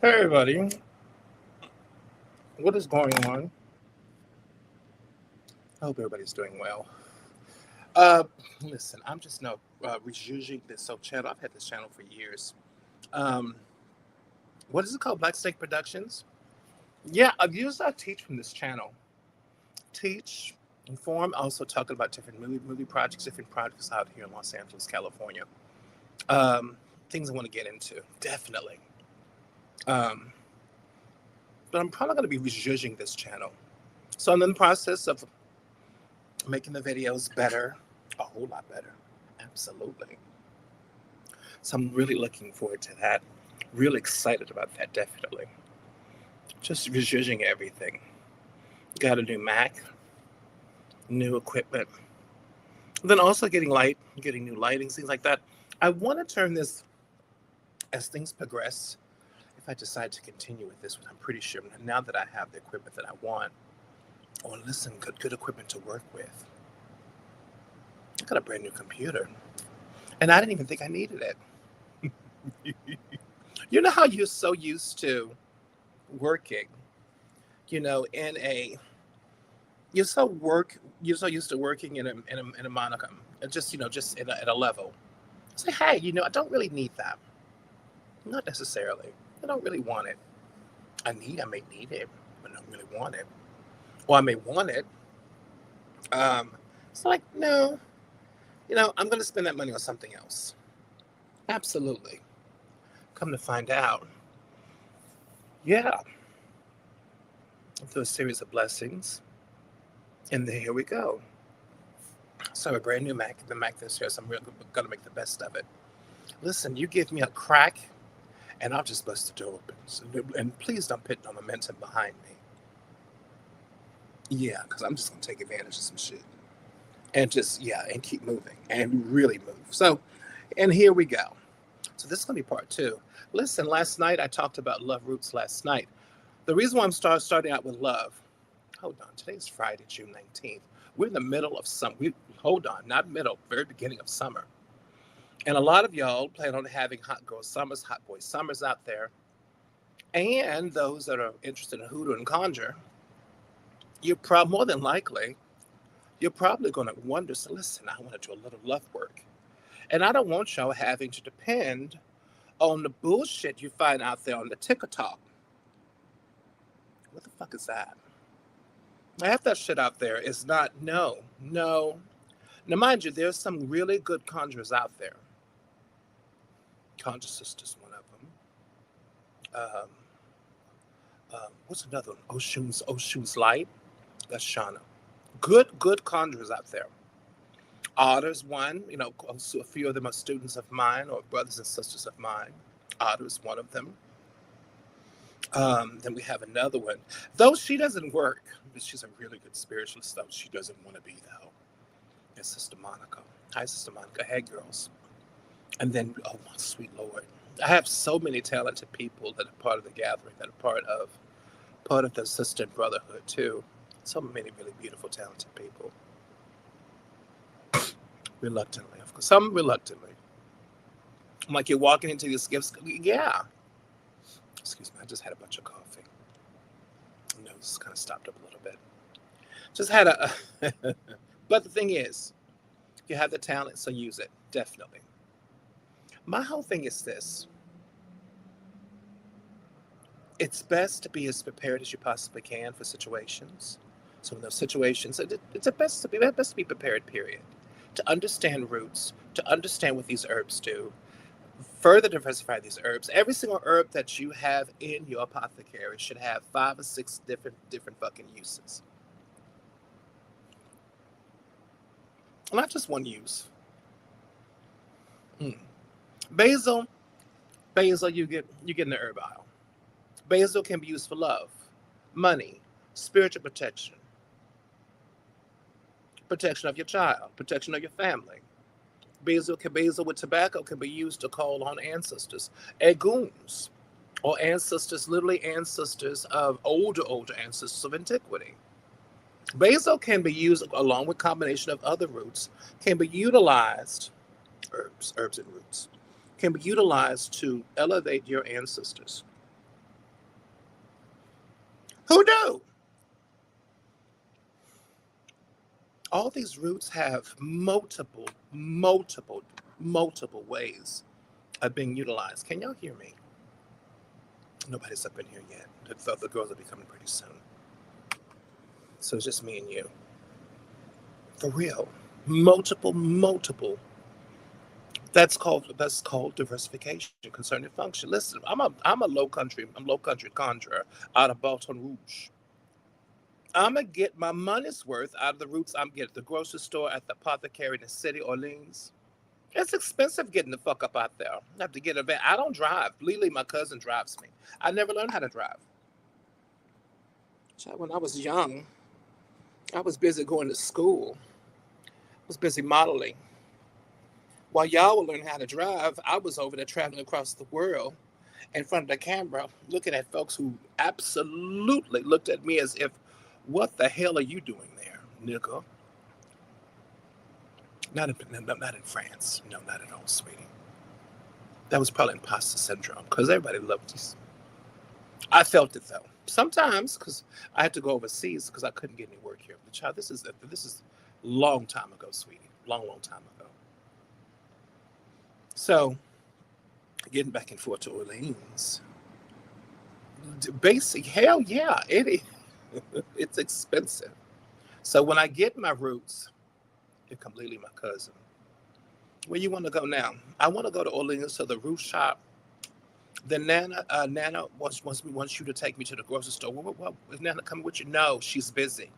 Hey everybody, what is going on? I hope everybody's doing well. Uh, Listen, I'm just now rejigging this channel. I've had this channel for years. Um, what is it called? Black Snake Productions. Yeah, I've used I teach from this channel. Teach, inform. Also talking about different movie projects, different projects out here in Los Angeles, California. Um, Things I want to get into, definitely. Um, but I'm probably going to be rejigging this channel. So I'm in the process of making the videos better, a whole lot better. Absolutely. So I'm really looking forward to that. Really excited about that, definitely. Just rejigging everything. Got a new Mac, new equipment. Then also getting new lighting, things like that. I want to turn this as things progress. If I decide to continue with this, which I'm pretty sure now that I have the equipment that I want, or listen, good equipment to work with. I got a brand new computer, and I didn't even think I needed it. You know how you're so used to working, in a you're so used to working in a monicum, and just at a level. Say, hey, I don't really need that. Not necessarily. I don't really want it. I may need it, but I don't really want it. Or I may want it. Um, so like, no, I'm going to spend that money on something else. Absolutely. Come to find out, yeah, through a series of blessings, and then here we go. So a brand new Mac, the Mac this year, so I'm really going to make the best of it. Listen, you give me a crack, and I'll just bust the door open. So, and please don't put no momentum behind me. Yeah, because I'm just going to take advantage of some shit. And and keep moving and really move. So, and here we go. So this is going to be part two. Listen, last night I talked about love roots last night. The reason why I'm starting out with love, hold on, today's Friday, June 19th. We're in the middle of summer. Hold on, not middle, very beginning of summer. And a lot of y'all plan on having hot girl summers, hot boy summers out there. And those that are interested in hoodoo and conjure, more than likely, you're probably going to wonder, so listen, I want to do a little love work. And I don't want y'all having to depend on the bullshit you find out there on the TikTok. What the fuck is that? Half that shit out there is not, no, no. Now, mind you, there's some really good conjurers out there. Conjure Sisters, one of them. What's another one? Oshun's Light. That's Shauna. Good conjurers out there. Otter's one. A few of them are students of mine or brothers and sisters of mine. Otter's one of them. Then we have another one. Though she doesn't work, but she's a really good spiritualist, though she doesn't want to be, though. It's Sister Monica. Hi, Sister Monica. Hey, girls. And then, oh, my sweet Lord. I have so many talented people that are part of the gathering, that are part of the sister and brotherhood, too. So many really beautiful, talented people. Reluctantly, of course. Some reluctantly. I'm like, you're walking into these gifts. Yeah. Excuse me, I just had a bunch of coffee. Nose kind of stopped up a little bit. Just had but the thing is, you have the talent, so use it. Definitely. My whole thing is this. It's best to be as prepared as you possibly can for situations. So in those situations, it's best to be prepared, period. To understand roots, to understand what these herbs do, further diversify these herbs. Every single herb that you have in your apothecary should have 5 or 6 different fucking uses. Not just one use. Basil, you get in the herb aisle. Basil can be used for love, money, spiritual protection, protection of your child, protection of your family. Basil with tobacco can be used to call on ancestors, eguns, or ancestors, literally ancestors of older ancestors of antiquity. Basil can be used along with combination of other roots, can be utilized, herbs and roots, can be utilized to elevate your ancestors. All these roots have multiple ways of being utilized. Can y'all hear me? Nobody's up in here yet. The girls will be coming pretty soon. So it's just me and you. For real. Multiple. That's called diversification concerning function. Listen, I'm low country conjurer out of Baton Rouge. I'm gonna get my money's worth out of the roots I'm getting at the grocery store, at the apothecary in the city, Orleans. It's expensive getting the fuck up out there. I have to get a van. I don't drive. Lily, my cousin, drives me. I never learned how to drive. So when I was young, I was busy going to school. I was busy modeling. While y'all were learning how to drive, I was over there traveling across the world in front of the camera, looking at folks who absolutely looked at me as if, what the hell are you doing there, nigga? Not in France. No, not at all, sweetie. That was probably imposter syndrome because everybody loved this. I felt it though. Sometimes because I had to go overseas because I couldn't get any work here. But child, this is long time ago, sweetie. Long time ago. So getting back and forth to Orleans. Basic, hell yeah, it is. It's expensive. So when I get my roots, here come Lily, my cousin. Where you want to go now? I want to go to Orleans to the root shop. Then Nana wants you to take me to the grocery store. What, is Nana coming with you? No, she's busy.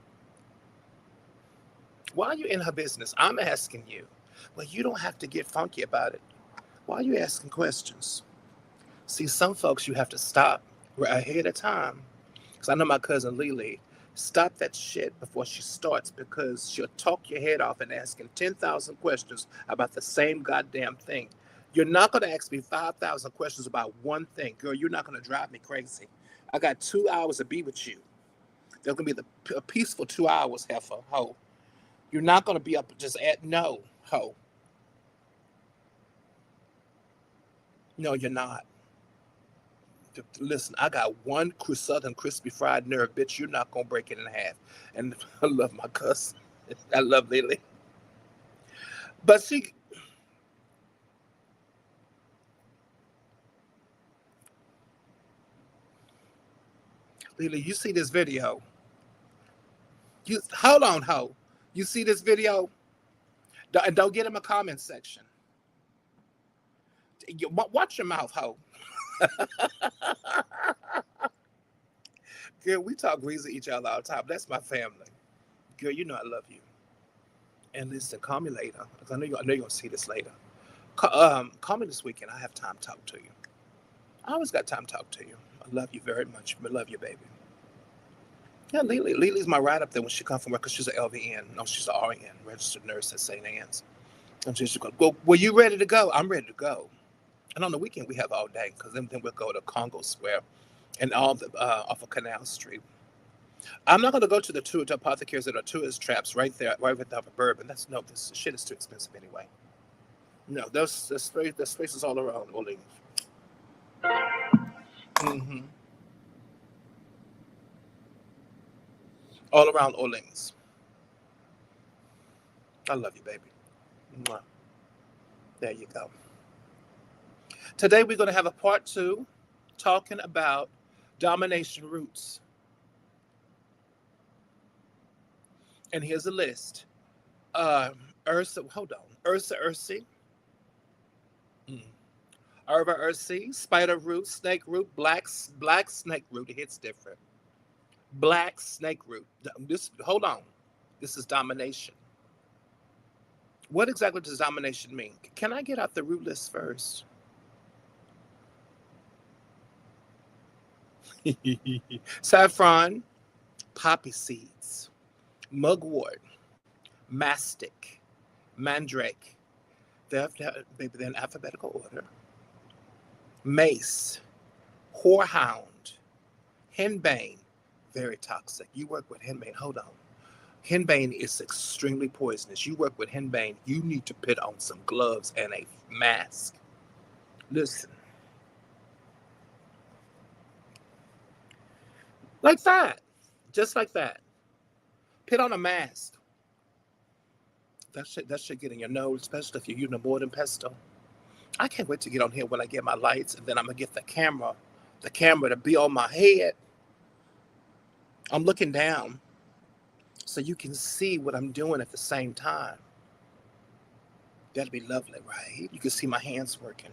Why are you in her business? I'm asking you. Well, you don't have to get funky about it. Why are you asking questions? See, some folks you have to stop ahead of time. Because I know my cousin Lily, stop that shit before she starts because she'll talk your head off and asking 10,000 questions about the same goddamn thing. You're not going to ask me 5,000 questions about one thing. Girl, you're not going to drive me crazy. I got 2 hours to be with you. There's going to be a peaceful 2 hours, heifer, ho. You're not going to be up just at, no, ho. No, you're not. Listen, I got one Southern crispy fried nerve, bitch. You're not gonna break it in half. And I love my cousin. I love Lily. But she, Lily, you see this video? You hold on, ho. You see this video? Don't get in my comment section. Watch your mouth, ho. Girl, we talk greasy to each other all the time. That's my family. Girl, you know I love you. And listen, call me later. Because I know you're gonna see this later. Call me this weekend. I have time to talk to you. I always got time to talk to you. I love you very much. I love you, baby. Yeah, Lily's my ride up there when she come from work because she's an LVN. No, she's an RN, registered nurse at St. Anne's. And she's going, well, you ready to go? I'm ready to go. And on the weekend, we have all day because then we'll go to Congo Square and all the off of Canal Street. I'm not going to go to the apothecaries that are tourist traps right there, right with the Bourbon. This shit is too expensive anyway. No, there's spaces all around Orleans. Mm-hmm. All around Orleans. I love you, baby. Mwah. There you go. Today we're going to have a part 2 talking about domination roots. And here's a list. Ursa Ursi. Urba Ursi, spider root, snake root, black snake root. It hits different. Black snake root. Hold on. This is domination. What exactly does domination mean? Can I get out the root list first? Saffron, poppy seeds, mugwort, mastic, mandrake. They're in alphabetical order. Mace, whorehound, henbane, very toxic. You work with henbane. Hold on. Henbane is extremely poisonous. You work with henbane, you need to put on some gloves and a mask. Listen. Like that. Just like that. Put on a mask. That should get in your nose, especially if you're using a mortar and pestle. I can't wait to get on here when I get my lights, and then I'm gonna get the camera to be on my head. I'm looking down so you can see what I'm doing at the same time. That'd be lovely, right? You can see my hands working.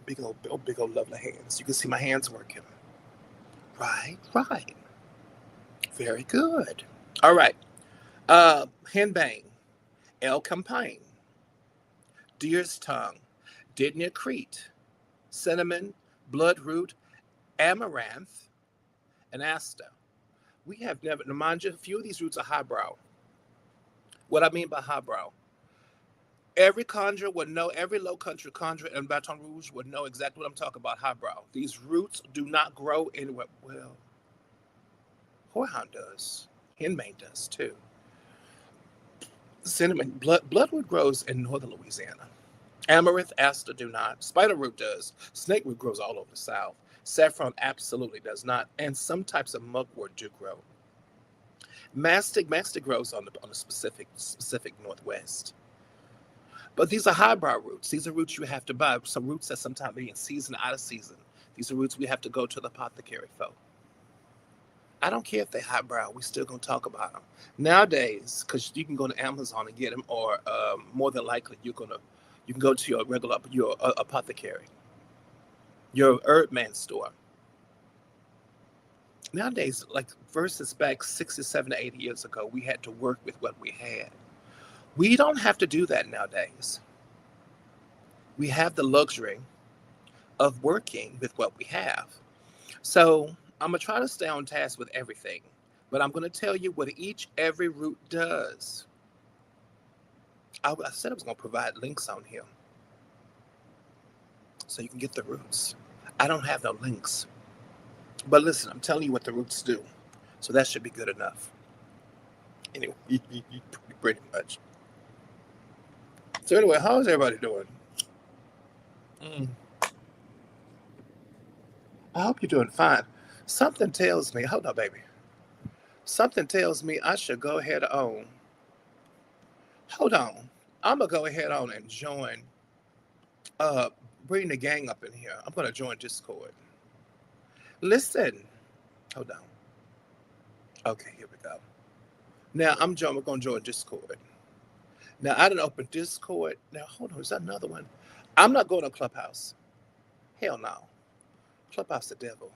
Big old lovely hands. You can see my hands working. Right, right. Very good. All right. Henbane, El Campane, Deer's Tongue, Didnia Crete, Cinnamon, Bloodroot, Amaranth, and Asta. We have never, now mind you, a few of these roots are highbrow. What I mean by highbrow, every conjurer would know, every low country conjurer in Baton Rouge would know exactly what I'm talking about, highbrow. These roots do not grow anywhere. Well, Horehound does. Henbane does too. Cinnamon, bloodroot grows in northern Louisiana. Amaranth, aster do not. Spiderroot does. Snakeroot grows all over the South. Saffron absolutely does not. And some types of mugwort do grow. Mastic grows on the specific Northwest. But these are highbrow roots. These are roots you have to buy. Some roots that sometimes be in season, out of season. These are roots we have to go to the apothecary for. I don't care if they're highbrow. We still gonna talk about them nowadays, because you can go to Amazon and get them, or more than likely you can go to your apothecary, your herb man store. Nowadays, like versus back 67 to 80 years ago, we had to work with what we had. We don't have to do that nowadays. We have the luxury of working with what we have. So I'm gonna try to stay on task with everything, but I'm gonna tell you what every root does. I said I was gonna provide links on here so you can get the roots. I don't have no links, but listen, I'm telling you what the roots do, so that should be good enough. Anyway, pretty much. So anyway, how's everybody doing? Mm. I hope you're doing fine. Something tells me, hold on, baby. Something tells me I should go ahead on. Hold on. I'm gonna go ahead on and join. Uh, bring the gang up in here. I'm gonna join Discord. Listen. Hold on. Okay, here we go. Now we're gonna join Discord. Now I didn't open Discord. Now hold on, is that another one? I'm not going to Clubhouse. Hell no. Clubhouse the devil.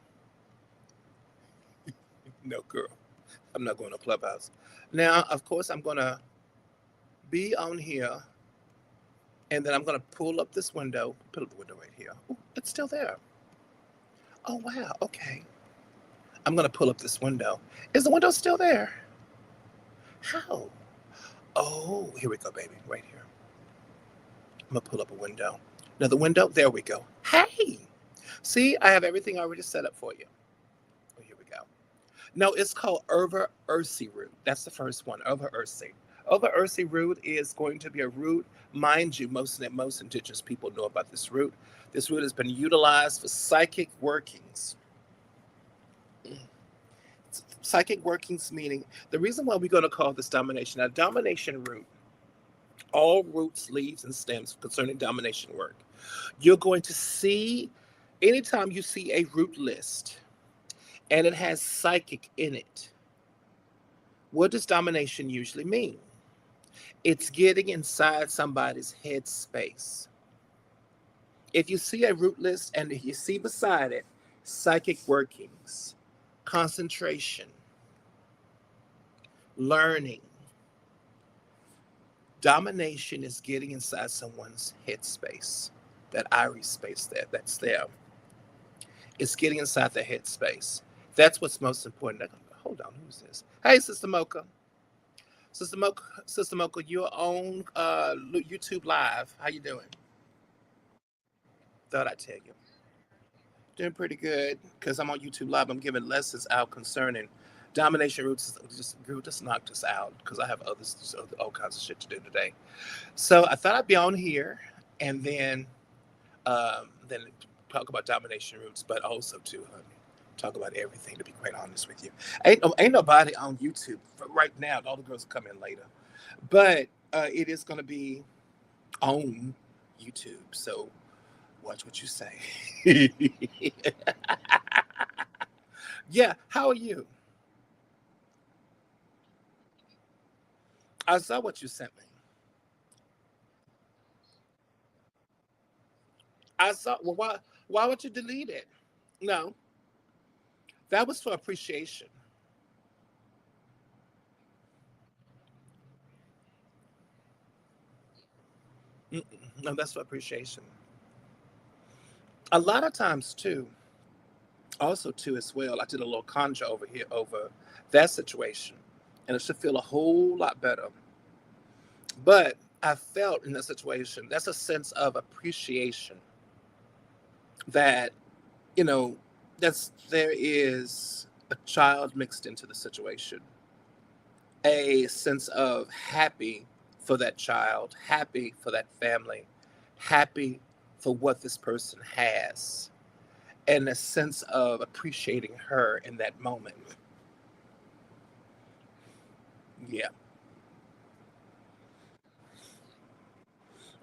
No girl. I'm not going to Clubhouse. Now, of course, I'm gonna be on here, and then I'm gonna pull up this window. Pull up the window right here. Ooh, it's still there. Oh wow. Okay. I'm gonna pull up this window. Is the window still there? How? Oh, here we go, baby. Right here. I'm gonna pull up a window. Another window. There we go. Hey. See, I have everything already set up for you. Oh, here we go. No, it's called Urva ursi root. That's the first one. Urva ursi. Urva ursi root is going to be a root. Mind you, most indigenous people know about this root. This root has been utilized for psychic workings. Psychic workings meaning the reason why we're going to call this domination. Now, domination root, all roots, leaves, and stems concerning domination work. You're going to see, anytime you see a root list and it has psychic in it, what does domination usually mean? It's getting inside somebody's head space. If you see a root list and you see beside it psychic workings, concentration, learning, domination is getting inside someone's head space, that iris space that's there. It's getting inside their head space. That's what's most important. Hold on, who's this? Hey, Sister Mocha. Sister Mocha, you're on YouTube Live. How you doing? Thought I'd tell you. Doing pretty good because I'm on YouTube Live. I'm giving lessons out concerning domination roots. Just knocked us out because I have all kinds of shit to do today. So I thought I'd be on here and then talk about domination roots, but also to talk about everything. To be quite honest with you, ain't nobody on YouTube right now. All the girls come in later. But it is going to be on YouTube. So watch what you say. Yeah. How are you? I saw what you sent me. I saw. Well, why would you delete it? No, that was for appreciation. Mm-mm. No, that's for appreciation. A lot of times too, also too as well. I did a little conjure over here over that situation, and it should feel a whole lot better. But I felt in that situation, that's a sense of appreciation that you know there is a child mixed into the situation, a sense of happy for that child, happy for that family, happy for what this person has, and a sense of appreciating her in that moment. Yeah,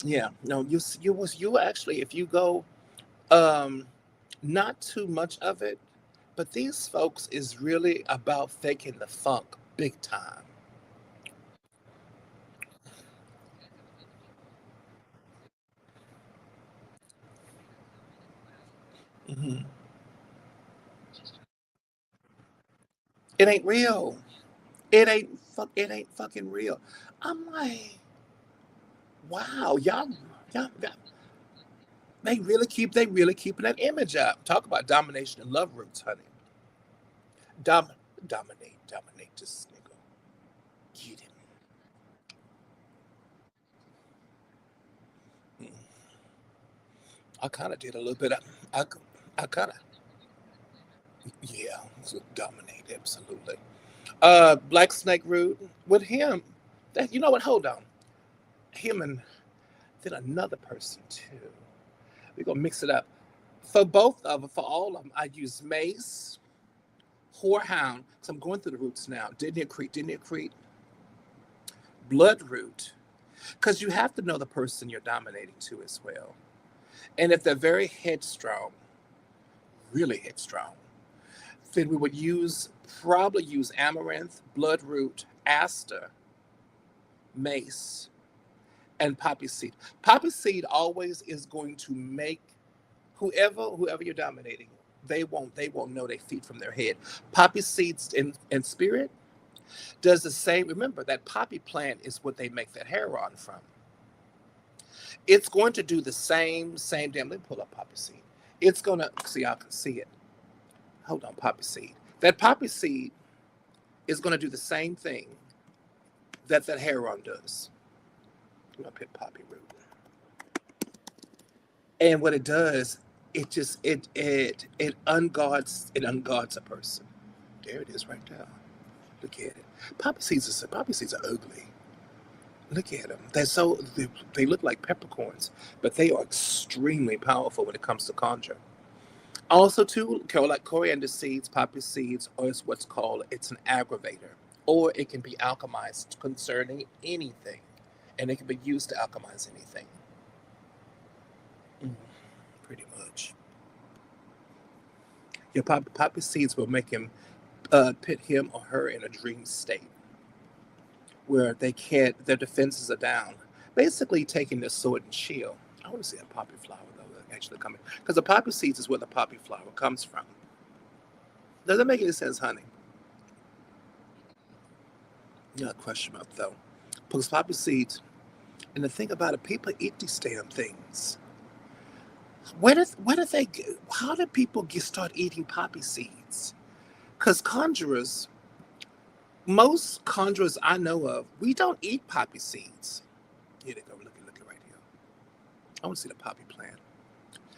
yeah. No, you actually, if you go, um, not too much of it, but these folks is really about faking the funk big time. Hmm. It ain't real. It ain't fucking real. I'm like, wow, y'all, they really keeping that image up. Talk about domination and love roots, honey. Dom, dominate this nigga. Get him. Mm. I kind of did a little bit of, I, I kind of, yeah, so dominate absolutely. Black Snake Root with him. That you know what? Hold on, him and then another person too. We're gonna mix it up. For both of them, for all of them, I use Mace, Whorehound, because I'm going through the roots now. Didn't it create Bloodroot? Because you have to know the person you're dominating to as well. And if they're very headstrong, really headstrong, then we would probably use Amaranth, Bloodroot, Aster, Mace, and Poppy Seed. Poppy Seed always is going to make whoever you're dominating, they won't know their feet from their head. Poppy seeds in spirit does the same. Remember that poppy plant is what they make that heron from. It's going to do the same damn. Let me pull up poppy seed. It's gonna see. I can see it. Hold on, poppy seed. That poppy seed is gonna do the same thing that heron does. I'm gonna put poppy root. And what it does, it unguards a person. There it is right there. Look at it. Poppy seeds are ugly. Look at them. They look like peppercorns, but they are extremely powerful when it comes to conjure. Also, too, like coriander seeds, poppy seeds, or is what's called it's an aggravator, or it can be alchemized concerning anything, and it can be used to alchemize anything. Mm, pretty much. Your poppy seeds will make him put him or her in a dream state where they can't, their defenses are down. Basically, taking their sword and shield. I want to see a poppy flower though actually coming because the poppy seeds is where the poppy flower comes from. Does that make any sense, honey? Yeah, question mark though, because poppy seeds. And the thing about it, people eat these damn things. Where did they? How did people start eating poppy seeds? Because most conjurers I know of, we don't eat poppy seeds. Here they go. Look at right here. I want to see the poppy plant.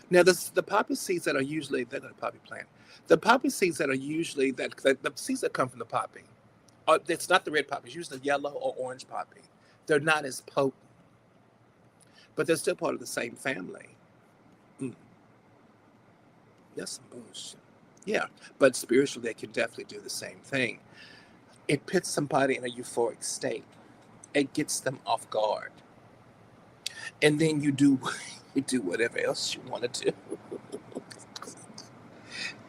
Now, the poppy seeds that are usually they're not a poppy plant. The poppy seeds that are usually that the seeds that come from the poppy, it's not the red poppy. It's usually the yellow or orange poppy. They're not as potent, but they're still part of the same family. Mm, that's some bullshit. Yeah, but spiritually, they can definitely do the same thing. It puts somebody in a euphoric state. It gets them off guard, and then you do you do whatever else you want to do.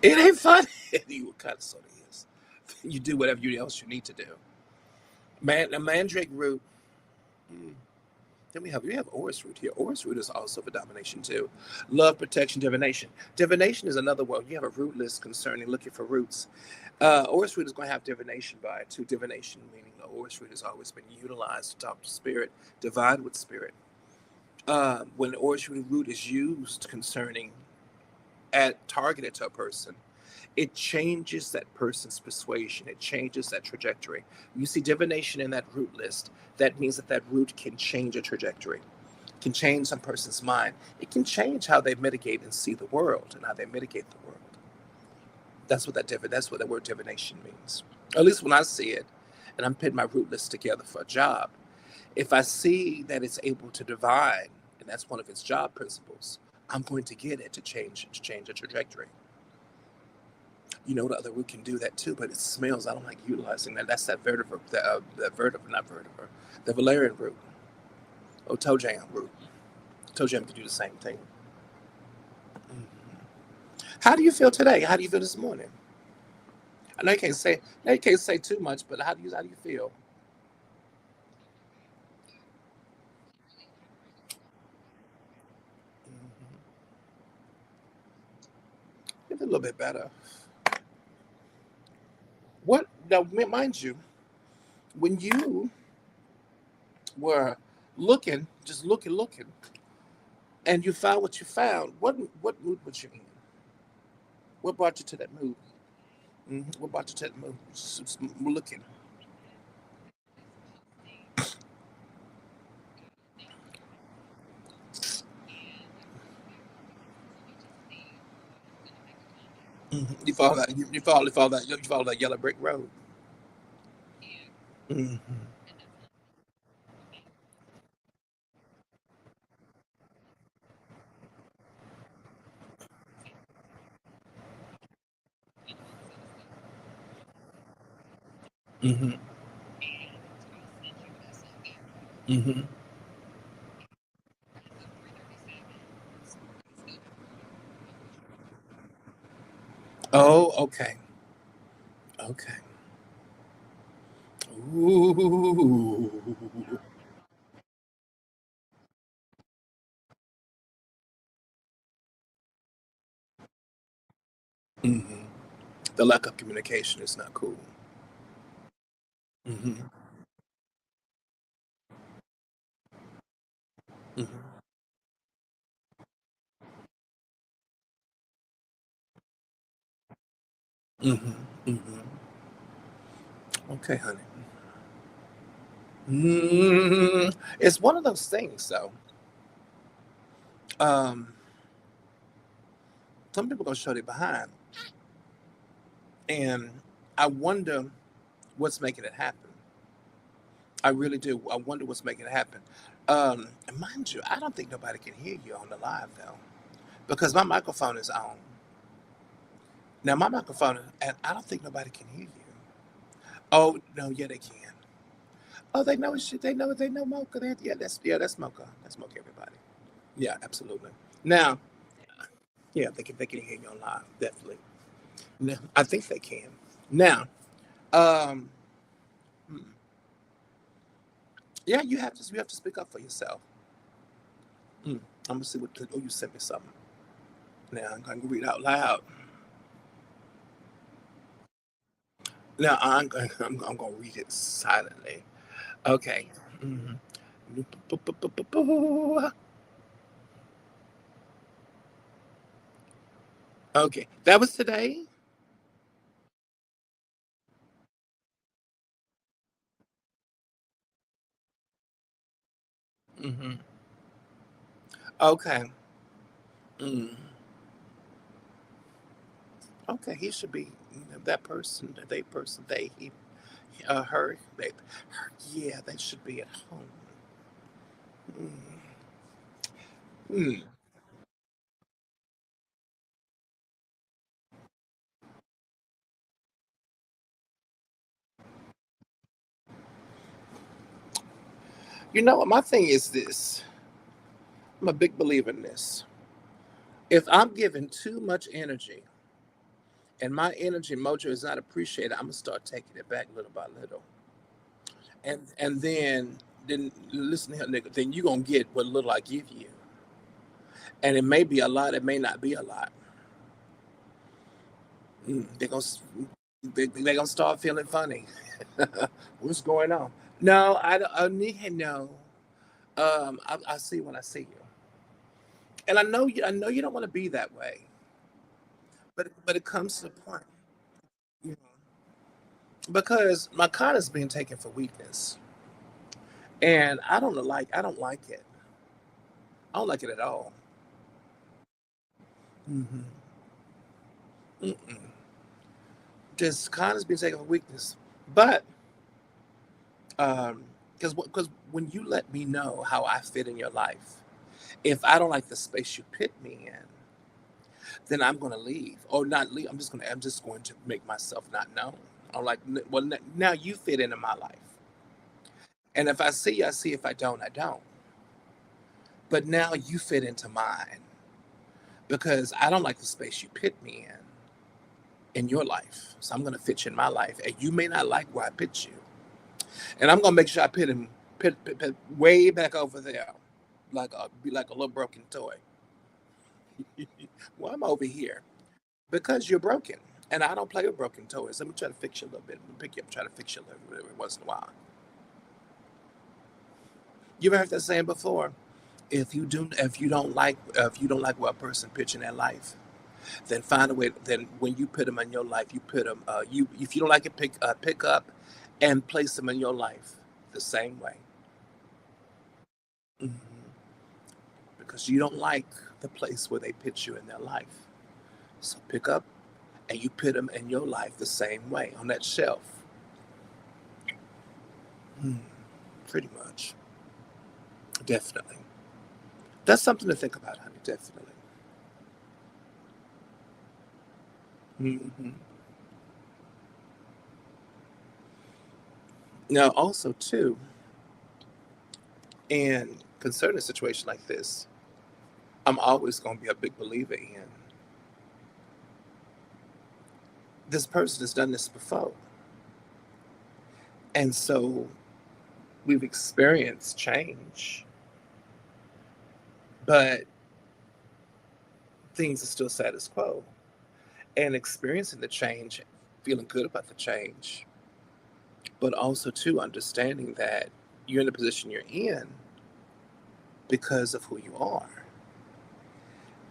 It ain't funny. You kind of sort of is. You do whatever else you need to do. Man, a mandrake root. mm, Then we have Oris root here. Oris root is also for domination too. Love, protection, divination. Divination is another word. You have a root list concerning looking for roots. Oris root is going to have divination by it too. Divination meaning the Oris root has always been utilized to talk to spirit, divide with spirit. When the Oris root is used concerning at targeted to a person, it changes that person's persuasion. It changes that trajectory. You see divination in that root list. That means that that root can change a trajectory, can change some person's mind. It can change how they mitigate and see the world and how they mitigate the world. That's what the word divination means. Or at least when I see it, and I'm putting my root list together for a job. If I see that it's able to divide, and that's one of its job principles, I'm going to get it to change a trajectory. You know, the other root can do that too, but it smells. I don't like utilizing that. That's that vertebrate, the vertebrate, not vertebrate, the valerian root, or toe jam root. Toe jam can do the same thing. Mhm. How do you feel today? How do you feel this morning? I know you can't say too much, but how do you feel? Mhm. You feel a little bit better. What now? Mind you, when you were looking, just looking, and you found what you found, what mood was you in? What brought you to that mood? What brought you to that mood? Looking. You follow that yellow brick road. Hmm. Hmm. Hmm. Oh, okay, okay. Ooh. Hmm. The lack of communication is not cool. Hmm. Hmm. Hmm. Hmm. Okay, honey. It's one of those things, though. Um, some people gonna show their behind, and I wonder what's making it happen. I really do. I wonder what's making it happen. And mind you, I don't think nobody can hear you on the live though, because my microphone is on. Now my microphone, and I don't think nobody can hear you. Oh no, yeah they can. Oh, they know shit. They know Mocha. That's Mocha. That's Mocha. Everybody. Yeah, absolutely. Now, yeah, they can hear you on live. Definitely. No, I think they can. Now, um, hmm, yeah, you have to speak up for yourself. I'm gonna see what. Oh, you sent me something. Now I'm gonna read out loud. Now I'm gonna read it silently. Okay. Mhm. Okay, that was today. Hmm. Okay. Mm. Okay, he should be that person, they person, they, he, her, they, her, yeah, they should be at home. Mm. Mm. You know what? My thing is this. I'm a big believer in this. If I'm giving too much energy and my energy mojo is not appreciated, I'm gonna start taking it back little by little. And then listen here, nigga, then you gonna get what little I give you. And it may be a lot, it may not be a lot. They're gonna they gonna start feeling funny. What's going on? No, I don't no. I see when I see you. And I know you don't want to be that way, but it comes to the point, you know, because my card is being taken for weakness, and I don't like it. I don't like it at all. Hmm. Mm-mm. Just card is being taken for weakness, but um, because when you let me know how I fit in your life, if I don't like the space you put me in, then I'm going to leave or not leave. I'm just going to make myself not known. I'm like, well, now you fit into my life. And if I see you, I see. If I don't, I don't. But now you fit into mine because I don't like the space you put me in your life. So I'm going to fit you in my life. And you may not like where I put you. And I'm going to make sure I put him put way back over there, be like a little broken toy. Well, I'm over here because you're broken. And I don't play with broken toys. Let me try to fix you a little bit. Let me pick you up, try to fix you a little bit every once in a while. You ever heard that saying before? If you don't like what a person pitching their life, then find a way. Then when you put them in your life, you put them. You if you don't like it, pick up and place them in your life the same way. Mhm. Because you don't like the place where they pitch you in their life. So pick up and you put them in your life the same way on that shelf. Hmm. Pretty much, definitely. That's something to think about, honey. Definitely. Hmm. Now, also too, and concerning a situation like this, I'm always going to be a big believer in this person has done this before, and so we've experienced change, but things are still status quo. And experiencing the change, feeling good about the change, but also too understanding that you're in the position you're in because of who you are.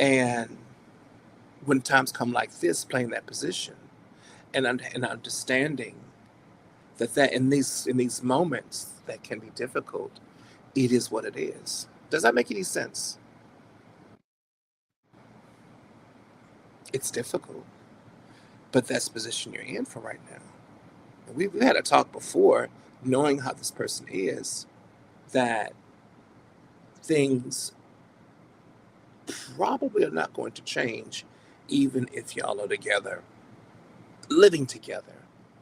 And when times come like this, playing that position and understanding that in these moments that can be difficult, it is what it is. Does that make any sense? It's difficult, but that's the position you're in for right now. And we've had a talk before, knowing how this person is, that things probably are not going to change, even if y'all are together, living together,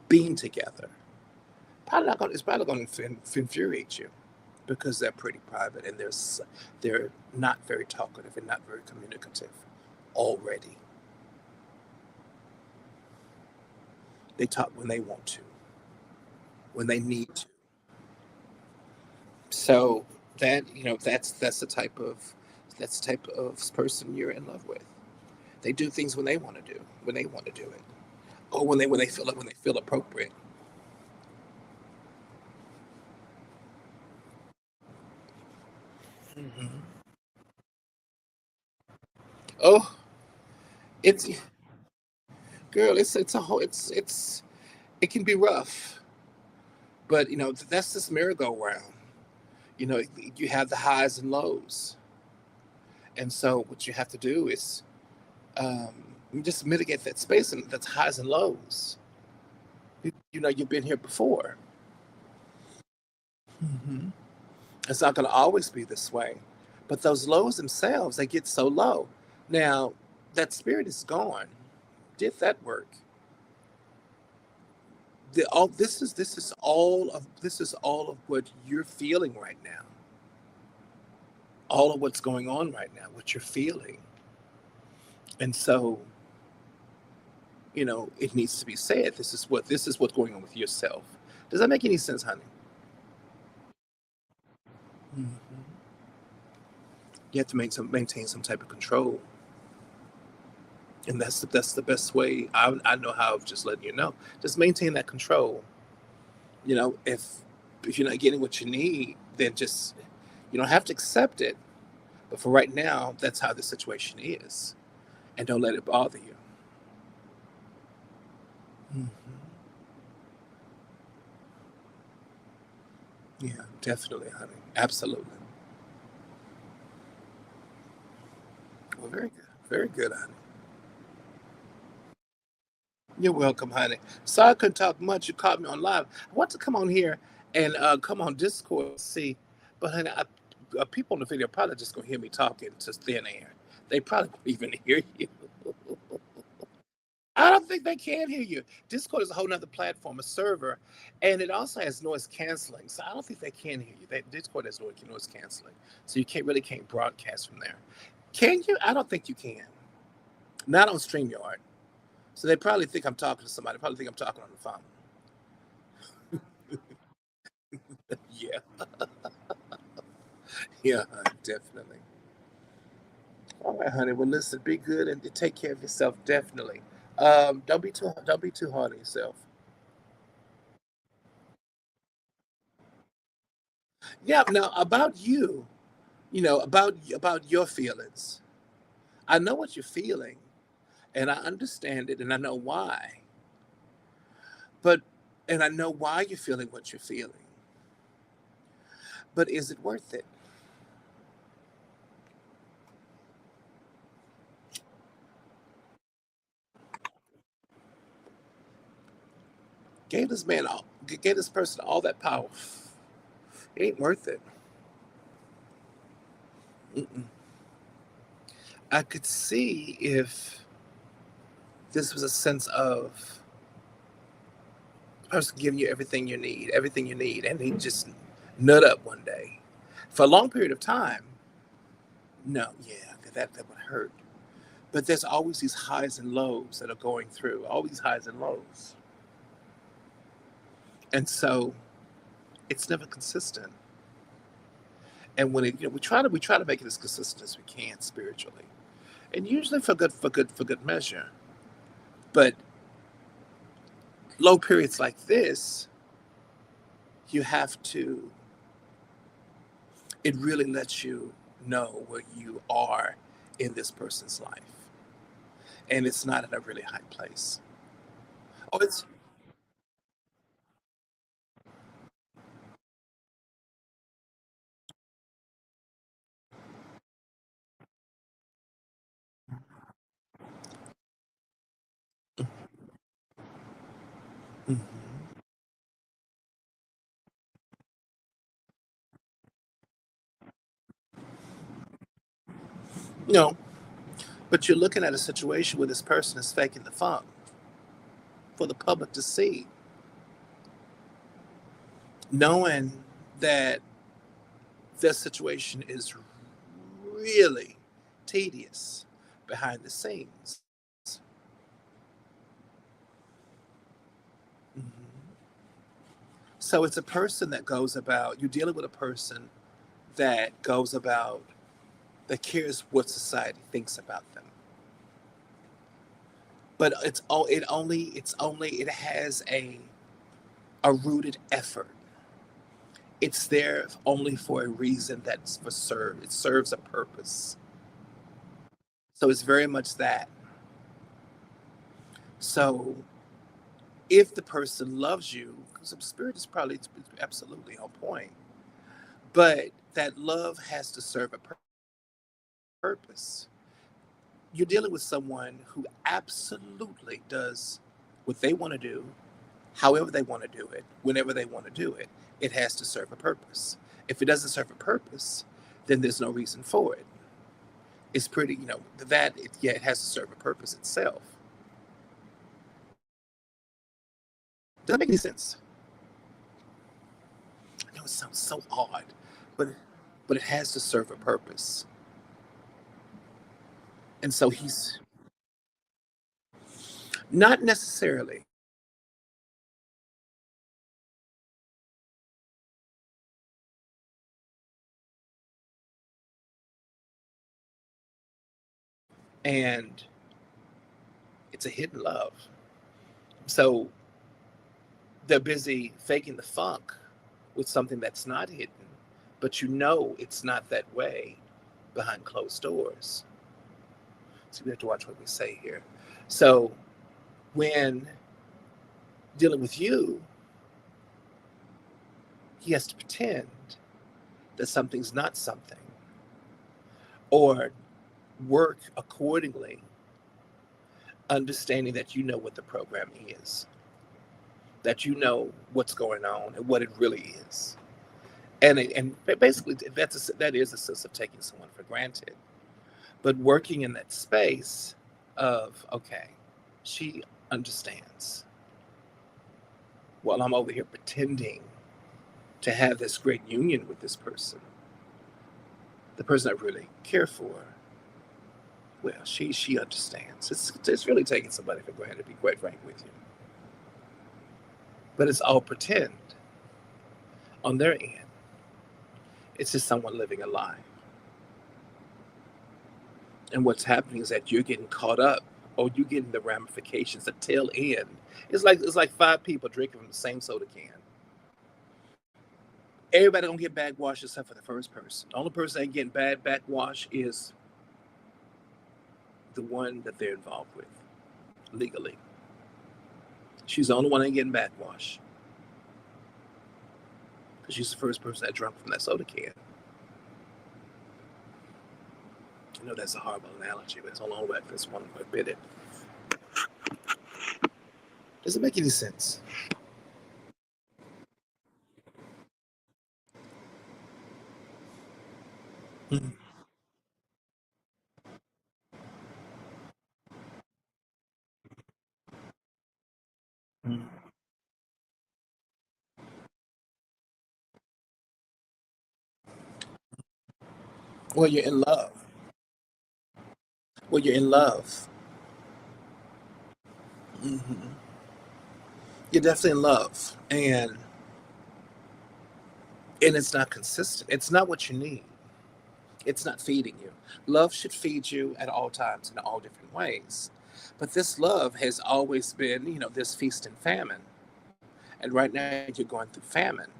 being together. Probably not going. It's probably going to infuriate you because they're pretty private and they're not very talkative and not very communicative already. They talk when they want to, when they need to. So that's that's the type of person you're in love with. They do things when they want to do, when they want to do it, or when they feel it, when they feel appropriate. Hmm. Oh, it's girl, it's a whole it can be rough, but that's this merry-go-round. You know, you have the highs and lows, and so what you have to do is um, just mitigate that space and that's highs and lows. You know, you've been here before. Hmm. It's not going to always be this way, but those lows themselves, they get so low. Now that spirit is gone. Did that work? This is all of what you're feeling right now. all of what's going on right now, what you're feeling. And so, it needs to be said. This is what's going on with yourself. Does that make any sense, honey? Mhm. You have to maintain some type of control, and that's the best way. I know how. Just letting you know, just maintain that control. If you're not getting what you need, then just you don't have to accept it. But for right now, that's how the situation is, and don't let it bother you. Mhm. Yeah, definitely, honey. Absolutely. Well, very good. Very good, honey. You're welcome, honey. Sorry I couldn't talk much. You caught me on live. I want to come on here and come on Discord and see, but honey, people in the video probably just gonna hear me talking to thin air. They probably won't even hear you. I don't think they can hear you. Discord is a whole nother platform, a server, and it also has noise canceling. So I don't think they can hear you. Discord has noise canceling, so you can't broadcast from there. Can you? I don't think you can. Not on StreamYard. So they probably think I'm talking to somebody. Probably think I'm talking on the phone. Yeah, yeah, definitely. All right, honey. Well, listen, be good and take care of yourself. Definitely. Don't be too hard on yourself. Yeah. Now about you, about your feelings. I know what you're feeling, and I understand it, and I know why. But and I know why you're feeling what you're feeling. But is it worth it? Gave this person all that power. It ain't worth it. Mm-mm. I could see if this was a sense of the person giving you everything you need, and he just nut up one day. For a long period of time, no, yeah, that would hurt. But there's always these highs and lows that are going through, all these highs and lows. And so it's never consistent. And when we try to make it as consistent as we can spiritually. And usually for good measure. But low periods like this, you have to it really lets you know where you are in this person's life. And it's not in a really high place. Oh, it's Mhm. No, but you're looking at a situation where this person is faking the funk for the public to see, knowing that their situation is really tedious behind the scenes. Mhm. So it's a person that goes about, you're dealing with a person that goes about, that cares what society thinks about them. But it has a rooted effort. It's there only for a reason, it serves a purpose. So it's very much that. So if the person loves you, because the spirit is probably it's absolutely on point, but that love has to serve a purpose. You're dealing with someone who absolutely does what they want to do, however they want to do it, whenever they want to do it. It has to serve a purpose. If it doesn't serve a purpose, then there's no reason for it. It's pretty, yeah, it has to serve a purpose itself. Does that make any sense? I know it sounds so odd, but but it has to serve a purpose. And so he's not necessarily. And it's a hidden love. So they're busy faking the funk with something that's not hidden, but you know it's not that way behind closed doors. So we have to watch what we say here. So when dealing with you, he has to pretend that something's not something or work accordingly, understanding that you know what the program is, that you know what's going on and what it really is. And basically that is a sense of taking someone for granted, but working in that space of, okay, she understands while I'm over here pretending to have this great union with this person, the person I really care for. Well, she understands. It's really taking somebody for granted, to be quite frank with you. But it's all pretend on their end. It's just someone living a lie. And what's happening is that you're getting caught up, or you're getting the ramifications, the tail end. It's like five people drinking from the same soda can. Everybody gonna get backwash except for the first person. The only person that ain't getting bad backwash is the one that they're involved with legally. She's the only one that ain't getting backwash because she's the first person that drank from that soda can. I know that's a horrible analogy, but it's only way I just want to admit it. Does it make any sense? Mhm. Mhm. Well, you're in love. Well, you're in love. Hmm. You're definitely in love, and it's not consistent. It's not what you need. It's not feeding you. Love should feed you at all times in all different ways. But this love has always been, this feast and famine. And right now you're going through famine.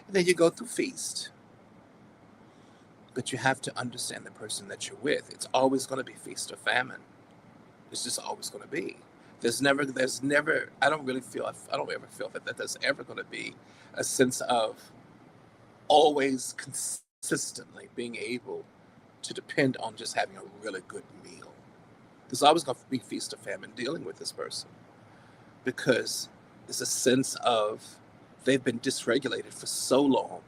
And then you go through feast. But you have to understand the person that you're with. It's always going to be feast or famine. It's just always going to be. There's never, I don't ever feel that there's ever going to be a sense of always consistently being able to depend on just having a really good meal. There's always going to be feast or famine dealing with this person because there's a sense of they've been dysregulated for so long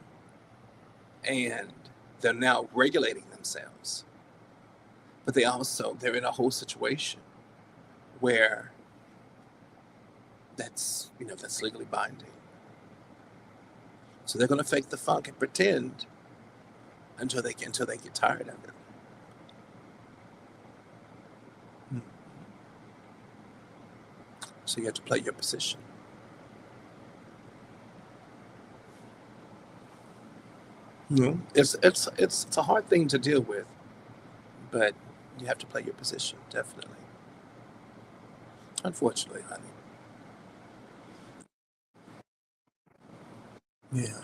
and they're now regulating themselves. But they're in a whole situation where that's legally binding. So they're going to fake the funk and pretend until they get tired of it. Hmm. So you have to play your position. It's a hard thing to deal with, but you have to play your position, definitely. Unfortunately, honey. Yeah.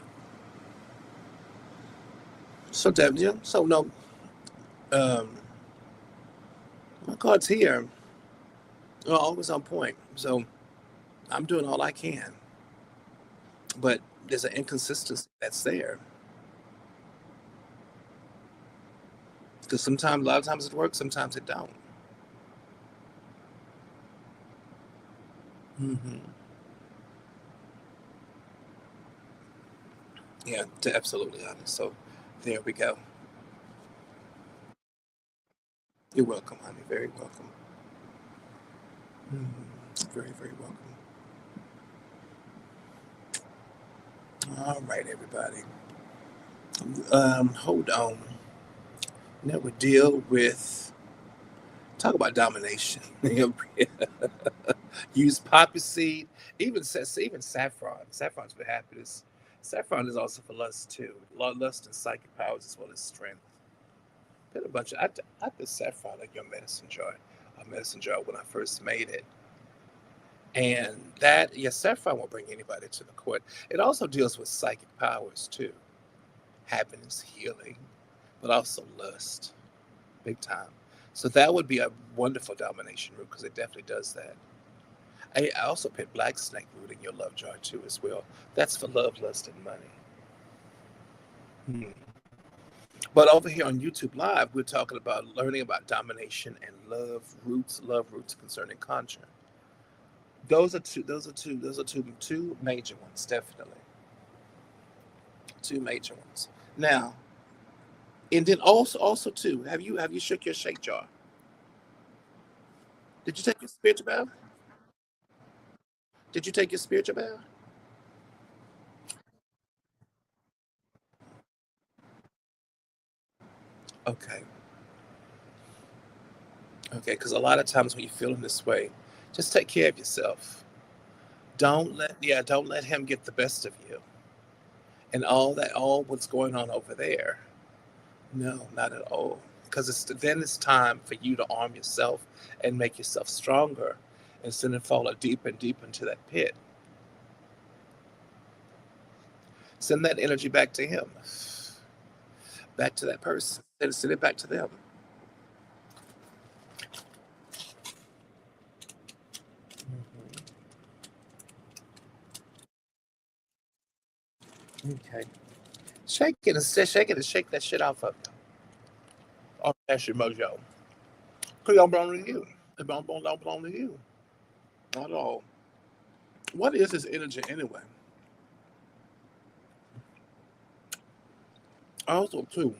So, Deb, yeah. So no, um, my cards here are always on point. So I'm doing all I can, but there's an inconsistency that's there because a lot of times it works, sometimes it don't. Hmm. Yeah, to absolutely honest. So there we go. You're welcome, honey. Very welcome. Very, very welcome. All right, everybody. Hold on. That would deal with talk about domination. Use poppy seed, even saffron. Saffron's for happiness. Saffron is also for lust too. Lust and psychic powers as well as strength. Put a bunch of I put saffron in your medicine jar, a medicine jar when I first made it. And that, yes, saffron will bring anybody to the court. It also deals with psychic powers too, happiness, healing, but also lust, big time. So that would be a wonderful domination root because it definitely does that. I also put black snake root in your love jar too as well. That's for love, lust, and money. Hmm. But over here on YouTube Live, we're talking about learning about domination and love roots concerning conjure. Those are two major ones, definitely. Two major ones. Now, and then also too, have you shook your shake jar? Did you take your spiritual bath? Did you take your spiritual bath? Okay. Okay, because a lot of times when you're feeling this way, just take care of yourself. Don't let him get the best of you and all what's going on over there. No, not at all. Because then it's time for you to arm yourself and make yourself stronger instead of falling deeper and deeper into that pit. Send that energy back to him, back to that person. Send it back to them. Mhm. Okay. Shake that shit off of you. Off that's your mojo. Because it don't belong to you. It don't belong to you. Not at all. What is this energy anyway? Also, too,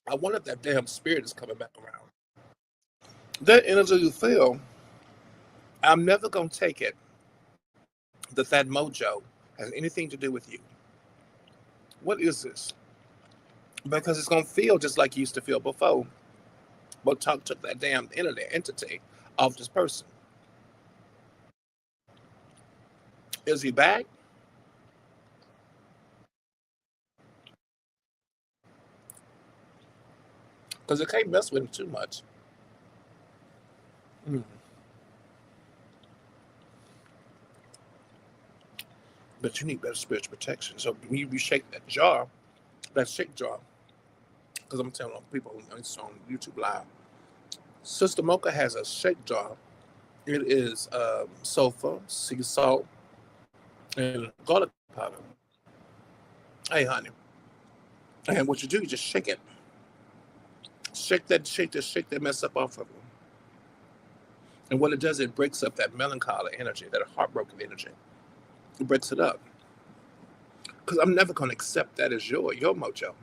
I wonder if that damn spirit is coming back around. That energy you feel, I'm never gonna take it that mojo has anything to do with you. What is this? Because it's gonna feel just like you used to feel before. But Tuck took that damn internet entity off this person. Is he back? Because it can't mess with him too much. Mm. But you need better spiritual protection. So when you shake that jar, that shake jar, because I'm telling people on YouTube Live, Sister Mocha has a shake jar. It is sulfur, sea salt, and garlic powder. Hey, honey. And what you do, you just shake it. Shake that mess up off of them. And what it does, it breaks up that melancholy energy, that heartbroken energy. It breaks it up. Because I'm never going to accept that as your mojo.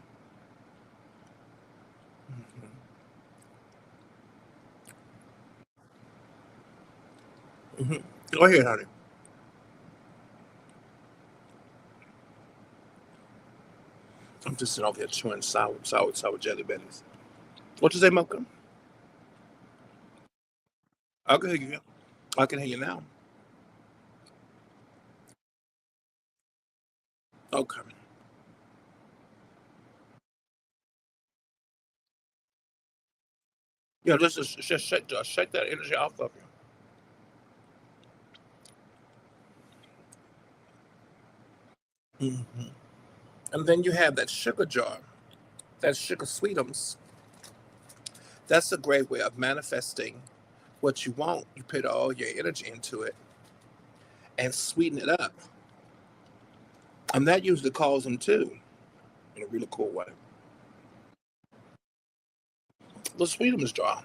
Mhm. Mhm. Go ahead, honey. I'm just sitting over here chewing sour jelly bellies. What you say, Mocha? I can hear you. I can hear you now. Okay. Yeah, just shake that energy off of you. Hmm. And then you have that sugar jar, that sugar sweetums. That's a great way of manifesting what you want. You put all your energy into it and sweeten it up. And that usually calls them too, in a really cool way. The sweetums jar.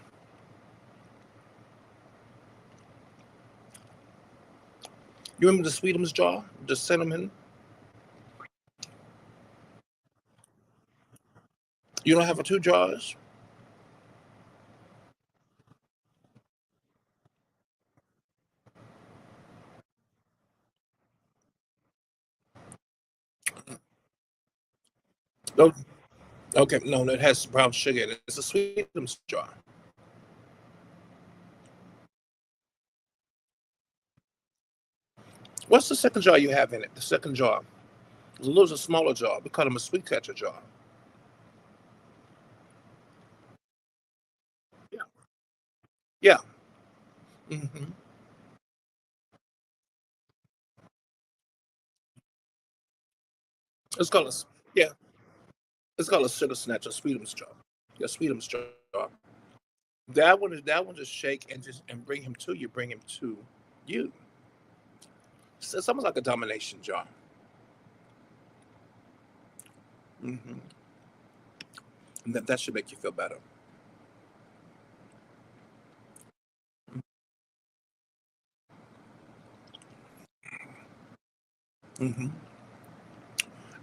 You remember the sweetums jar? The cinnamon? You don't have a two jars? No, okay, no, it has brown sugar in it. It's a sweetums jar. What's the second jar you have in it? The second jar. It's a little smaller jar. We call them a sweet catcher jar. Yeah. Yeah. Hmm. It's called a yeah. It's called a sugar snatch, a sweetums jar. Yeah, sweetums jar. That one just shake and just and bring him to you. Bring him to you. So it's almost like a domination jar. Hmm. And that should make you feel better. Hmm.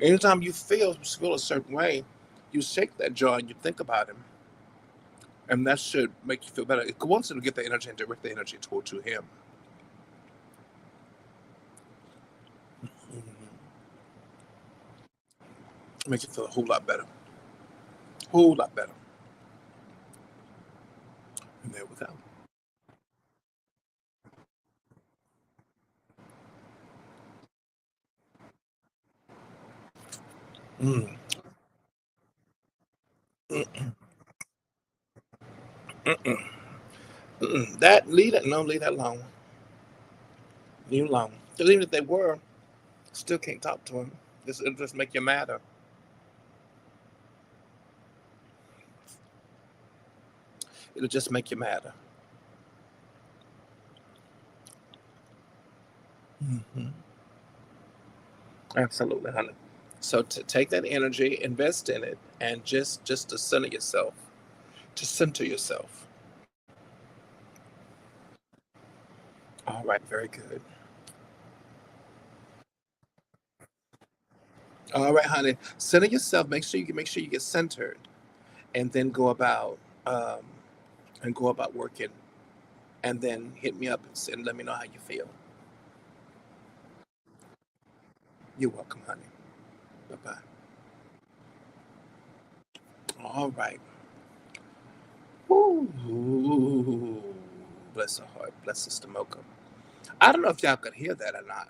Anytime you feel a certain way, you shake that jar and you think about him, and that should make you feel better. It wants to get the energy and direct the energy toward to him. Hmm. Make you feel a whole lot better, whole lot better. And there we go. Mm. Mm, mm-mm, mm-mm. That leave it no, leave that alone. Leave it alone. Because even if they were, still can't talk to him. It'll just make you madder. It'll just make you madder. Hmm. Absolutely, honey. So to take that energy, invest in it, and just to center yourself. To center yourself. All right, very good. All right, honey. Center yourself. Make sure you get centered, and then um, go about working, and then hit me up and let me know how you feel. You're welcome, honey. Bye bye. All right. Ooh, bless her heart. Bless Sister Mocha. I don't know if y'all could hear that or not.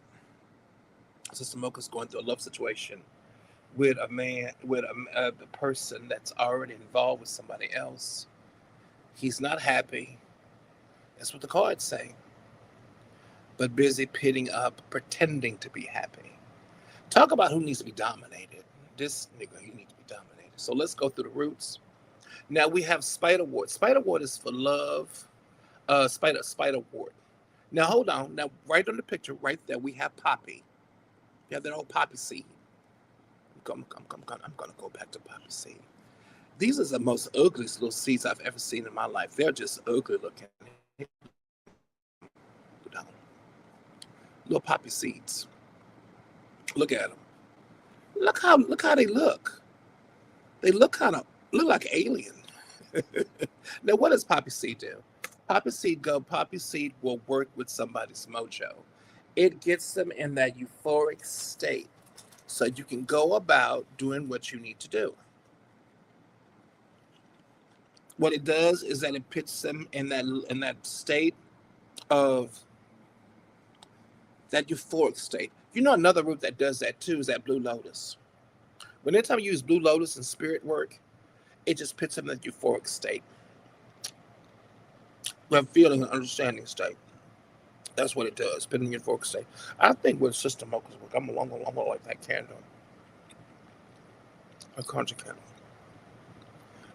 Sister Mocha's going through a love situation with a man, with a person that's already involved with somebody else. He's not happy. That's what the cards say. But busy pitting up, pretending to be happy. Talk about who needs to be dominated. This nigga, he needs to be dominated. So let's go through the roots. Now we have spiderwort. Spiderwort is for love. Spiderwort. Now hold on. Now right on the picture, right there, we have poppy. You have that old poppy seed. I'm gonna go back to poppy seed. These are the most ugliest little seeds I've ever seen in my life. They're just ugly looking. Little poppy seeds. Look at them. Look how they look. They look like alien. Now what does poppy seed do? Poppy seed will work with somebody's mojo. It gets them in that euphoric state so you can go about doing what you need to do. What it does is that it puts them in that state of that euphoric state. You know, another root that does that too is that blue lotus. When anytime you use blue lotus in spirit work, it just puts them in that euphoric state, a feeling and understanding state. That's what it does, put in your euphoric state. I think with Sister Mocha's work, I'm gonna like that candle, a conjure candle.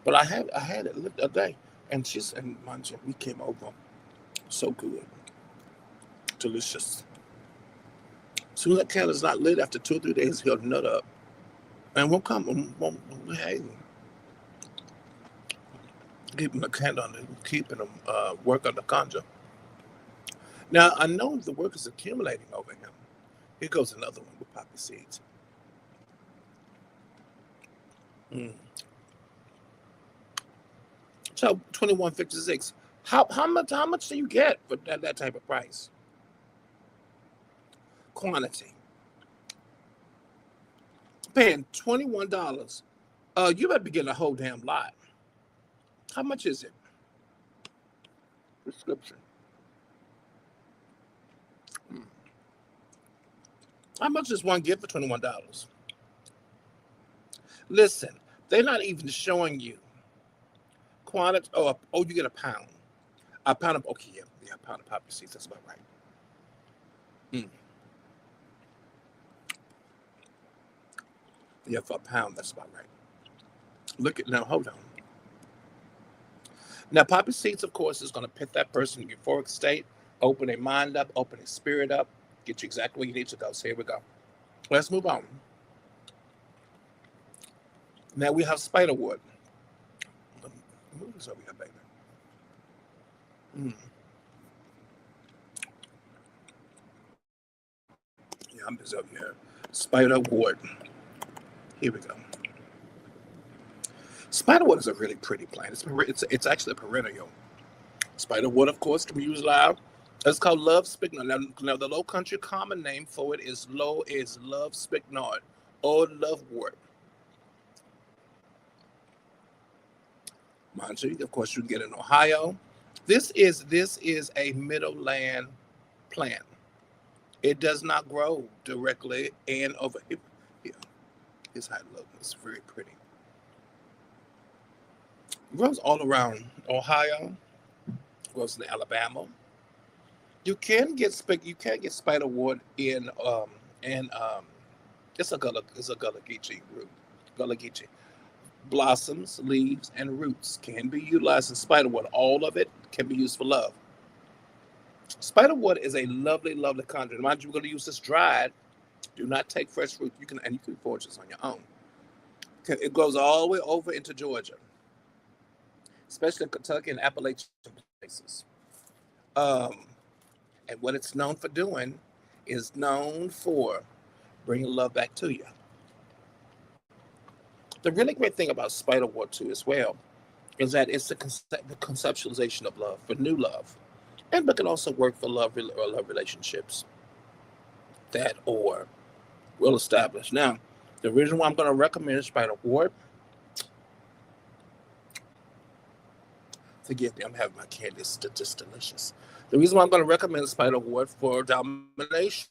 But I had it lit a day, and mind you, we came over, so good, delicious. As soon as that candle's not lit, after 2 or 3 days, he'll nut up, and won't come. Hey, keeping the candle on, keeping them work on the conjure. Now I know the work is accumulating over him. Here goes another one with poppy seeds. Mm. So 21.56. How much do you get for that type of price? Quantity. Paying $21. You better be getting a whole damn lot. How much is it? Prescription. Hmm. How much is one gift for $21? Listen, they're not even showing you quantity. Oh, you get a pound. A pound of, okay, yeah, a pound of poppy seeds. That's about right. Mm. Yeah, for a pound, that's about right. Look at now, hold on. Now, poppy seeds, of course, is going to put that person in euphoric state, open their mind up, open their spirit up, get you exactly where you need to go. So here we go. Let's move on. Now we have spiderwood. Move this over here, baby. Mm. Yeah, I'm just over here. Spiderwood. Here we go. Spiderwood is a really pretty plant. It's actually a perennial. Spiderwood, of course, can be used live. It's called love spikenard. Now, the Low Country common name for it is love spikenard or lovewort. Mind you, of course, you can get it in Ohio. This is a middleland plant. It does not grow directly and over here. Here's how it looks. It's very pretty. It grows all around Ohio. It grows in Alabama. You can get spiderwood in it's a Gullah Geechee root. Gullah Geechee. Blossoms, leaves, and roots can be utilized in spiderwood. All of it can be used for love. Spiderwood is a lovely, lovely conjure. Mind you, we're going to use this dried. Do not take fresh fruit. You can forage this on your own. It goes all the way over into Georgia, especially in Kentucky and Appalachian places. Um, and what it's known for doing is known for bringing love back to you. The really great thing about spiderwood too, as well, is that it's the conceptualization of love for new love, and but can also work for love relationships that are well established. Now, the reason why I'm going to recommend spiderwood, forgive me, I'm having my candy. It's just delicious. The reason why I'm going to recommend spiderwood for domination,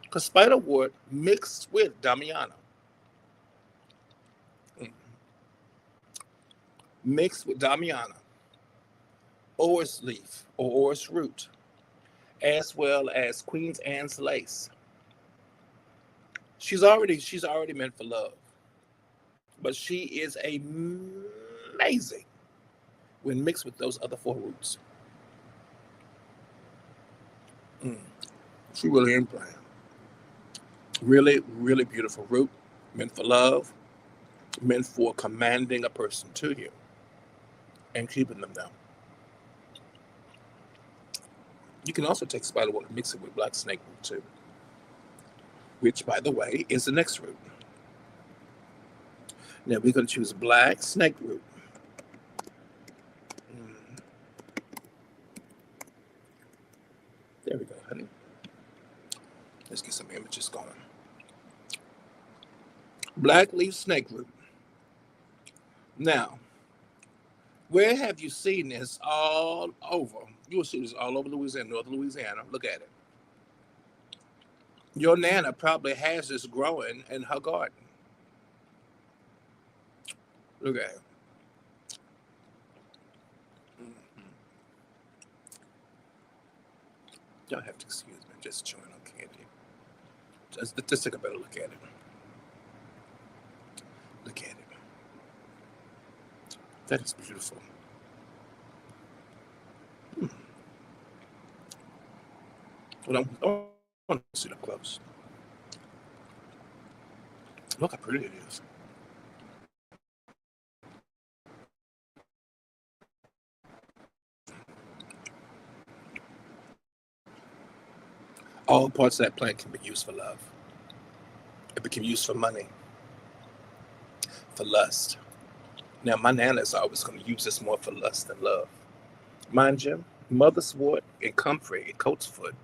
because spiderwood mixed with Damiana, mm, mixed with Damiana, orris leaf or orris root, as well as Queen's Anne's lace. She's already meant for love, but she is amazing when mixed with those other four roots. Mm, she really ain't playing. Really, really beautiful root, meant for love, meant for commanding a person to you and keeping them down. You can also take spiderwood and mix it with black snake root too, which, by the way, is the next root. Now we're going to choose black snake root. Mm, there we go, honey. Let's get some images going. Black leaf snake root. Now, where have you seen this all over? You will see this all over Louisiana, Northern Louisiana. Look at it. Your Nana probably has this growing in her garden. Look at it. Mhm. Y'all have to excuse me. I'm just chewing on candy. Just take a better look at it. Look at it. That is beautiful. Hmm. Well, I want to see it up close. Look how pretty it is. All parts of that plant can be used for love. It can be used for money, for lust. Now, my Nana is always going to use this more for lust than love. Mind you, motherswort and comfrey and coat's foot,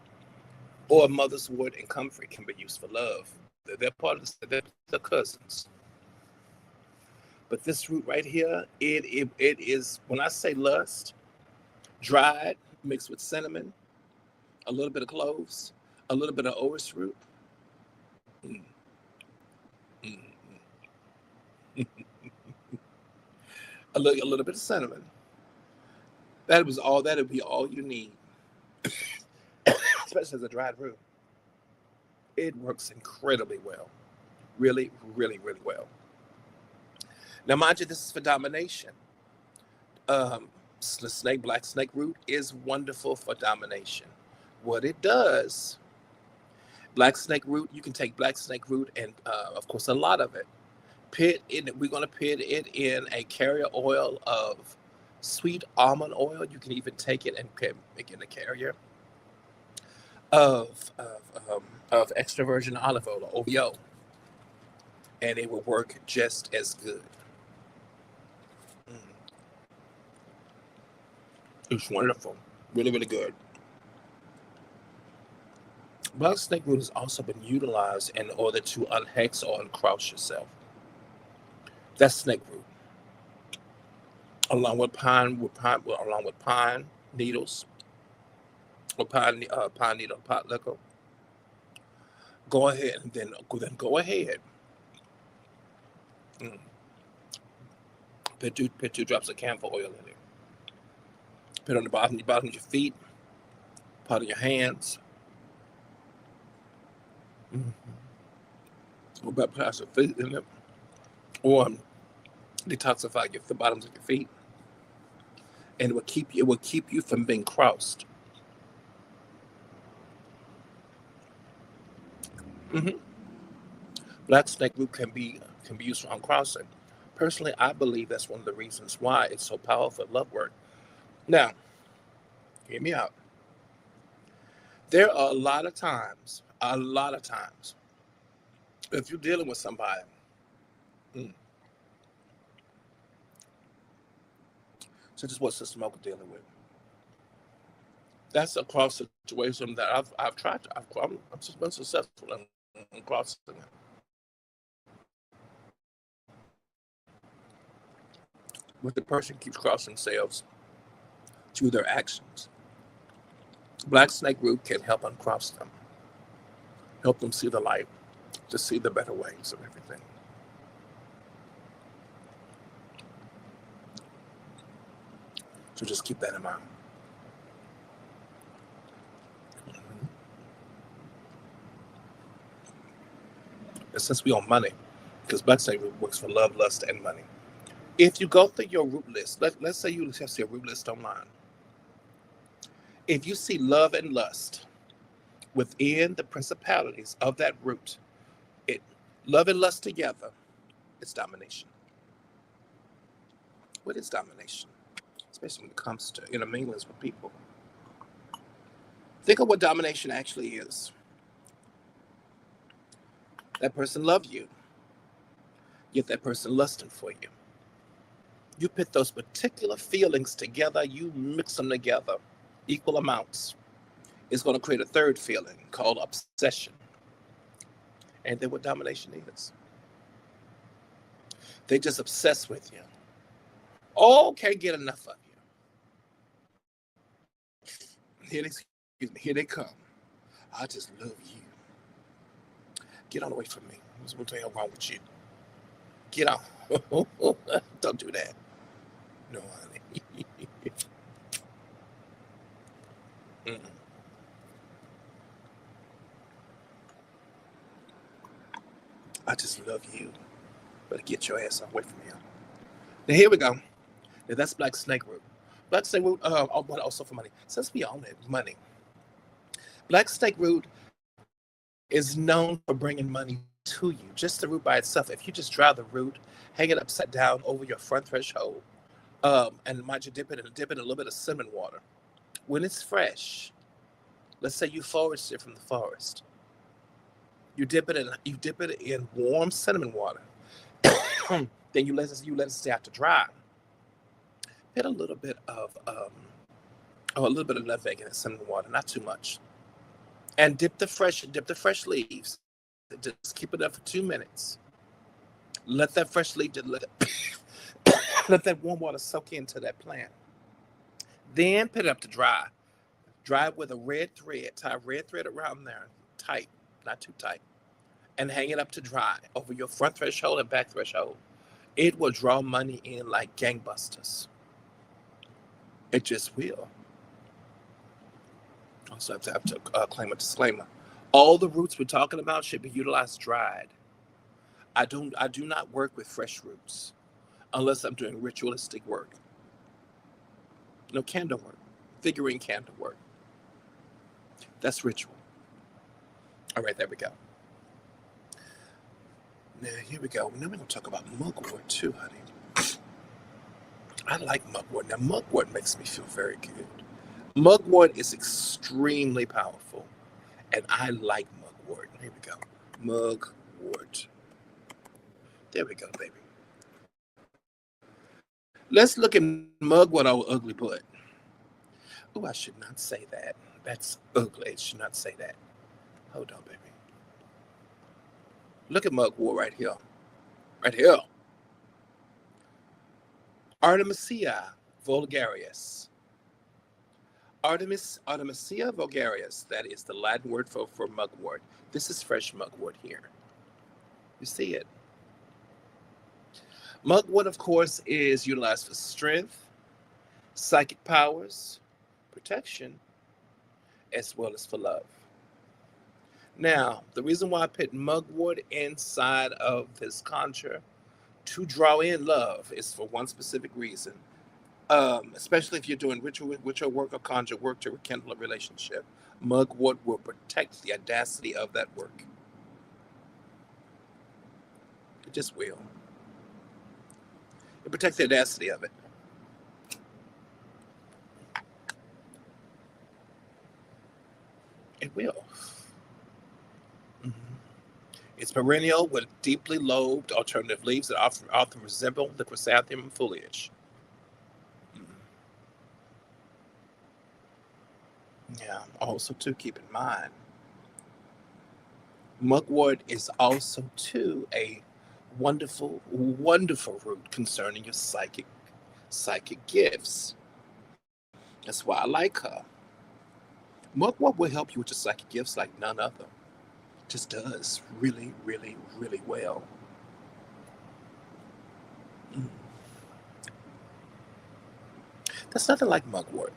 or motherswort and comfrey can be used for love. They're part of they're cousins. But this root right here, it is, when I say lust, dried, mixed with cinnamon, a little bit of cloves, a little bit of orris root, mm, mm, mm, a little bit of cinnamon. That would be all you need, especially as a dried root. It works incredibly well. Really, really, really well. Now, mind you, this is for domination. The black snake root is wonderful for domination. What it does, black snake root, you can take black snake root and, of course, a lot of it. We're going to put it in a carrier oil of sweet almond oil. You can even take it and make it a carrier of, extra virgin olive oil, or OVO, and it will work just as good. Mm. It's wonderful. Really, really good. Black snake root has also been utilized in order to unhex or uncross yourself. That's snake root, along with pine needles, or pine needle pot liquor. Go ahead and then go ahead. Mm, put 2 drops of camphor oil in it. Put it on the bottom of your feet, part of your hands. Or baptize your feet in it, or detoxify the bottoms of your feet, and it will keep you from being crossed. Mm-hmm. Black snake root can be used for uncrossing. Personally, I believe that's one of the reasons why it's so powerful at love work. Now, hear me out. There are a lot of times, if you're dealing with somebody, such as what Sister Mocha dealing with, that's a cross situation that I've tried to. I'm just been successful in crossing it. But the person keeps crossing themselves through their actions. Black snake root can help uncross them, help them see the light, to see the better ways of everything. So just keep that in mind. And since we on money, because black snake root works for love, lust, and money. If you go through your root list, let's say you test your root list online. If you see love and lust within the principalities of that root, love and lust together, it's domination. What is domination? Especially when it comes to interminglings with people. Think of what domination actually is. That person loved you, yet that person lusted for you. You put those particular feelings together, you mix them together, equal amounts. It's going to create a third feeling called obsession. And then what domination is. They just obsess with you. Oh, can't get enough of you. Here they come. I just love you. Get on away from me. What's the hell wrong with you? Get on. Don't do that. No, honey. I just love you. Better get your ass away from here. Now here we go. Now that's black snake root. Black snake root, but also for money. Since we own it, money. Black snake root is known for bringing money to you. Just the root by itself. If you just dry the root, hang it upside down over your front threshold, and mind you, dip it in a little bit of cinnamon water. When it's fresh, let's say you foraged it from the forest. You dip it in warm cinnamon water. Then you let it stay out to dry. Put a little bit of nutmeg in the cinnamon water, not too much. And dip the fresh leaves. Just keep it up for 2 minutes. Let that fresh leaf Let that warm water soak into that plant. Then put it up to dry. Dry it with a red thread. Tie a red thread around there. Tight, not too tight. And hang it up to dry over your front threshold and back threshold. It will draw money in like gangbusters. It just will. Also, I have to claim a disclaimer. All the roots we're talking about should be utilized dried. I do not work with fresh roots unless I'm doing ritualistic work. No candle work, figurine candle work. That's ritual. All right, there we go. Now here we go. Now we're gonna talk about mugwort too, honey. I like mugwort. Now mugwort makes me feel very good. Mugwort is extremely powerful, and I like mugwort. Here we go. Mugwort. There we go, baby. Let's look at mugwort, old ugly butt. Oh, I should not say that. That's ugly. I should not say that. Hold on, baby. Look at mugwort right here. Right here. Artemisia vulgaris. Artemisia vulgaris. That is the Latin word for mugwort. This is fresh mugwort here. You see it? Mugwort, of course, is utilized for strength, psychic powers, protection, as well as for love. Now, the reason why I put mugwort inside of this conjure to draw in love is for one specific reason. Especially if you're doing ritual work or conjure work to rekindle a relationship, mugwort will protect the audacity of that work. It just will. It protects the audacity of it. It will. Mm-hmm. It's perennial with deeply lobed alternative leaves that often resemble the chrysanthemum foliage. Yeah, also to keep in mind, mugwort is also too a wonderful, wonderful root concerning your psychic gifts. That's why I like her. Mugwort will help you with your psychic gifts like none other. Just does really, really, really well. Mm. That's nothing like mugwort.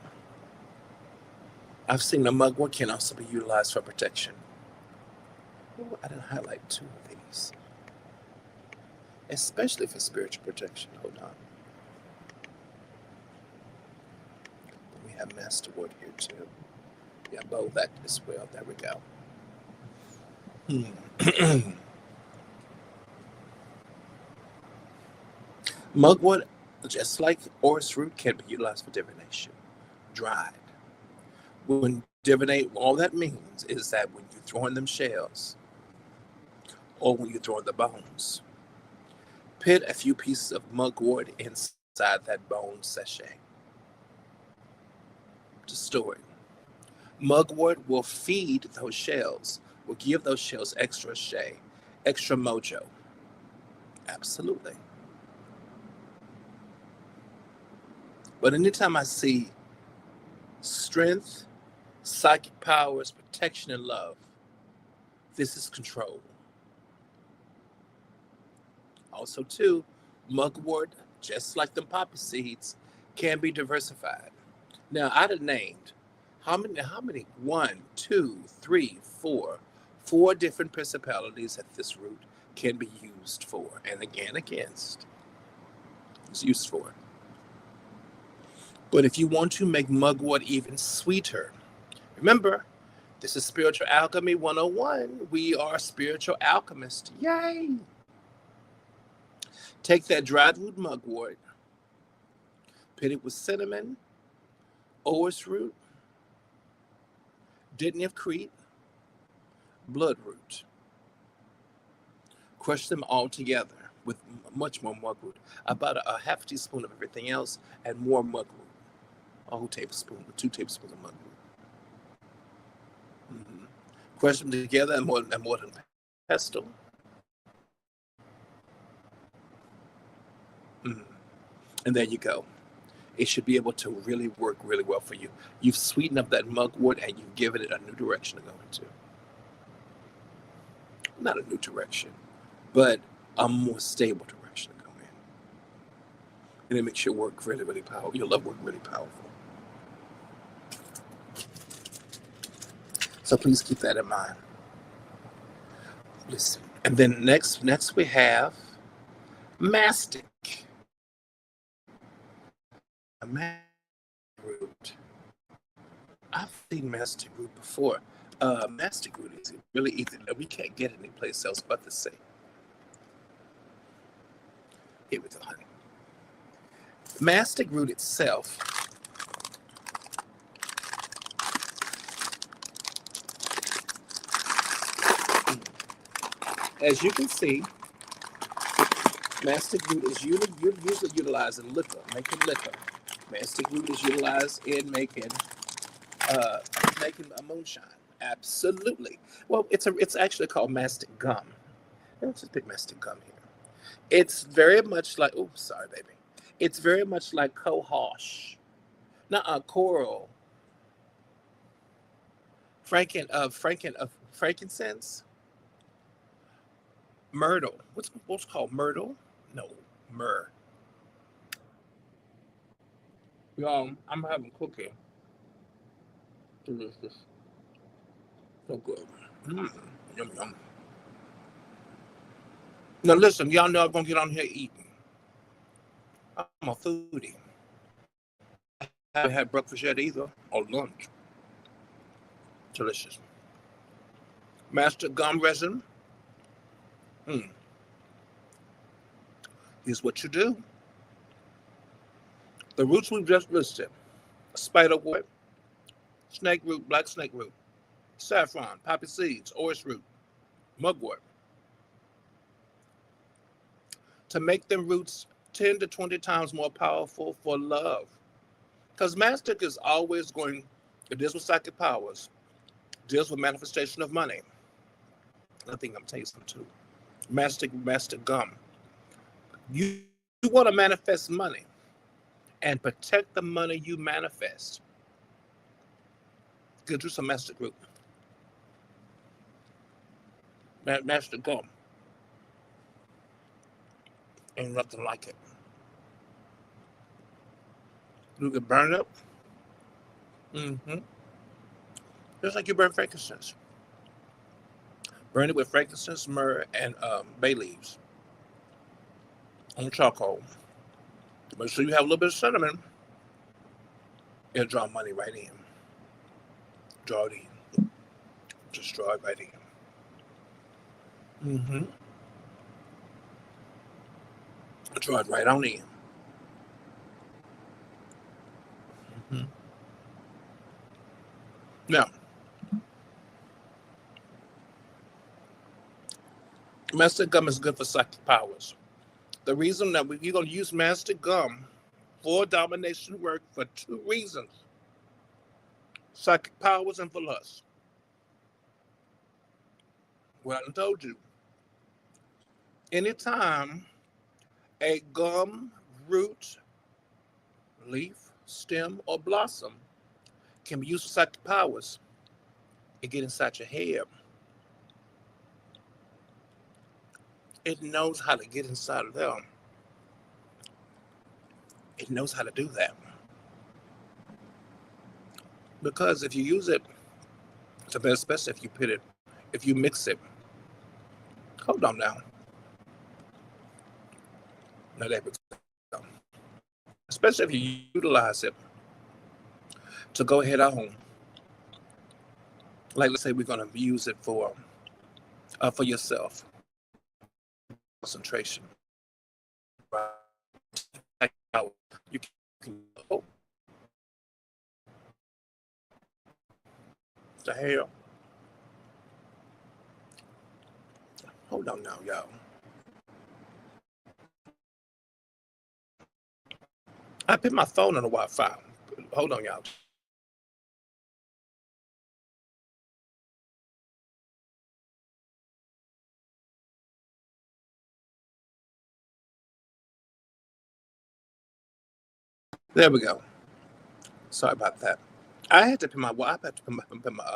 I've seen the mugwort can also be utilized for protection. Ooh, I didn't highlight two of these, especially for spiritual protection. Hold on. We have masterwood here too. Yeah, both that as well. There we go. Mugwort, just like orris root, can be utilized for divination. Dried. When divinate, all that means is that when you throw in them shells, or when you throw in the bones, put a few pieces of mugwort inside that bone sachet to store it. Mugwort will feed those shells, will give those shells extra mojo. Absolutely. But anytime I see strength, psychic powers, protection, and love, this is control. Also, too, mugwort, just like the poppy seeds, can be diversified. Now, I'd have named how many? One, two, three, four different principalities that this root can be used for, and again against. It's used for. But if you want to make mugwort even sweeter, remember, this is Spiritual Alchemy 101. We are spiritual alchemists. Yay! Take that dried root mugwort, put it with cinnamon, orris root, dittany of Crete, bloodroot. Crush them all together with much more mugwort. About a half teaspoon of everything else and more mugwort. A whole tablespoon, 2 tablespoons of mugwort. Mm-hmm. Crush them together and more than pestle. Mm-hmm. And there you go. It should be able to really work really well for you. You've sweetened up that mugwort and you've given it a new direction to go into. Not a new direction, but a more stable direction to go in. And it makes your work really, really powerful. Your love work really powerful. So please keep that in mind. Listen. And then next we have mastic. A mastic root. I've seen mastic root before. Mastic root is really easy. We can't get it anyplace else but the same. Here we go, honey. Mastic root itself as you can see, mastic root is usually utilized in liquor, making liquor. Mastic root is utilized in making a moonshine. Absolutely. Well, it's actually called mastic gum. Let's just pick mastic gum here. It's very much like, oops, sorry, baby. It's very much like cohosh. Coral. Frankincense. Myrtle. What's called myrtle? No, myrrh. Y'all, I'm having cookie. Delicious. So good. Mm, yum, yum. Now listen, y'all know I'm gonna get on here eating. I'm a foodie. I haven't had breakfast yet either, or lunch. Delicious. Master gum resin. Mm. Here's what you do. The roots we've just listed: spiderwort, snake root, black snake root, saffron, poppy seeds, orris root, mugwort. To make them roots 10 to 20 times more powerful for love. Because mastic is always going, it deals with psychic powers, deals with manifestation of money. I think I'm tasting too. Mastic gum. You want to manifest money and protect the money you manifest. Get you some mastic root. Mastic gum. Ain't nothing like it. You can burn it. Mm-hmm. Just like you burn frankincense. Burn it with frankincense, myrrh, and bay leaves on charcoal. Make sure you have a little bit of cinnamon. It'll draw money right in. Draw it in. Just draw it right in. Mm-hmm. Draw it right on in. Mm-hmm. Now, mastic gum is good for psychic powers. The reason that you're going to use mastic gum for domination work for two reasons: psychic powers and for lust. Well, I told you. Anytime a gum, root, leaf, stem, or blossom can be used for psychic powers, it get inside your head. It knows how to get inside of them. It knows how to do that. Because if you use it, especially if you mix it, hold on now. Now there we go. Especially if you utilize it to go ahead on, like let's say we're going to use it for yourself, concentration. You can the hell. Hold on now, y'all. I put my phone on the Wi-Fi. Hold on, y'all. There we go. Sorry about that. I had to put my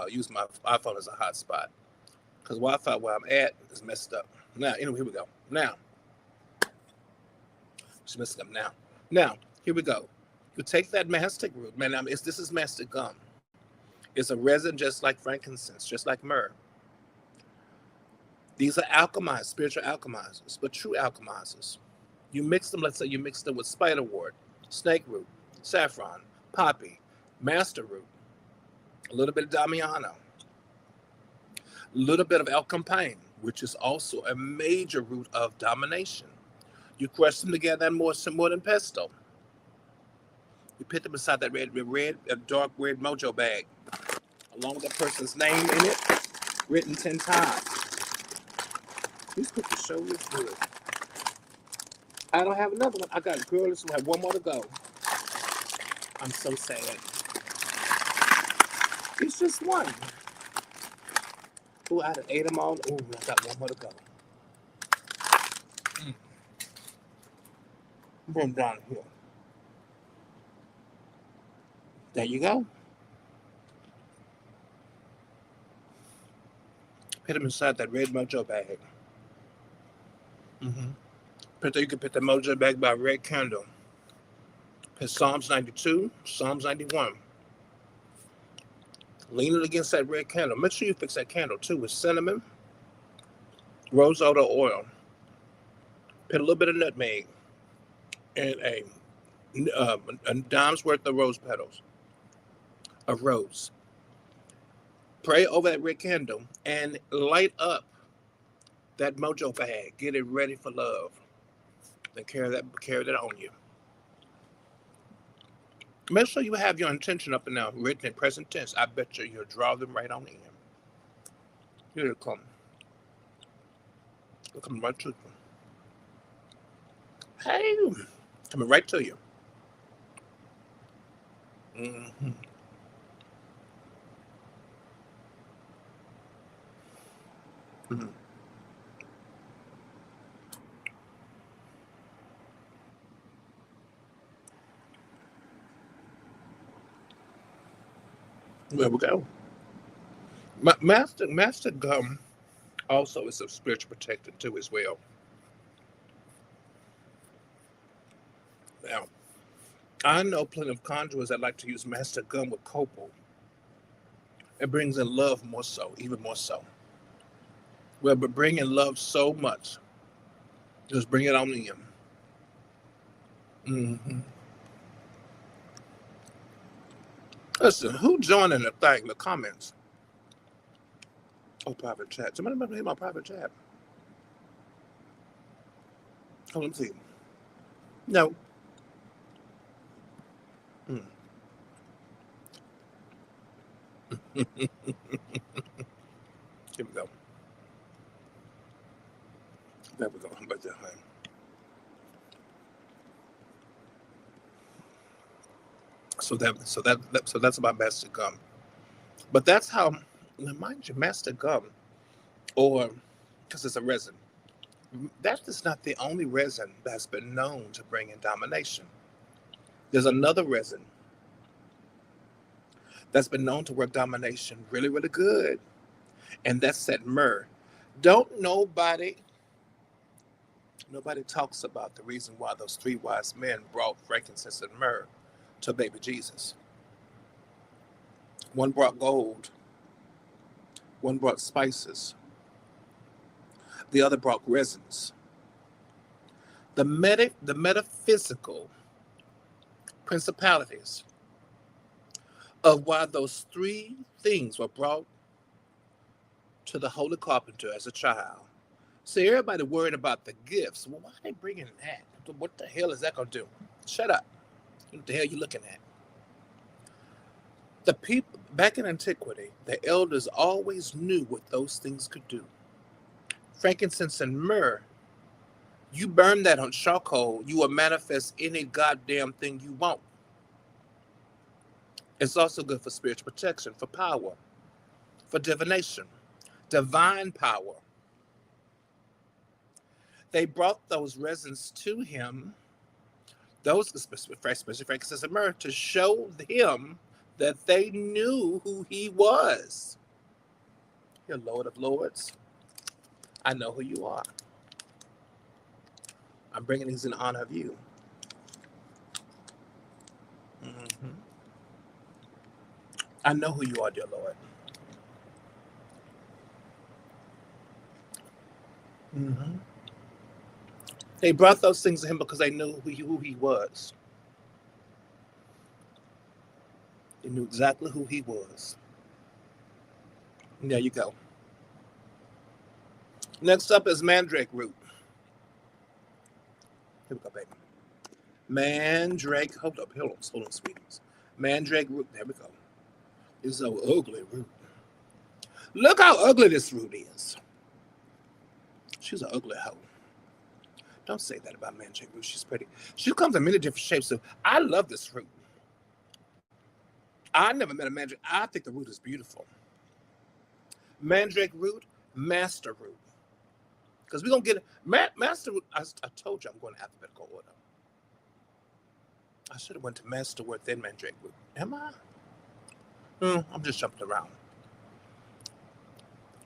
use my iPhone as a hotspot because Wi-Fi where I'm at is messed up. Now, anyway, here we go. Now, it's messed up now. Now, here we go. You take that mastic root, man. This is mastic gum. It's a resin just like frankincense, just like myrrh. These are alchemized, spiritual alchemizers, but true alchemizers. You mix them, let's say you mix them with spiderwort, snake root, saffron, poppy, master root, a little bit of damiano, a little bit of alcampaign, which is also a major root of domination. You crush them together and more than pesto. You put them inside that dark red mojo bag, along with that person's name in it, written 10 times. These cookies so good. I don't have another one. I got girls who have one more to go. I'm so sad. It's just one. Ooh, I done ate them all. Ooh, I got one more to go. Bring them down here. There you go. Put them inside that red mojo bag. You can put the mojo bag by a red candle. Put Psalms 92, Psalms 91. Lean it against that red candle. Make sure you fix that candle too with cinnamon, rose oil oil. Put a little bit of nutmeg and a dime's worth of rose petals of rose. Pray over that red candle and light up that mojo bag. Get it ready for love. Then carry that on you. Make sure you have your intention up and down, written in present tense. I bet you'll draw them right on in. Here they come. They'll come right to you. Hey, coming right to you. Mm-hmm. Mm-hmm. There we go. Master gum also is a spiritual protectant too as well. Now, I know plenty of conjurers that like to use master gum with copal. It brings in love more so, even more so. Well, but bring in love so much. Just bring it on in. Mm-hmm. Listen, who joined in the thing, the comments? Oh, private chat. Somebody must hear my private chat. Oh, let me see. No. Mm. Here we go. There we go. How about that? So that's about master gum. But that's how, mind you, master gum, or because it's a resin, that is not the only resin that's been known to bring in domination. There's another resin that's been known to work domination really, really good, and that's that myrrh. Don't nobody talks about the reason why those three wise men brought frankincense and myrrh to baby Jesus. One brought gold, one brought spices, the other brought resins. The metaphysical principalities of why those three things were brought to the holy carpenter as a child. See, everybody worried about the gifts. Well, why are they bringing that? What the hell is that going to do? Shut up. What the hell are you looking at? The people back in antiquity, the elders always knew what those things could do. Frankincense and myrrh, you burn that on charcoal, you will manifest any goddamn thing you want. It's also good for spiritual protection, for power, for divination, divine power. They brought those resins to him Those especially frankincense and myrrh, to show him that they knew who he was. You're Lord of Lords. I know who you are. I'm bringing these in honor of you. Mhm. I know who you are, dear Lord. Mhm. They brought those things to him because they knew who he was. They knew exactly who he was. And there you go. Next up is mandrake root. Here we go, baby. Mandrake. Hold on, sweeties. Mandrake root. There we go. It's so ugly root. Look how ugly this root is. She's an ugly hoe. Don't say that about mandrake root. She's pretty. She comes in many different shapes. So I love this root. I never met a mandrake. I think the root is beautiful. Mandrake root, master root. Because we're going to get master root. I told you I'm going to alphabetical order. I should have went to master word, then mandrake root. Am I? I'm just jumping around.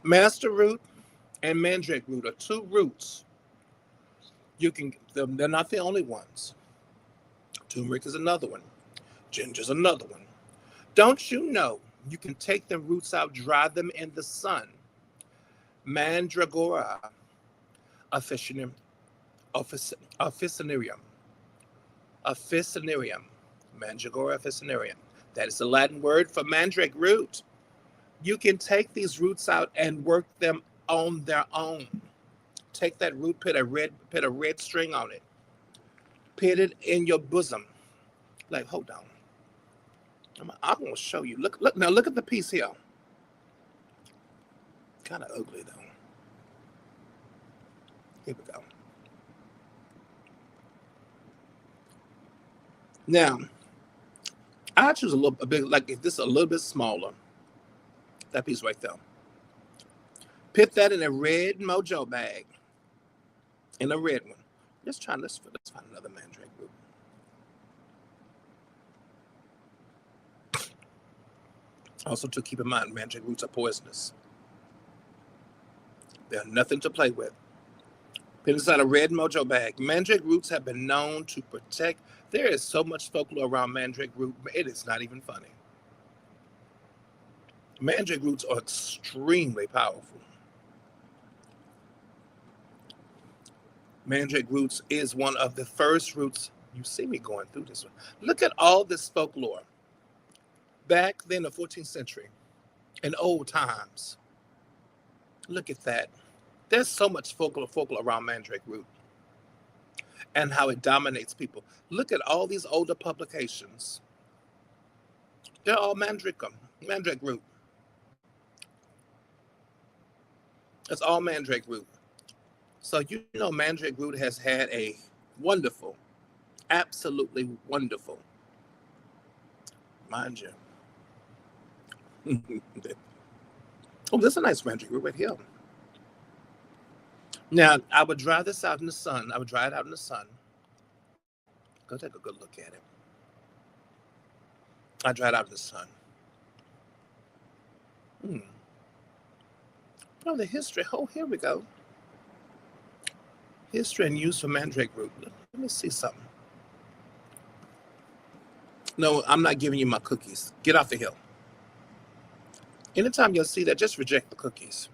Master root and mandrake root are two roots. They're not the only ones. Turmeric is another one. Ginger's another one. Don't you know you can take the roots out, dry them in the sun? Mandragora officinarium. Officinarium. Mandragora officinarium. That is the Latin word for mandrake root. You can take these roots out and work them on their own. Take that root, put a red string on it. Put it in your bosom. Like, hold on. I'm gonna show you. Look now. Look at the piece here. Kind of ugly though. Here we go. Now, I choose a bit, like if this is a little bit smaller. That piece right there. Put that in a red mojo bag. In a red one. Let's find another mandrake root. Also, to keep in mind, mandrake roots are poisonous. They're nothing to play with. Put inside a red mojo bag. Mandrake roots have been known to protect. There is so much folklore around mandrake root, it is not even funny. Mandrake roots are extremely powerful. Mandrake roots is one of the first roots. You see me going through this one. Look at all this folklore. Back then, the 14th century, in old times. Look at that. There's so much folklore around mandrake root and how it dominates people. Look at all these older publications. They're all mandrake root. It's all mandrake root. So you know mandrake root has had a wonderful, absolutely wonderful, mind you. Oh, there's a nice mandrake root right here. Now, I would dry this out in the sun. I would dry it out in the sun. Go take a good look at it. I dry it out in the sun. Oh, the history. Oh, here we go. History and use for mandrake root. Let me see something. No, I'm not giving you my cookies. Get off the hill. Anytime you'll see that, just reject the cookies.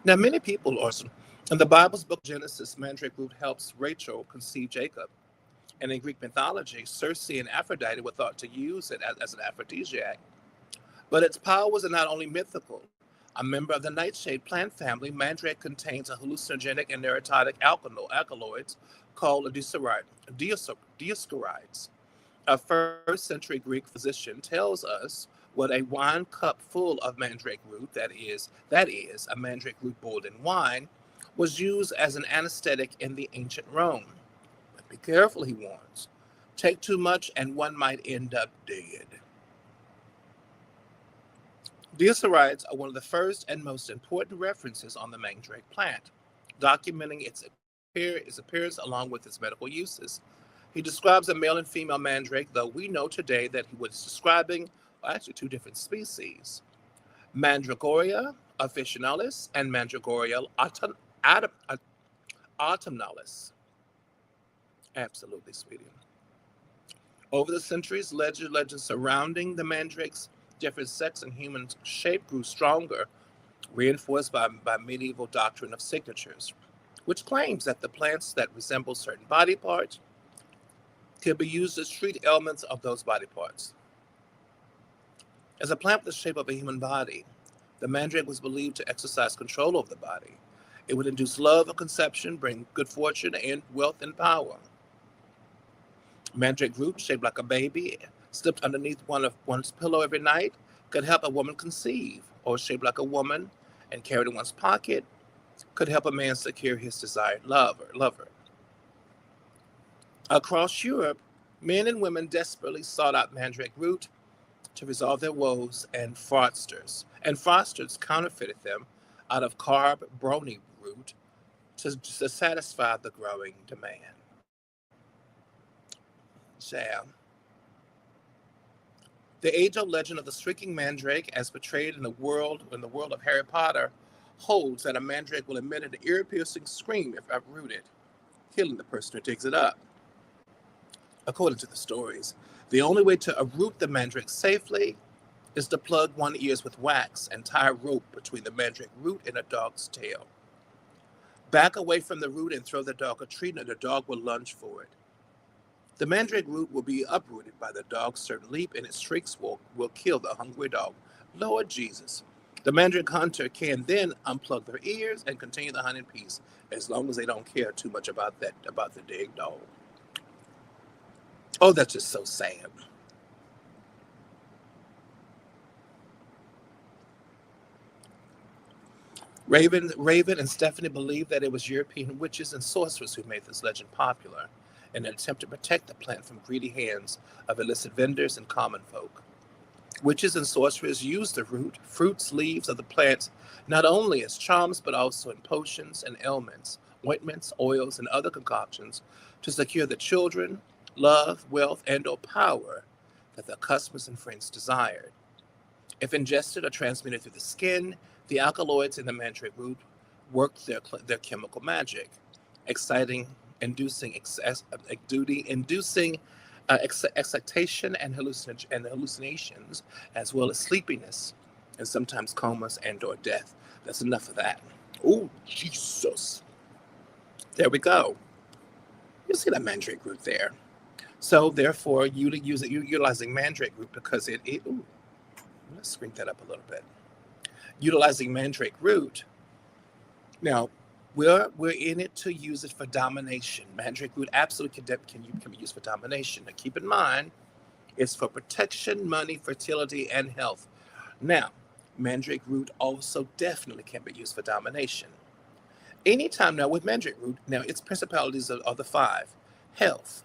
Now, many people also, in the Bible's book Genesis, mandrake root helps Rachel conceive Jacob. And in Greek mythology, Circe and Aphrodite were thought to use it as an aphrodisiac. But its powers are not only mythical. A member of the nightshade plant family, mandrake contains a hallucinogenic and neurotoxic alkaloids called dioscorides. A first century Greek physician tells us what a wine cup full of mandrake root, that is, a mandrake root boiled in wine, was used as an anesthetic in the ancient Rome. But be careful, he warns. Take too much and one might end up dead. Deoxyrides are one of the first and most important references on the mandrake plant, documenting its appearance along with its medical uses. He describes a male and female mandrake, though we know today that he was describing actually two different species, Mandragoria officinalis and Mandragoria autumnalis. Absolutely, sweetie. Over the centuries, legends surrounding the mandrake's different sex and human shape grew stronger, reinforced by medieval doctrine of signatures, which claims that the plants that resemble certain body parts can be used to treat ailments of those body parts. As a plant with the shape of a human body, the mandrake was believed to exercise control over the body. It would induce love of conception, bring good fortune and wealth and power. Mandrake root, shaped like a baby, slipped underneath one's pillow every night, could help a woman conceive, or shaped like a woman and carried in one's pocket, could help a man secure his desired lover. Across Europe, men and women desperately sought out mandrake root to resolve their woes, and fraudsters counterfeited them out of carb brony root to satisfy the growing demand. Jam. The age-old legend of the shrieking mandrake, as portrayed in the world of Harry Potter, holds that a mandrake will emit an ear-piercing scream if uprooted, killing the person who digs it up. According to the stories, the only way to uproot the mandrake safely is to plug one's ears with wax and tie a rope between the mandrake root and a dog's tail. Back away from the root and throw the dog a treat, and the dog will lunge for it. The mandrake root will be uprooted by the dog's certain leap, and its shrieks will kill the hungry dog. Lord Jesus. The mandrake hunter can then unplug their ears and continue the hunt in peace, as long as they don't care too much about the dead dog. Oh, that's just so sad. Raven and Stephanie believe that it was European witches and sorcerers who made this legend popular in an attempt to protect the plant from greedy hands of illicit vendors and common folk. Witches and sorcerers used the root, fruits, leaves of the plant not only as charms but also in potions and ailments, ointments, oils, and other concoctions to secure the children, love, wealth, and/or power that their customers and friends desired. If ingested or transmitted through the skin, the alkaloids in the mandrake root worked their chemical magic, inducing excitation and hallucinations, as well as sleepiness, and sometimes comas and/or death. That's enough of that. Oh, Jesus. There we go. You see that mandrake root there. So therefore, you're utilizing mandrake root because ooh, let's screen that up a little bit. Utilizing mandrake root. Now, we're in it to use it for domination. Mandrake root absolutely can be used for domination. Now, keep in mind, it's for protection, money, fertility, and health. Now, mandrake root also definitely can be used for domination. Anytime now with mandrake root, now its principalities are the five: health,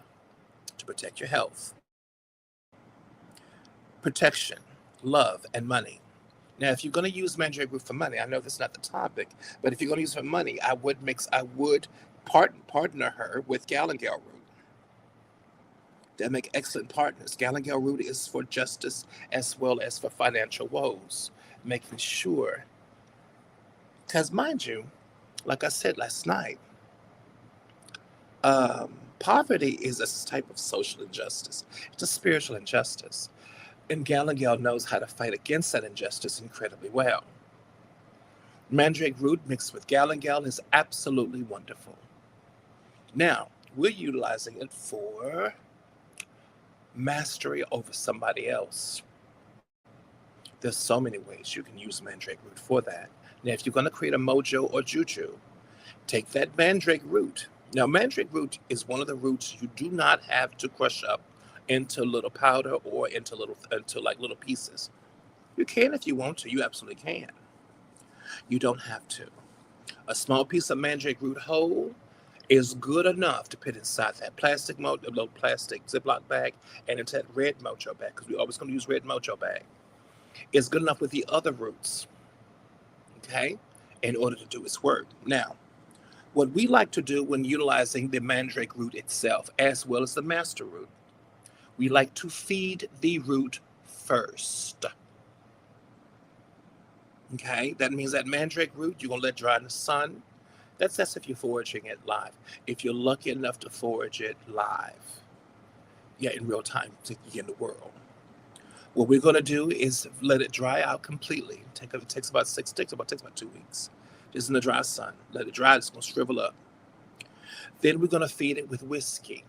to protect your health, protection, love, and money. Now, if you're going to use mandrake root for money, I know that's not the topic, but if you're going to use it for money, I would partner her with galangal root. They make excellent partners. Galangal root is for justice as well as for financial woes, making sure. Because mind you, like I said last night, poverty is a type of social injustice. It's a spiritual injustice. And galangal knows how to fight against that injustice incredibly well. Mandrake root mixed with galangal is absolutely wonderful. Now, we're utilizing it for mastery over somebody else. There's so many ways you can use mandrake root for that. Now, if you're going to create a mojo or juju, take that mandrake root. Now, mandrake root is one of the roots you do not have to crush up into little powder or into little pieces. You can if you want to. You absolutely can. You don't have to. A small piece of mandrake root whole is good enough to put inside that little plastic Ziploc bag and into that red mojo bag, because we're always going to use red mojo bag. It's good enough with the other roots, okay, in order to do its work. Now, what we like to do when utilizing the mandrake root itself, as well as the master root, we like to feed the root first. Okay, that means that mandrake root you're gonna let dry in the sun. That's if you're foraging it live. If you're lucky enough to forage it live, yeah, in real time to in the world. What we're gonna do is let it dry out completely. It takes about 2 weeks. Just in the dry sun. Let it dry, it's gonna shrivel up. Then we're gonna feed it with whiskey.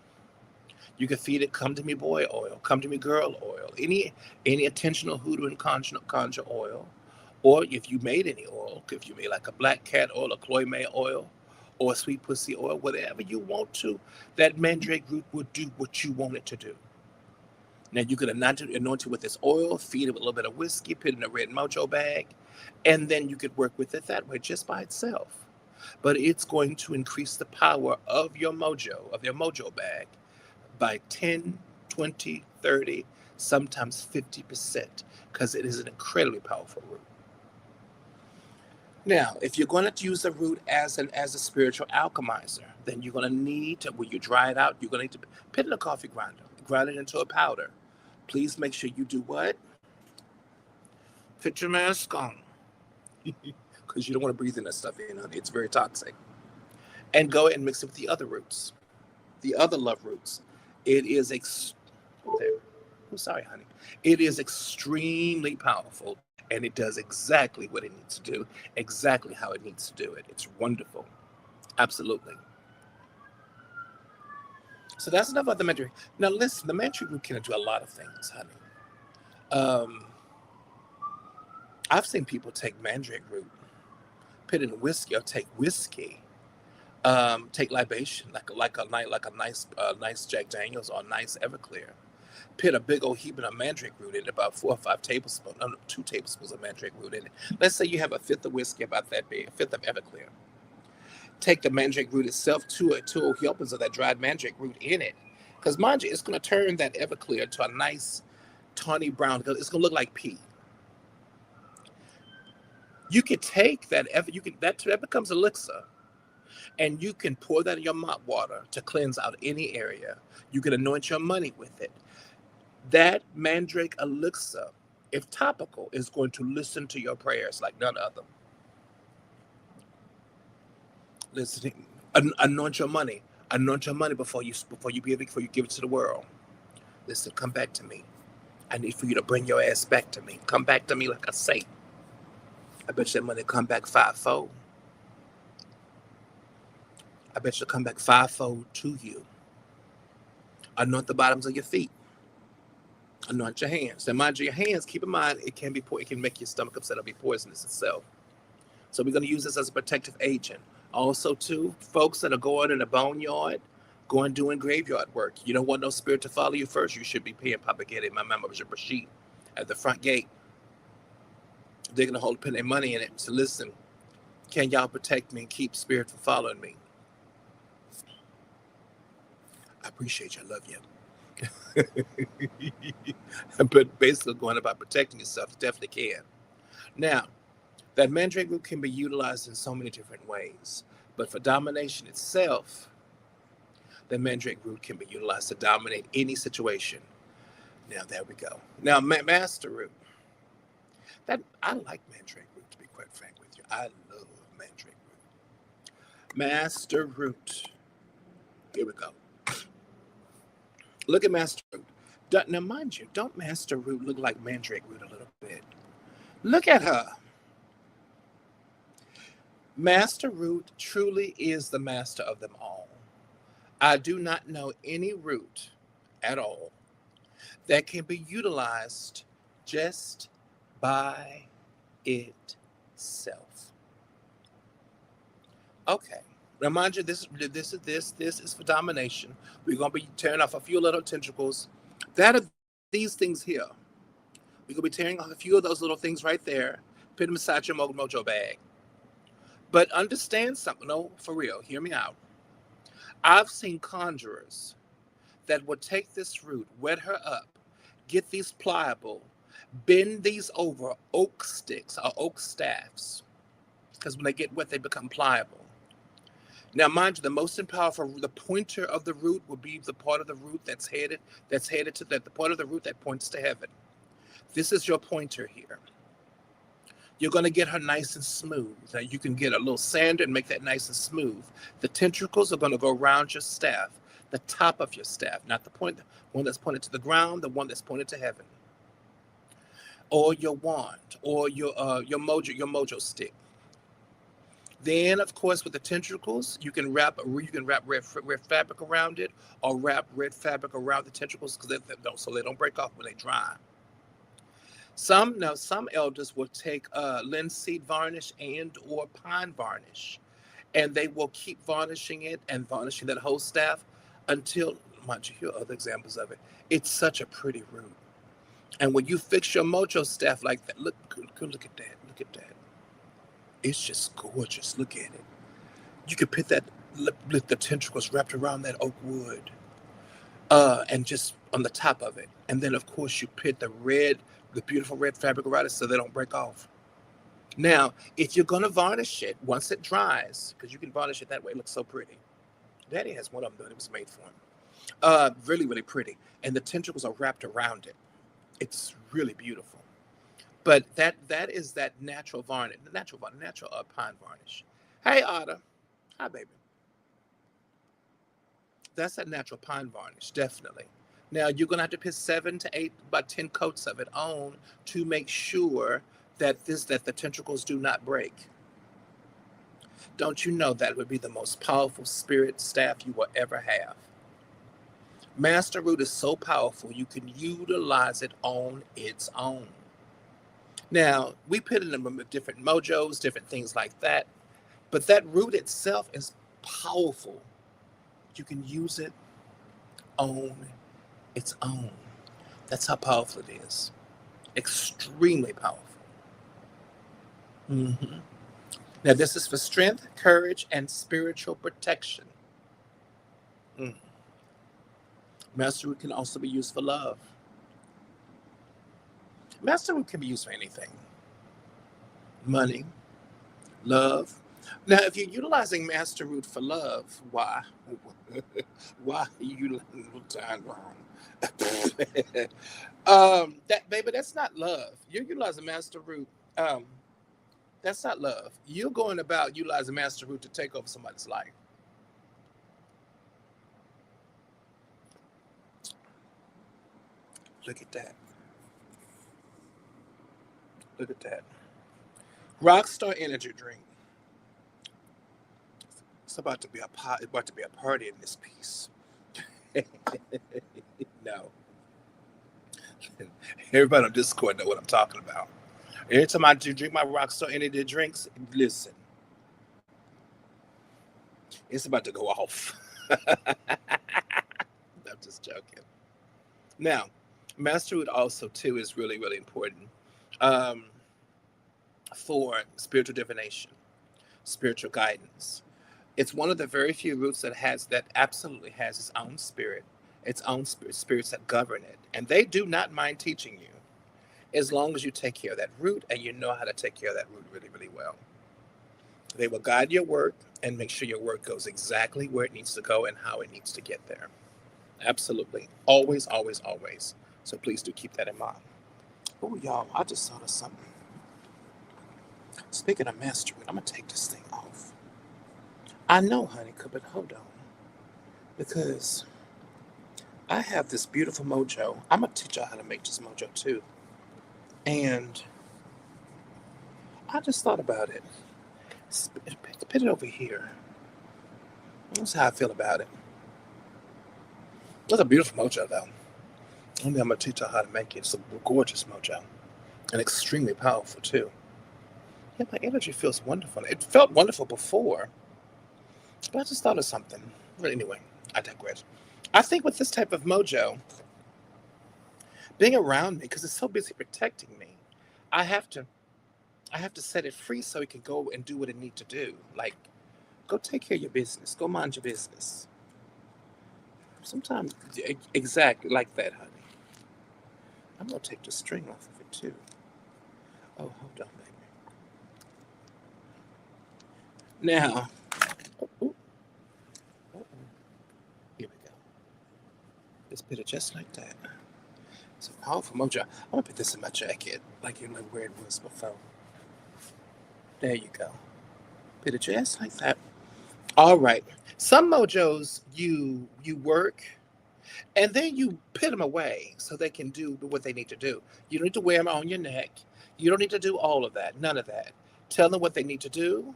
You can feed it come to me boy oil, come to me girl oil, any intentional hoodoo and conjure oil, or if you made any oil, if you made like a black cat oil, a Chloe May oil, or a sweet pussy oil, whatever you want to, that mandrake root will do what you want it to do. Now you can anoint it with this oil, feed it with a little bit of whiskey, put it in a red mojo bag, and then you could work with it that way just by itself. But it's going to increase the power of your mojo bag by 10, 20, 30, sometimes 50%, because it is an incredibly powerful root. Now, if you're going to use the root as a spiritual alchemizer, then you're going to need to, when you dry it out, you're going to need to put it in a coffee grinder, grind it into a powder. Please make sure you do what? Put your mask on, because you don't want to breathe in that stuff in, honey. It's very toxic. And go and mix it with the other roots, the other love roots. It is there. I'm sorry, honey. It is extremely powerful, and it does exactly what it needs to do, exactly how it needs to do it. It's wonderful. Absolutely. So that's enough about the mandrake. Now listen, the mandrake root can do a lot of things, honey. Um, I've seen people take mandrake root, put it in whiskey, or take whiskey, take libation, like a nice Jack Daniels or a nice Everclear. Put a big old heap of mandrake root in it, about 4 or 5 tablespoons, no, 2 tablespoons of mandrake root in it. Let's say you have a fifth of whiskey, about that big, a fifth of Everclear. Take the mandrake root itself, two helpings of that dried mandrake root in it, because mind you, it's going to turn that Everclear to a nice tawny brown, because it's going to look like pea. You could take that, that becomes elixir, and you can pour that in your mop water to cleanse out any area. You can anoint your money with it. That mandrake elixir, if topical, is going to listen to your prayers like none other. Listening, anoint your money. Anoint your money before you give it to the world. Listen, come back to me. I need for you to bring your ass back to me. Come back to me like I say. I bet you that money come back fivefold. I bet you'll come back fivefold to you. Anoint the bottoms of your feet. Anoint your hands. Now, mind you, your hands, keep in mind, it can make your stomach upset or be poisonous itself. So we're going to use this as a protective agent. Also, too, folks that are going in the boneyard, going doing graveyard work, you don't want no spirit to follow you first. You should be paying Papa Getty, my mama, Bashir, at the front gate. They're going to hold put their money in it. So listen, can y'all protect me and keep spirit from following me? I appreciate you. I love you. But basically going about protecting yourself, you definitely can. Now, that mandrake root can be utilized in so many different ways. But for domination itself, the mandrake root can be utilized to dominate any situation. Now, there we go. Now, master root. That I like mandrake root, to be quite frank with you. I love mandrake root. Master root. Here we go. Look at master root. Now, mind you, don't master root look like mandrake root a little bit? Look at her. Master root truly is the master of them all. I do not know any root at all that can be utilized just by itself. Okay. Now, mind you, this is for domination. We're gonna be tearing off a few little tentacles. That are these things here. We're gonna be tearing off a few of those little things right there. Put them inside your mojo bag. But understand something. No, for real. Hear me out. I've seen conjurers that would take this root, wet her up, get these pliable, Bend these over oak sticks or oak staffs, because when they get wet, they become pliable. Now, mind you, the most powerful, the pointer of the root will be the part of the root that's headed to the part of the root that points to heaven. This is your pointer here. You're going to get her nice and smooth. Now, you can get a little sander and make that nice and smooth. The tentacles are going to go around your staff, the top of your staff, not the one that's pointed to the ground, the one that's pointed to heaven, or your wand, or your mojo stick. Then, of course, with the tentacles, you can wrap red fabric around it, or wrap red fabric around the tentacles so they don't break off when they dry. Some elders will take linseed varnish and or pine varnish, and they will keep varnishing it and varnishing that whole staff until, mind you, here are other examples of it. It's such a pretty root. And when you fix your mojo staff like that, look at that. Look at that. It's just gorgeous. Look at it. You could put that, the tentacles wrapped around that oak wood, and just on the top of it. And then, of course, you put the beautiful red fabric around it so they don't break off. Now, if you're going to varnish it, once it dries, because you can varnish it that way, it looks so pretty. Daddy has one of them that it was made for him. Really, really pretty. And the tentacles are wrapped around it. It's really beautiful. But that is that natural varnish, the natural pine varnish. Hey, Otter. Hi, baby. That's that natural pine varnish, definitely. Now, you're going to have to put 7 to 8, about 10 coats of it on to make sure that the tentacles do not break. Don't you know that would be the most powerful spirit staff you will ever have? Master Root is so powerful, you can utilize it on its own. Now, we put in them with different mojos, different things like that, but that root itself is powerful. You can use it on its own. That's how powerful it is. Extremely powerful. Mm-hmm. Now, this is for strength, courage, and spiritual protection. Master Root can also be used for love. Master Root can be used for anything. Money, love. Now, if you're utilizing Master Root for love, why? Why are you utilizing time wrong? Baby, that's not love. You're utilizing Master Root. That's not love. You're going about utilizing Master Root to take over somebody's life. Look at that. Look at that. Rockstar energy drink. It's about to be a party in this piece. No. Everybody on Discord know what I'm talking about. Every time I drink my Rockstar energy drinks, listen. It's about to go off. I'm just joking. Now, Master Root also, too, is really, really important for spiritual divination, spiritual guidance. It's one of the very few roots that absolutely has its own spirit, spirits that govern it. And they do not mind teaching you as long as you take care of that root and you know how to take care of that root really, really well. They will guide your work and make sure your work goes exactly where it needs to go and how it needs to get there. Absolutely. Always, always, always. So please do keep that in mind. Oh, y'all, I just thought of something. Speaking of Master Root, I'm going to take this thing off. I know, honey, but hold on. Because I have this beautiful mojo. I'm going to teach y'all how to make this mojo, too. And I just thought about it. Put it over here. That's how I feel about it. It's a beautiful mojo, though. Only I'm going to teach y'all how to make it. It's a gorgeous mojo. And extremely powerful, too. Yeah, my energy feels wonderful. It felt wonderful before. But I just thought of something. But anyway, I digress. I think with this type of mojo, being around me, because it's so busy protecting me, I have to set it free so it can go and do what it needs to do. Like, go take care of your business. Go mind your business. Sometimes, exactly like that, honey. I'm going to take the string off of it. that too. Oh, hold on, baby. Now, oh, oh, oh, here we go. Just put it just like that. It's a powerful mojo. I'm gonna put this in my jacket, like where it was before. There you go. Put it just like that. All right. Some mojos you work and then you put them away so they can do what they need to do. You don't need to wear them on your neck. You don't need to do all of that. None of that. Tell them what they need to do.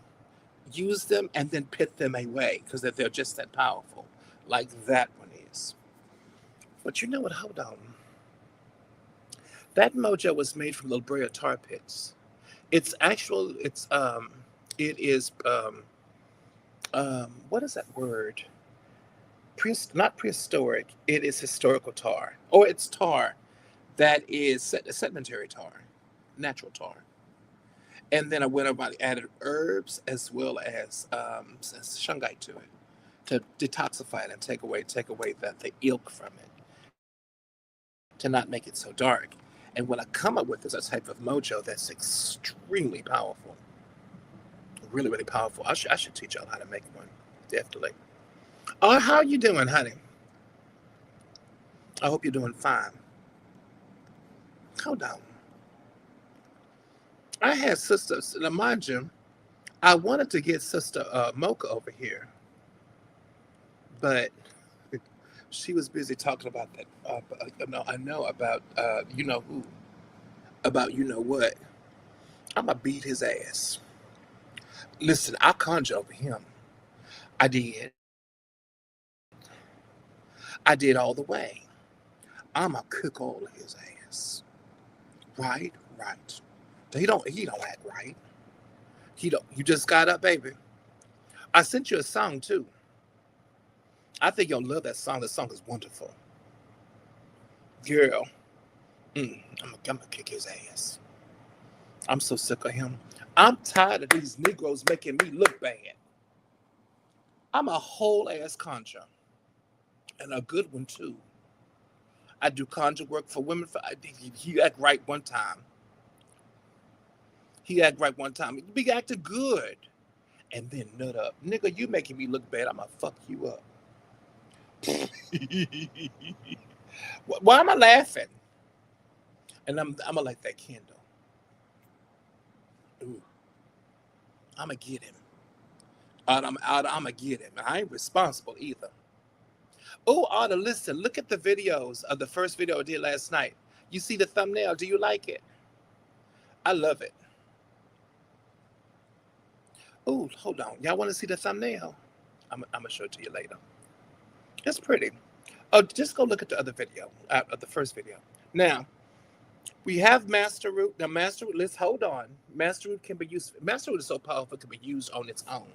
Use them and then put them away because they're just that powerful, like that one is. But you know what? Hold on. That mojo was made from La Brea tar pits. It's actual. It is what is that word? Not prehistoric. It is historical tar, or it's tar that is sedimentary tar, natural tar. And then I went about added herbs as well as shungite to it to detoxify it and take away the ilk from it to not make it so dark. And what I come up with is a type of mojo that's extremely powerful, really really powerful. I should teach y'all how to make one, definitely. Oh, how are you doing, honey? I hope you're doing fine. Hold on. I had sisters. Now, mind you, I wanted to get Sister Mocha over here, but she was busy talking about that. No, I know about you know who, about you know what. I'm gonna beat his ass. Listen, I conjure over him. I did. I did all the way. I'm gonna cook all of his ass. Right, right. He don't act right. He don't. You just got up, baby. I sent you a song too. I think you'll love that song. The song is wonderful, girl. I'm gonna kick his ass. I'm so sick of him. I'm tired of these Negroes making me look bad. I'm a whole ass conjure and a good one too. I do conjure work for women. He act right one time. He act right one time. He be acting good and then nut up. Nigga, you making me look bad. I'm gonna fuck you up. Why am I laughing? And I'm gonna light that candle. Ooh, I'm gonna get him. I'm gonna get him. And I ain't responsible either. Oh, Autumn, listen, look at the videos of the first video I did last night. You see the thumbnail? Do you like it? I love it. Oh, hold on. Y'all want to see the thumbnail? I'm gonna show it to you later. It's pretty. Oh, just go look at the other video, of the first video. Now, we have Master Root. Now, Master Root, let's hold on. Master Root can be used. Master Root is so powerful, it can be used on its own.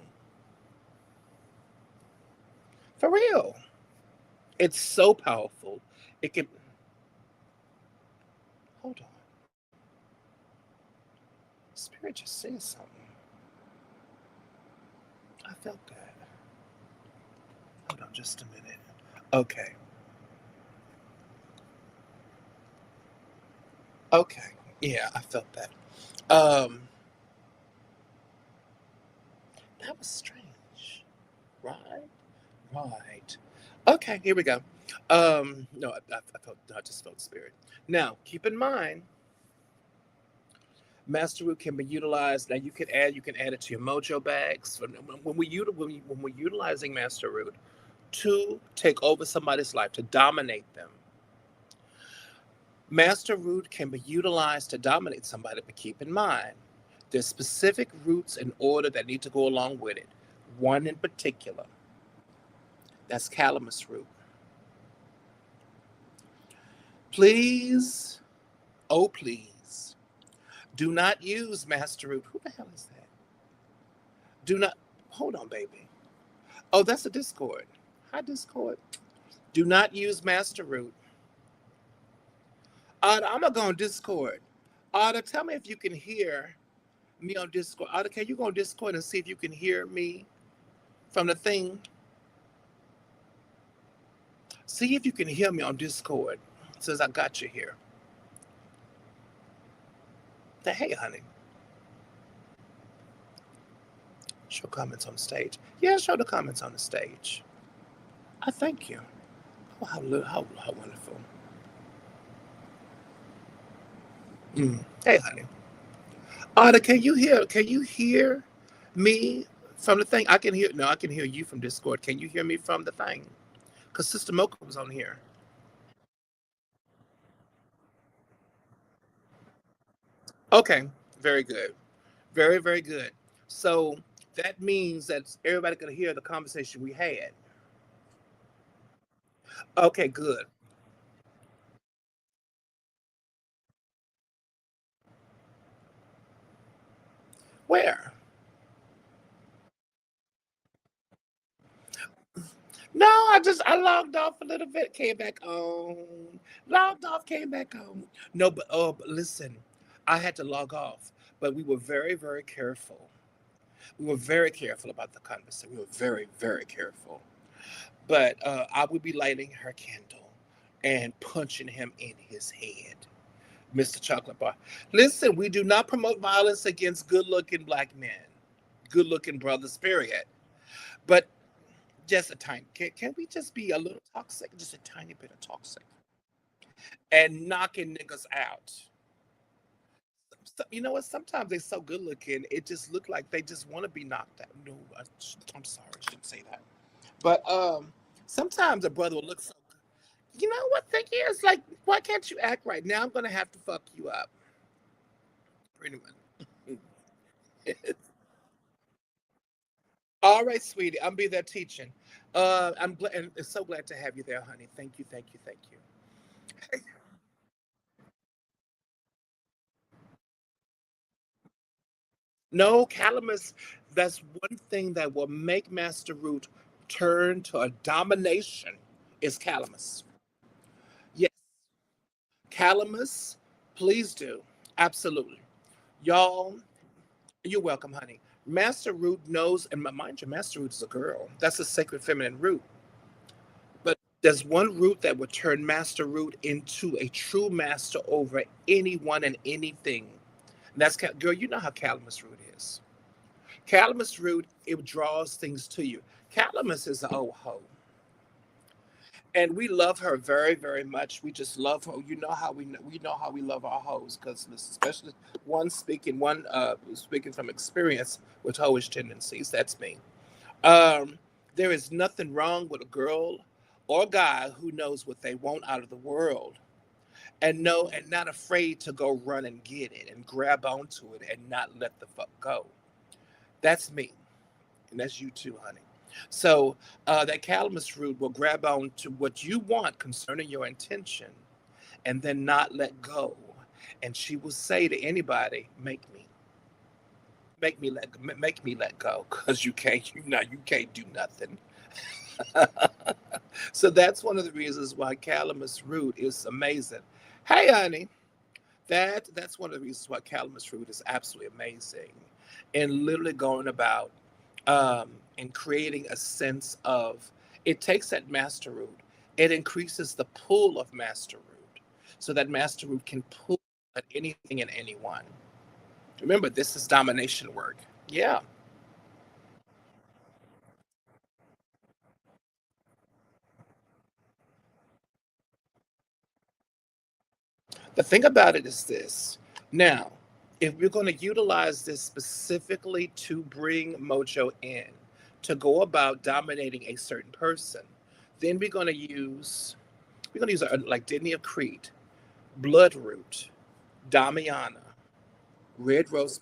For real. It's so powerful. It can. Hold on. Spirit just said something. I felt that. Hold on just a minute. Okay. Okay. Yeah, I felt that. Um, that was strange. Right? Right. Okay, here we go. No, I felt I just felt spirit. Now, keep in mind, Master Root can be utilized. Now you can add it to your mojo bags. When we're utilizing Master Root to take over somebody's life, to dominate them. Master Root can be utilized to dominate somebody, but keep in mind, there's specific roots and order that need to go along with it. One in particular, that's calamus root. Please, oh please, do not use Master Root. Who the hell is that? Do not, hold on, baby. Oh, that's a Discord. Hi, Discord. Do not use Master Root. I'm gonna go on Discord. Tell me if you can hear me on Discord. Can you go on Discord and see if you can hear me from the thing? See if you can hear me on Discord, since I got you here. Hey, honey, show comments on the stage. Yeah, show the comments on the stage. I thank you. Oh, how wonderful. Hey, honey. Anna, can you hear me from the thing? I can hear, no, I can hear you from Discord. Can you hear me from the thing? Because Sister Mocha was on here. Okay, very good. Very, very good. So that means that everybody could hear the conversation we had. Okay, good. Where? No, I logged off a little bit, came back on. Logged off, came back on. No, but listen, I had to log off, but we were very, very careful. We were very careful about the conversation. We were very, very careful. But I would be lighting her candle and punching him in his head. Mr. Chocolate Bar. Listen, we do not promote violence against good looking black men, good looking brothers, period. But just a tiny, can we just be a little toxic? Just a tiny bit of toxic. And knocking niggas out. So, you know what? Sometimes they're so good looking, it just look like they just want to be knocked out. No, I'm sorry, I shouldn't say that. But sometimes a brother will look so good. You know what thing is? Like, why can't you act right? Now I'm gonna have to fuck you up. Pretty much. All right, sweetie. I'll be there teaching. I'm glad and so glad to have you there, honey. Thank you, thank you, thank you. No, calamus, that's one thing that will make Master Root turn to a domination is calamus. Yes, calamus, please do. Absolutely. Y'all, you're welcome, honey. Master Root knows, and mind you, Master Root is a girl. That's a sacred feminine root. But there's one root that would turn Master Root into a true master over anyone and anything. And that's, girl, you know how Calamus Root is. Calamus Root, it draws things to you. Calamus is an old hoe. And we love her very, very much. We just love her. You know how we know how we love our hoes, because especially one speaking from experience with hoish tendencies. That's me. Um, there is nothing wrong with a girl or guy who knows what they want out of the world and know and not afraid to go run and get it and grab onto it and not let the fuck go. That's me. And that's you too, honey. So that calamus root will grab on to what you want concerning your intention and then not let go. And she will say to anybody, make me let go, because you can't do nothing. So that's one of the reasons why calamus root is amazing. Hey, honey, that's one of the reasons why calamus root is absolutely amazing, and literally going about and creating a sense of, it takes that master root, it increases the pull of master root, so that master root can pull at anything and anyone. Remember, this is domination work. Yeah. The thing about it is this. Now, if we're going to utilize this specifically to bring Mojo in, to go about dominating a certain person, then we're going to use like Didney Crete, Bloodroot, Damiana, Red Rose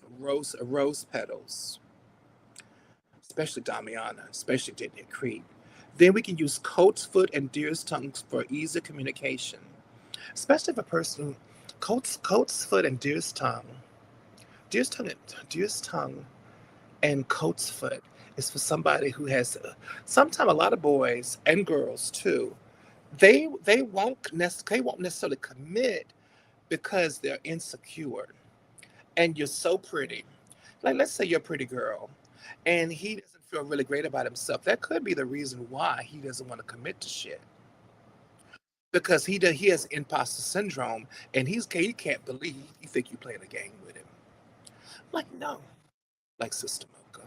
Petals, especially Damiana, especially Didney Crete. Then we can use Coat's Foot and Deer's Tongue for easy communication, especially if a person coat's foot and deer's tongue, deer's tongue and coat's foot is for somebody who has. Sometimes a lot of boys and girls too. They won't necessarily commit because they're insecure, and you're so pretty. Like, let's say you're a pretty girl, and he doesn't feel really great about himself. That could be the reason why he doesn't want to commit to shit, because he has imposter syndrome, and he can't believe you think you're playing a game with him. Like, no. Like Sister Mocha.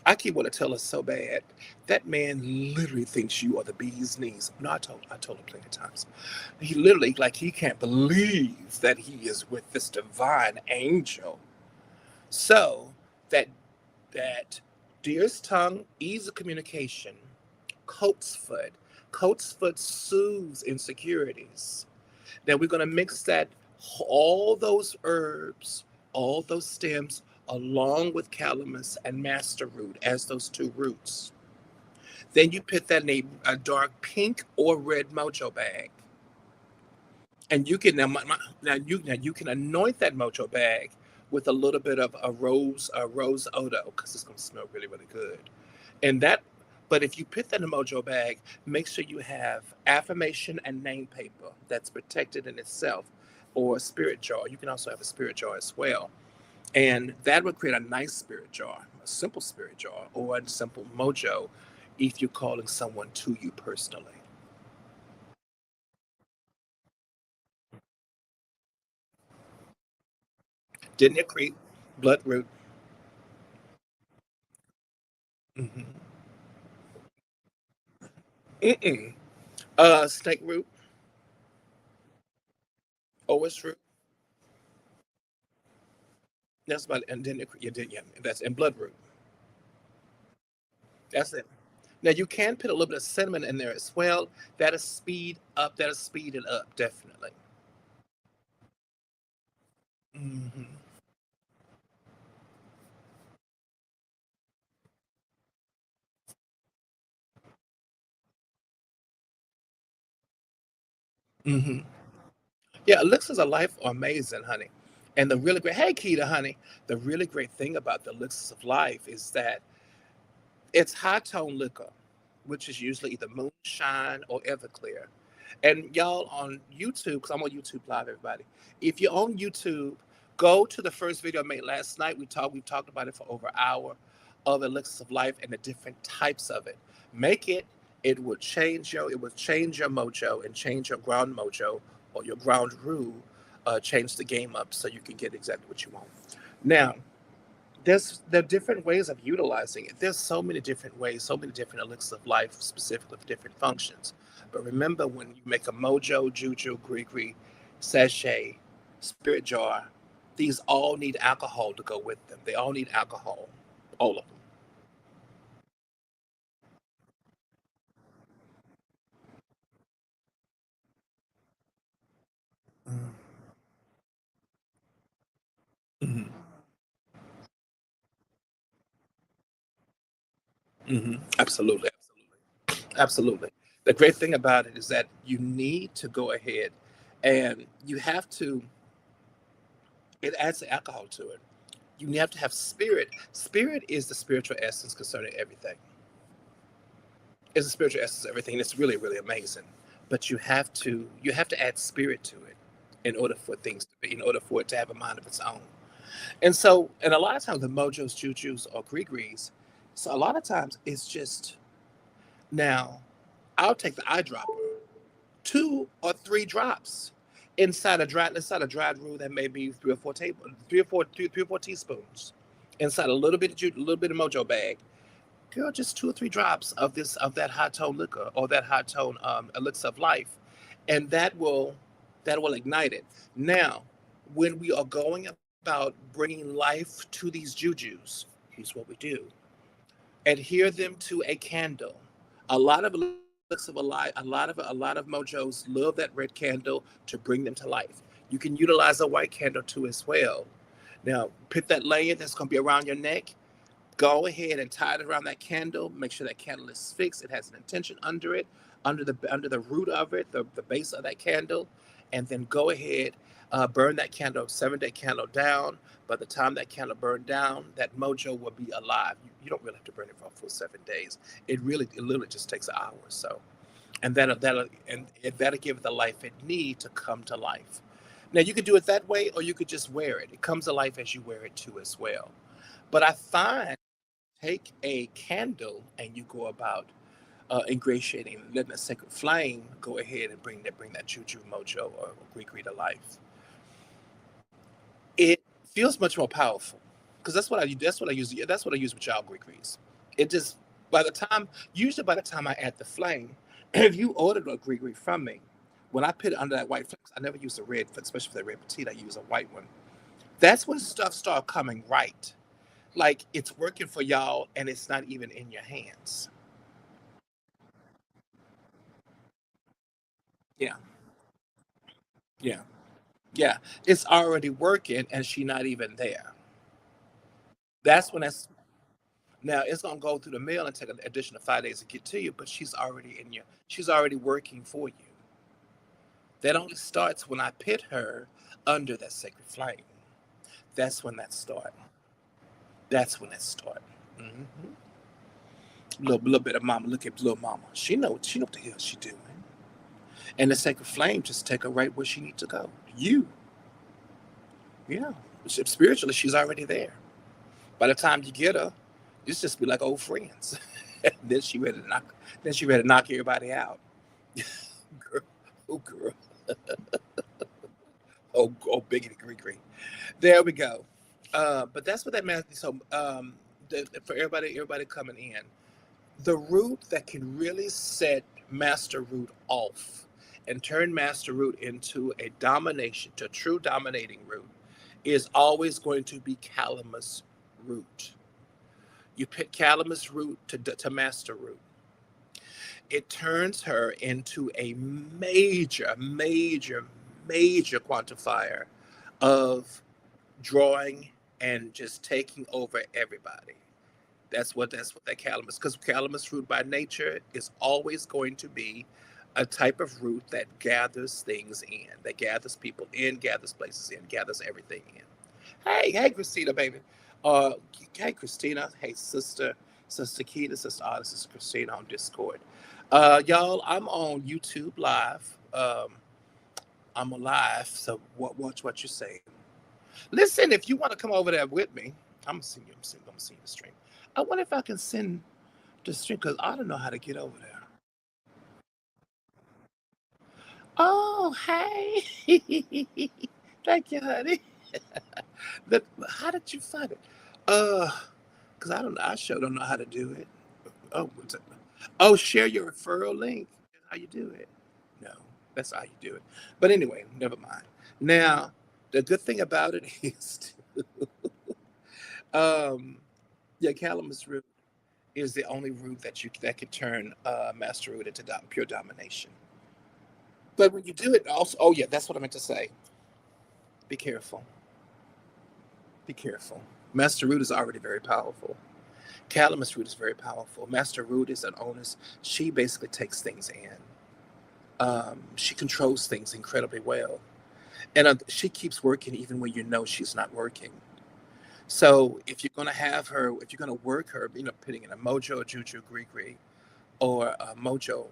I keep wanting to tell her so bad. That man literally thinks you are the bee's knees. No, I told her plenty of times. He literally, like, he can't believe that he is with this divine angel. So that that deer's tongue, ease of communication, coat's foot. Coat's foot soothes insecurities. Then we're going to mix that, all those herbs, all those stems, along with calamus and master root as those two roots. Then you put that in a dark pink or red mojo bag, and you can now you can anoint that mojo bag with a little bit of a rose odo, because it's going to smell really really good. And that, but if you put that in a mojo bag, make sure you have affirmation and name paper that's protected in itself, or a spirit jar. You can also have a spirit jar as well. And that would create a nice spirit jar, a simple spirit jar, or a simple mojo if you're calling someone to you personally. Didn't it create bloodroot? Mm-hmm. Mm-mm. Snake root, OS root. That's about it. And then you did, yeah, that's and bloodroot. That's it. Now you can put a little bit of cinnamon in there as well. That'll speed up. That'll speed it up definitely. Hmm. Hmm. Yeah, elixirs of life are amazing, honey. And the really great, hey Keita, honey, the really great thing about the elixirs of life is that it's high tone liquor, which is usually either moonshine or Everclear. And y'all on YouTube, because I'm on YouTube Live, everybody. If you're on YouTube, go to the first video I made last night. We talked about it for over an hour, of elixirs of life and the different types of it. Make it. It will change your mojo and change your ground mojo, or your ground rule. Change the game up so you can get exactly what you want. Now, there are different ways of utilizing it. There's so many different ways, so many different elixirs of life, specifically for different functions. But remember, when you make a mojo, juju, gree, sachet, spirit jar, these all need alcohol to go with them. They all need alcohol, all of them. Mm-hmm. Hmm. Absolutely, absolutely, absolutely. The great thing about it is that you need to go ahead, and you have to. It adds the alcohol to it. You have to have spirit. Spirit is the spiritual essence concerning everything. It's the spiritual essence of everything. It's really, really amazing. But you have to add spirit to it in order for things to be, in order for it to have a mind of its own. And a lot of times the mojos, jujus, or gree-grees, so a lot of times it's just, now I'll take the eyedropper, 2 or 3 drops inside a dried roux, that may be 3 or 4 teaspoons, inside a little bit of mojo bag. Girl, just 2 or 3 drops of that high tone liquor, or that high tone elixir of life, and that will ignite it. Now, when we are going about bringing life to these jujus, here's what we do: adhere them to a candle. A lot of elixirs of life, a lot of mojos love that red candle to bring them to life. You can utilize a white candle too as well. Now, put that layer that's going to be around your neck. Go ahead and tie it around that candle. Make sure that candle is fixed. It has an intention under it, under the root of it, the base of that candle, and then go ahead, burn that candle, 7-day candle down. By the time that candle burned down, that mojo will be alive. You don't really have to burn it for a full 7 days. It literally just takes an hour or so, and that'll give it the life it needs to come to life. Now you could do it that way, or you could just wear it. It comes to life as you wear it too as well. But I find, take a candle and you go about ingratiating, letting a sacred flame go ahead and bring that juju mojo or gree to life. It feels much more powerful because that's what I that's what I use. That's what I use with y'all grease. It just by the time usually by the time I add the flame, if you ordered a gree from me, when I put it under that white flame, I never use a red, especially for the red petite. I use a white one. That's when stuff start coming right. Like it's working for y'all, and it's not even in your hands. Yeah, yeah, yeah. It's already working, and she not even there. That's when that's now it's gonna go through the mail and take an additional 5 days to get to you, but she's already in you. She's already working for you. That only starts when I pit her under that sacred flame. That's when that start. That's when that start. Mm-hmm. Little bit of mama. Look at little mama. She know what the hell she doing. And the sacred flame just take her right where she needs to go. You, yeah. Spiritually, she's already there. By the time you get her, it's just be like old friends. then she ready to knock. Then she ready to knock everybody out. girl, oh girl, oh biggity gree. There we go. But that's what that means. So for everybody coming in, the root that can really set Master Root off and turn Master Root into a domination, to a true dominating root, is always going to be Calamus root. You pick Calamus root to Master Root. It turns her into a major quantifier of drawing and just taking over everybody. That's what that calamus, because calamus root by nature is always going to be a type of root that gathers things in, that gathers people in, gathers places in, gathers everything in. Hey, Christina, baby. Uh, hey, Christina. Hey, Sister Keita, Sister Artist, Sister Christina on Discord. Y'all, I'm on YouTube live. I'm alive, so watch what you say. Listen, if you want to come over there with me, I'm gonna see you. I'm gonna see you the stream. I wonder if I can send the stream because I don't know how to get over there. Oh, hey. Thank you, honey. How did you find it? Uh, because I don't know. I sure don't know how to do it. Oh, oh, share your referral link. That's how you do it. No, that's how you do it. But anyway, never mind. Now, the good thing about it is, um, yeah, calamus root is the only root that could turn master root into pure domination. But when you do it, also, oh yeah, that's what I meant to say. Be careful. Be careful. Master root is already very powerful. Calamus root is very powerful. Master root is an onus. She basically takes things in. She controls things incredibly well, and she keeps working even when you know she's not working. So if you're going to have her, if you're going to work her, putting in a mojo, juju, gree, or a mojo,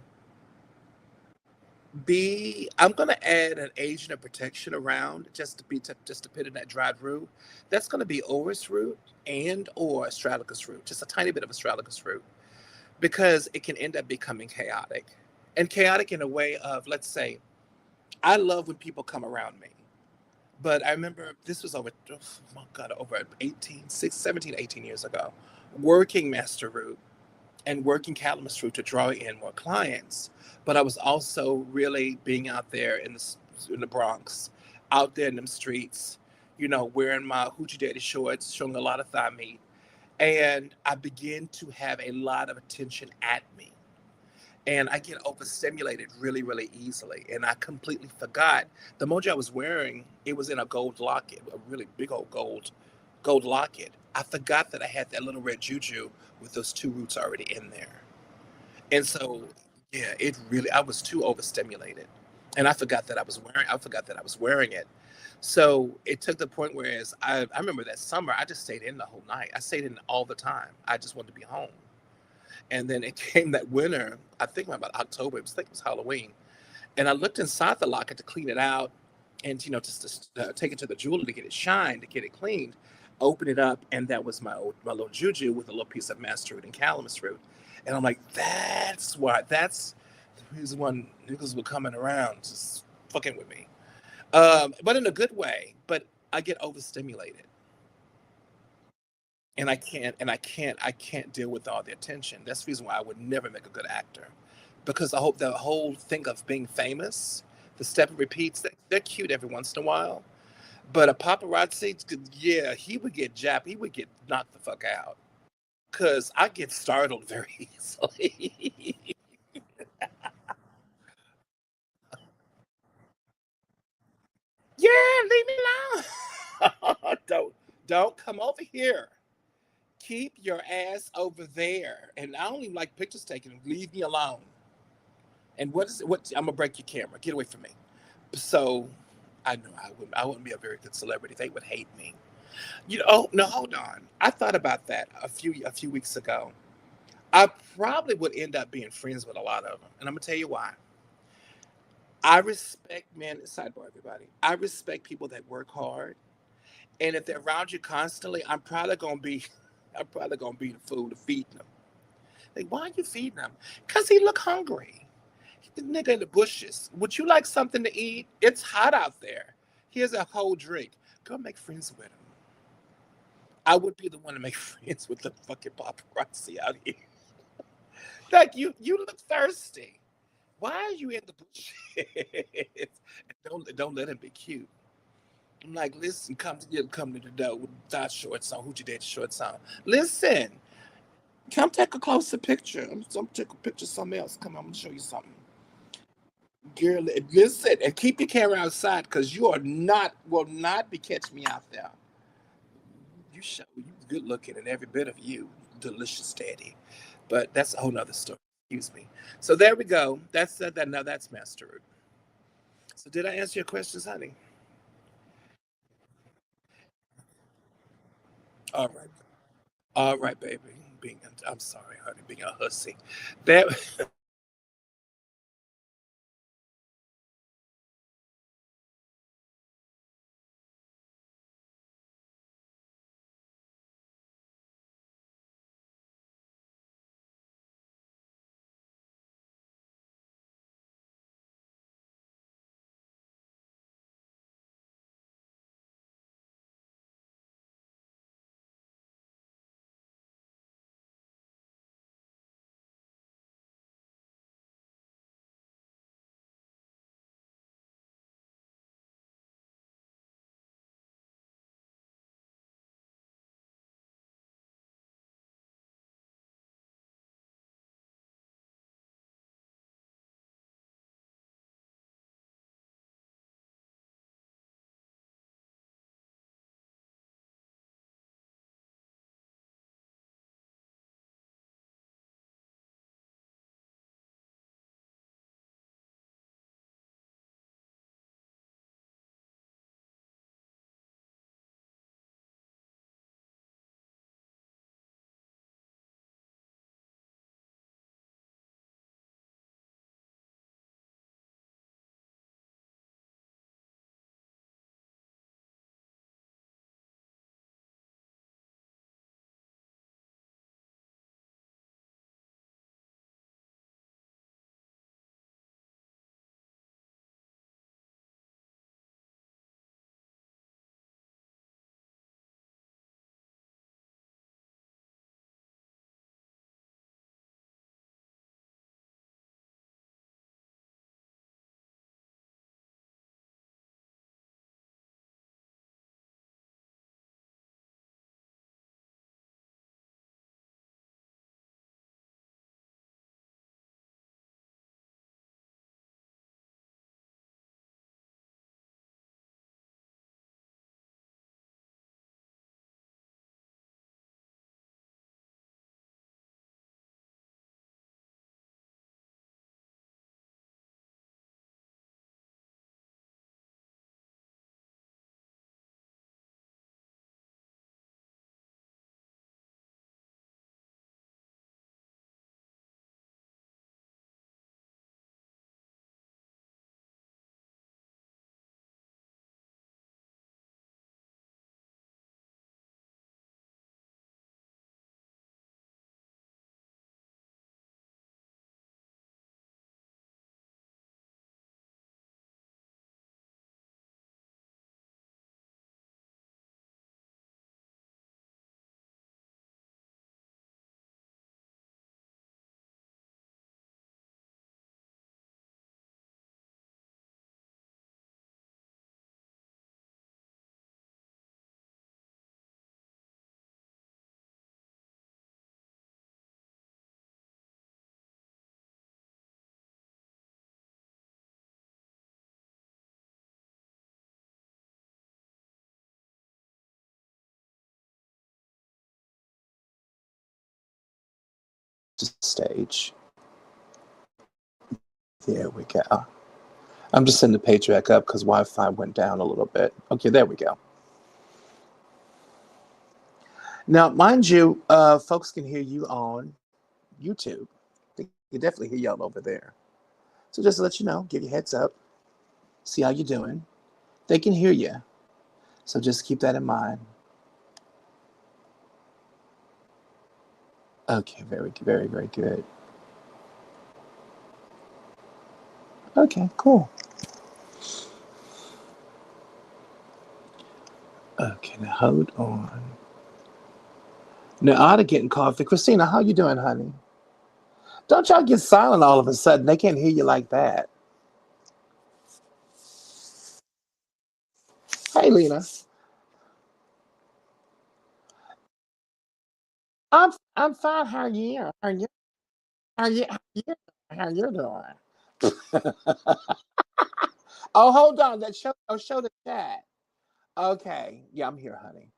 I'm going to add an agent of protection around just to put in that dried root. That's going to be orris root and or astragalus root, just a tiny bit of astragalus root, because it can end up becoming chaotic, and chaotic in a way of, let's say, I love when people come around me. But I remember this was over, oh my God, over 17, 18 years ago, working Master Root and working Calamus Root to draw in more clients. But I was also really being out there in the Bronx, out there in them streets, wearing my Hoochie Daddy shorts, showing a lot of thigh meat. And I began to have a lot of attention at me, and I get overstimulated really, really easily. And I completely forgot the mojo I was wearing. It was in a gold locket, a really big old gold locket. I forgot that I had that little red juju with those two roots already in there. And so, yeah, I was too overstimulated, and I forgot that I was wearing it. So it took the point whereas I remember that summer I just stayed in the whole night. I stayed in all the time. I just wanted to be home. And then it came that winter, I think about October, I think it was Halloween. And I looked inside the locket to clean it out and, just to take it to the jeweler to get it shined, to get it cleaned. Open it up, and that was my little juju with a little piece of master root and calamus root. And I'm like, that's the reason why niggas were coming around, just fucking with me. But in a good way. But I get overstimulated. and I can't deal with all the attention. That's the reason why I would never make a good actor, because I hope the whole thing of being famous, the step and repeats, they're cute every once in a while, but a paparazzi, yeah, he would get japped. He would get knocked the fuck out because I get startled very easily. Yeah, leave me alone. Don't come over here. Keep your ass over there. And I don't even like pictures taken. Leave me alone. And what is it? What I'm gonna break your camera. Get away from me. So I know I wouldn't be a very good celebrity. They would hate me. Oh no, hold on. I thought about that a few weeks ago. I probably would end up being friends with a lot of them. And I'm gonna tell you why. I respect men, sidebar everybody. I respect people that work hard. And if they're around you constantly, I'm probably gonna be the fool to feed them. Like, why are you feeding him? Because he look hungry. The nigga in the bushes. Would you like something to eat? It's hot out there. Here's a whole drink. Go make friends with him. I would be the one to make friends with the fucking paparazzi out here. Like you look thirsty. Why are you in the bushes? Don't let him be cute. I'm like, listen, come to the door with thigh shorts on, hoochie daddy shorts on. Listen, come take a closer picture. I'm take a picture of something else. Come on, I'm gonna show you something. Girl, listen, and keep your camera outside because you are not will not be catching me out there. You good looking and every bit of you, delicious daddy. But that's a whole nother story. Excuse me. So there we go. That now that's Master Root. So did I answer your questions, honey? All right. All right, baby. I'm sorry, honey, being a hussy. That to stage. There we go. I'm just setting the page back up because Wi-Fi went down a little bit. Okay, there we go. Now, mind you, folks can hear you on YouTube. They can definitely hear y'all over there. So just to let you know, give you a heads up, see how you're doing. They can hear you. So just keep that in mind. Okay, very, very, very good. Okay, cool. Okay, now hold on. Now, out of getting coffee. Christina, how you doing, honey? Don't y'all get silent all of a sudden. They can't hear you like that. Hey, Lena. I'm fine. How are you? How are you? How you? How you? How you doing? Oh, hold on. That show. Oh, show the chat. Okay. Yeah, I'm here, honey.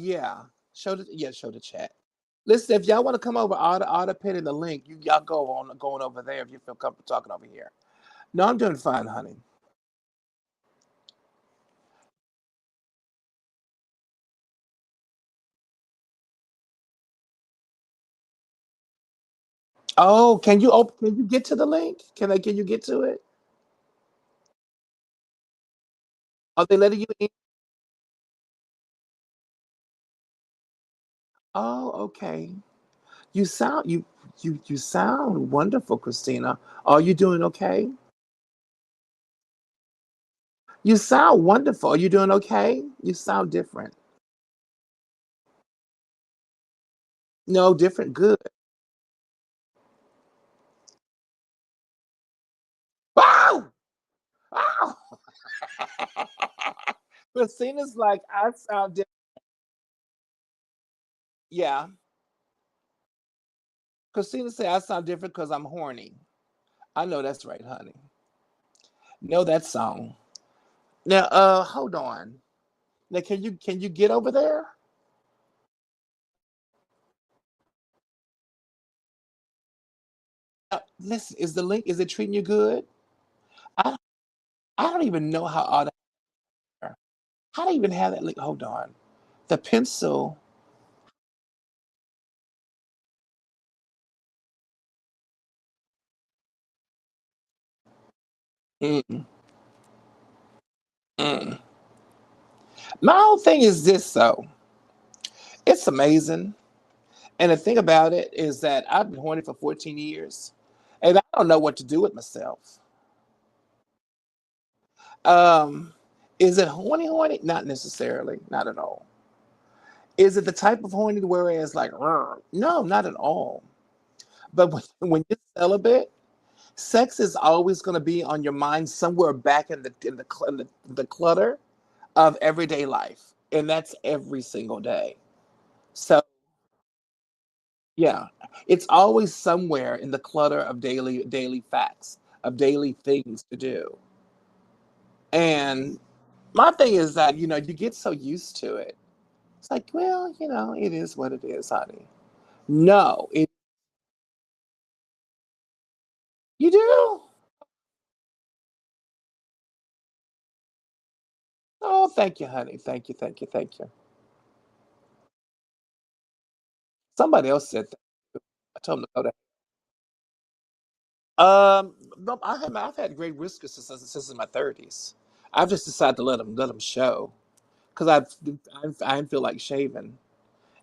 Yeah. Show the chat. Listen, if y'all want to come over, I'll pin in the link. Y'all go on going over there if you feel comfortable talking over here. No, I'm doing fine, honey. Oh, can you get to the link? Can you get to it? Are they letting you in? Oh, okay. You sound you sound wonderful, Christina. Are you doing okay? You sound wonderful. Are you doing okay? You sound different. No, different. Good. Wow! Wow! Christina's like, I sound different. Yeah. Christina said I sound different because I'm horny. I know that's right, honey. Know that song. Now, hold on. Now, can you get over there? Listen, is the link is it treating you good? I I don't even know how all that. How do you even have that link? Hold on. The pencil. Mm, mm. My whole thing is this though. It's amazing. And the thing about it is that I've been horny for 14 years and I don't know what to do with myself. Um, is it horny horny? Not necessarily, not at all. Is it the type of horny whereas like, "Rrr," no, not at all. But when you're celibate, sex is always going to be on your mind somewhere back in the clutter of everyday life, and that's every single day. So yeah, it's always somewhere in the clutter of daily facts of daily things to do. And my thing is that you get so used to it. It's like, well, it is what it is, honey. No, you do. Oh, thank you, honey. Thank you, thank you, thank you. Somebody else said that. I told them to go to. No, I've had great whiskers since in my 30s. I've just decided to let them show because I feel like shaving,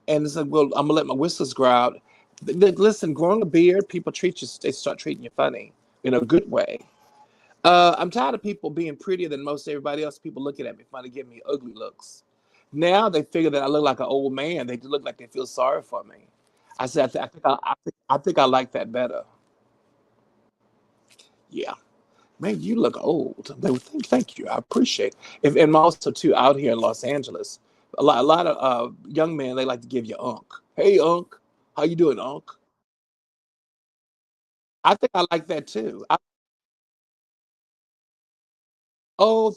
and it's like, well, I'm gonna let my whiskers grow out. Listen, growing a beard, people treat you. They start treating you funny in a good way. I'm tired of people being prettier than most everybody else. People looking at me funny, giving me ugly looks. Now they figure that I look like an old man. They look like they feel sorry for me. I said, I think I like that better. Yeah. Man, you look old. They would thank you. I appreciate it. And also too out here in Los Angeles, a lot of young men they like to give you unk. Hey unk, how you doing, unk? I think I like that too. Oh,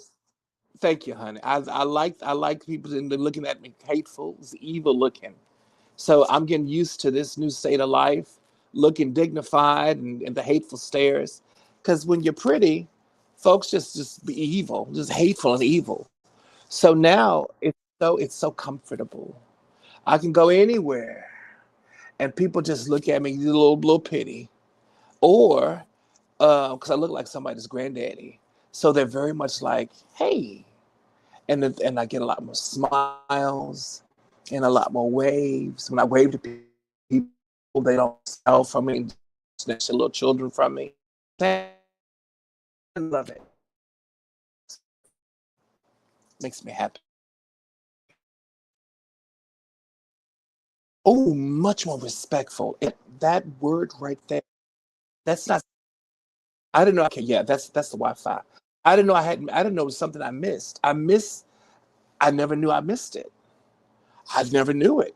thank you, honey. I like people and they're looking at me hateful, it's evil looking. So I'm getting used to this new state of life looking dignified and the hateful stares. Because when you're pretty, folks just be evil, just hateful and evil. So now it's so comfortable. I can go anywhere and people just look at me a little pity, or because I look like somebody's granddaddy. So they're very much like, hey, and I get a lot more smiles and a lot more waves. When I wave to people, they don't smile from me, snatch their little children from me. I love it. Makes me happy. Oh, much more respectful. That word right there. That's not. I didn't know. Okay, yeah, that's the Wi-Fi. I didn't know I had. I didn't know it was something I missed. I never knew I missed it. I never knew it.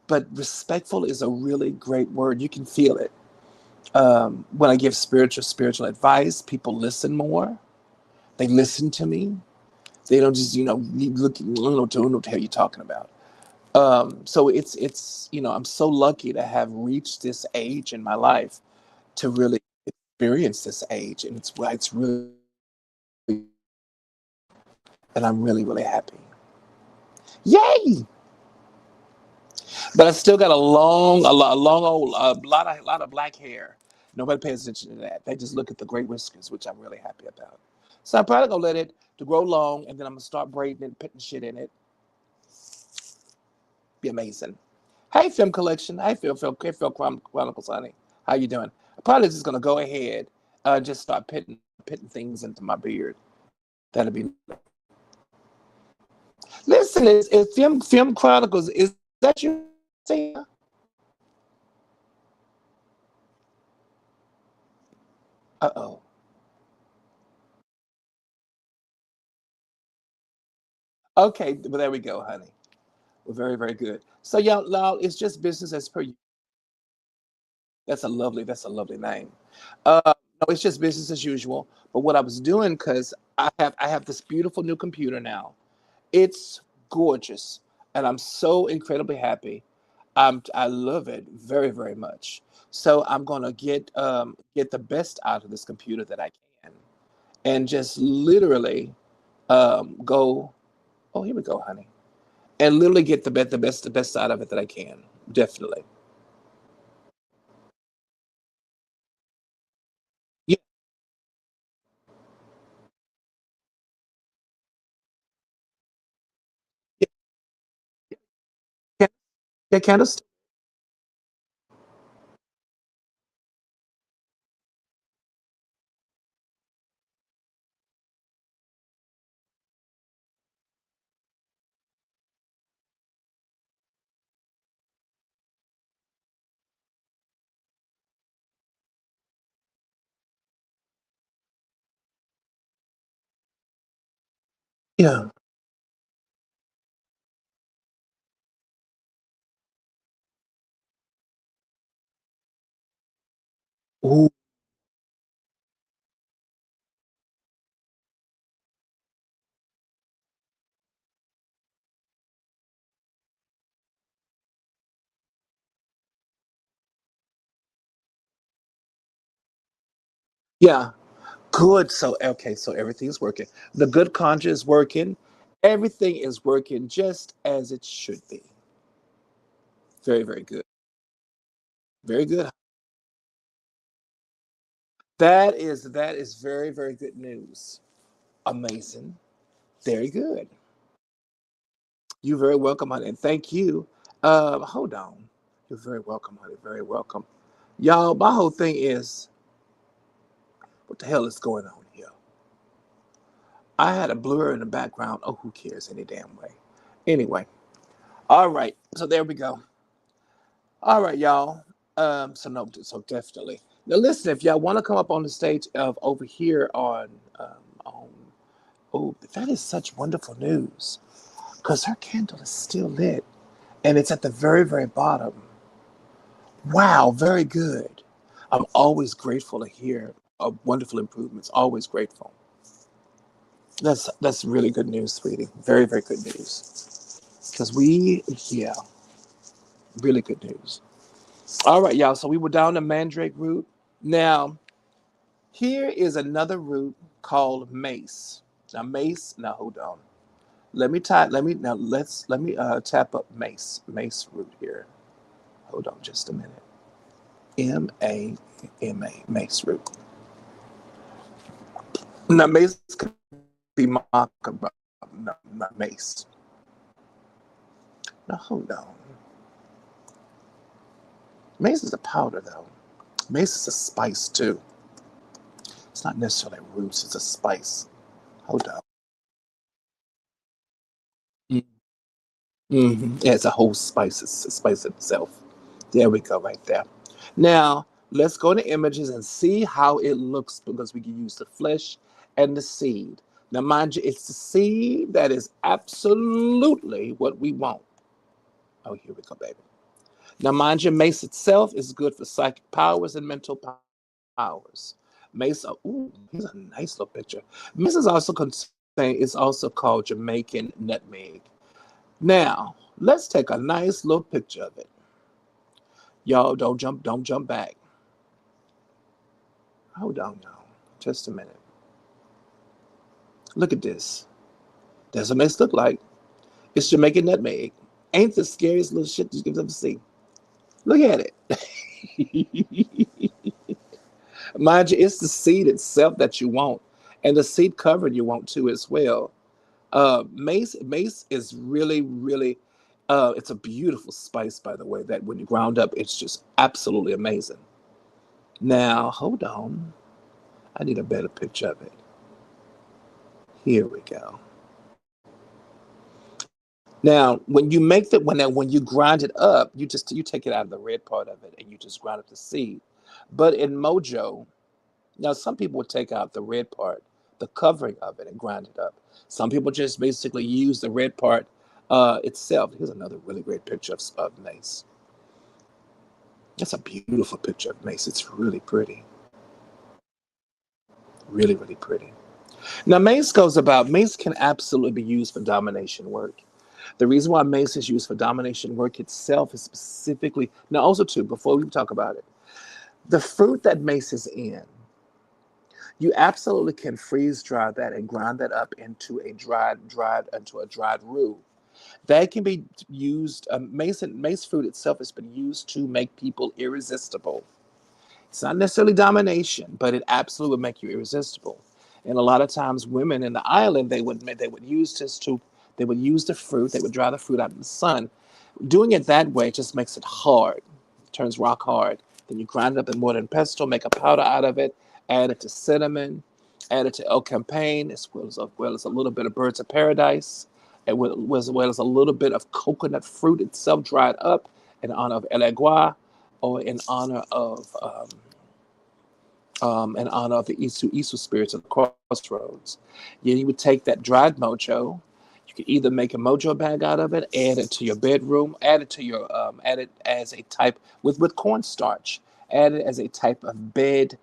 But respectful is a really great word. You can feel it. When I give spiritual advice, people listen more. They listen to me. They don't just look. I don't know what the hell you're talking about. So I'm so lucky to have reached this age in my life to really experience this age, and it's really, and I'm really really happy. Yay! But I still got a long old, lot of black hair. Nobody pays attention to that. They just look at the great whiskers, which I'm really happy about. So I'm probably gonna let it to grow long, and then I'm gonna start braiding it, putting shit in it. Be amazing. Hey, Film Collection. Hey, Phil Chronicles, honey. How you doing? I'm probably just gonna go ahead, just start pitting things into my beard. That'll be. Listen, is Film Chronicles? Is that you? Uh-oh. Okay, well there we go, honey. Well, very, very good. So y'all, it's just business as per. That's a lovely name. No, it's just business as usual. But what I was doing, because I have this beautiful new computer now. It's gorgeous, and I'm so incredibly happy. I love it very, very much. So I'm gonna get the best out of this computer that I can, and just literally go. Oh, here we go, honey. And literally get the best out of it that I can. Definitely. Yeah, yeah, yeah, yeah, Candace. Yeah. Ooh, yeah. Good. So okay, so everything's working. The good conjure is working. Everything is working just as it should be. Very, very good. Very good. That is very, very good news. Amazing. Very good. You're very welcome, honey. And thank you. Hold on. You're very welcome, honey. Very welcome. Y'all, my whole thing is what the hell is going on here? I had a blur in the background. Oh, who cares any damn way? Anyway, all right. So there we go. All right, y'all. So no, so definitely. Now listen, if y'all want to come up on the stage of over here on oh, that is such wonderful news. Because her candle is still lit. And it's at the very, very bottom. Wow, very good. I'm always grateful to hear of wonderful improvements. Always grateful. That's really good news, sweetie. Very, very good news. Because yeah, really good news. All right, y'all. So we were down the mandrake root. Now, here is another root called mace. Now, mace. Now, hold on. Let me tap up mace root here. Hold on just a minute. M-A-M-A, mace root. Now, mace could be maca, but no, not mace. Now, hold on. Mace is a powder, though. Mace is a spice, too. It's not necessarily roots, it's a spice. Hold on. Mm-hmm. Yeah, it's a whole spice. It's a spice itself. There we go, right there. Now, let's go to images and see how it looks because we can use the flesh and the seed. Now, mind you, it's the seed that is absolutely what we want. Oh, here we go, baby. Now, mind you, mace itself is good for psychic powers and mental powers. Mace, ooh, here's a nice little picture. Mace is also it's also called Jamaican nutmeg. Now, let's take a nice little picture of it. Y'all don't jump back. Hold on, y'all. Just a minute. Look at this. That's what mace look like. It's Jamaican nutmeg. Ain't the scariest little shit you've ever seen. Look at it. Mind you, it's the seed itself that you want, and the seed covering you want too as well. Mace is really. It's a beautiful spice, by the way. That when you ground up, it's just absolutely amazing. Now, hold on. I need a better picture of it. Here we go. Now, when you make the when you grind it up, you take it out of the red part of it and you just grind up the seed. But in Mojo, now some people would take out the red part, the covering of it, and grind it up. Some people just basically use the red part itself. Here's another really great picture of mace. That's a beautiful picture of mace. It's really pretty, really pretty. Now, mace can absolutely be used for domination work. The reason why mace is used for domination work itself is specifically, now also too, before we talk about it, the fruit that mace is in, you absolutely can freeze dry that and grind that up into a dried roux. That can be used, mace fruit itself has been used to make people irresistible. It's not necessarily domination, but it absolutely would make you irresistible. And a lot of times, women in the island they would use this to they would use the fruit, they would dry the fruit out in the sun. Doing it that way just makes it hard, it turns rock hard. Then you grind it up in mortar and pestle, make a powder out of it, add it to cinnamon, add it to El Campaign, as well as a little bit of birds of paradise, as well as a little bit of coconut fruit itself dried up in honor of El Agua or in honor of the Isu spirits of the crossroads. You would take that dried mojo. You could either make a mojo bag out of it, add it to your bedroom, add it as a type with cornstarch, add it as a type of bed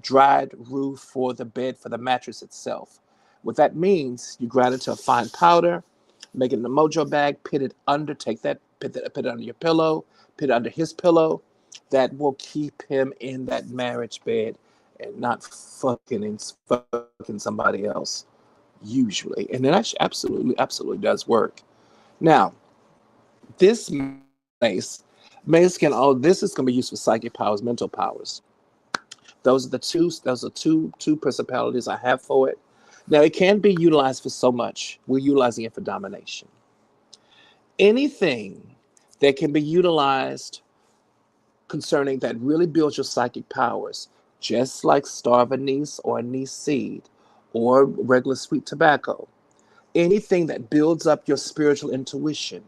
dried roux for the bed for the mattress itself. What that means, you grind it to a fine powder, make it in a mojo bag, put it under, put it under your pillow, put it under his pillow. That will keep him in that marriage bed and not fucking somebody else, usually. And it actually absolutely does work. Now, this mace can all this is going to be used for psychic powers, mental powers. Those are two principalities I have for it. Now it can be utilized for so much. We're utilizing it for domination. Anything that can be utilized concerning that really builds your psychic powers, just like star of anise or anise seed or regular sweet tobacco. Anything that builds up your spiritual intuition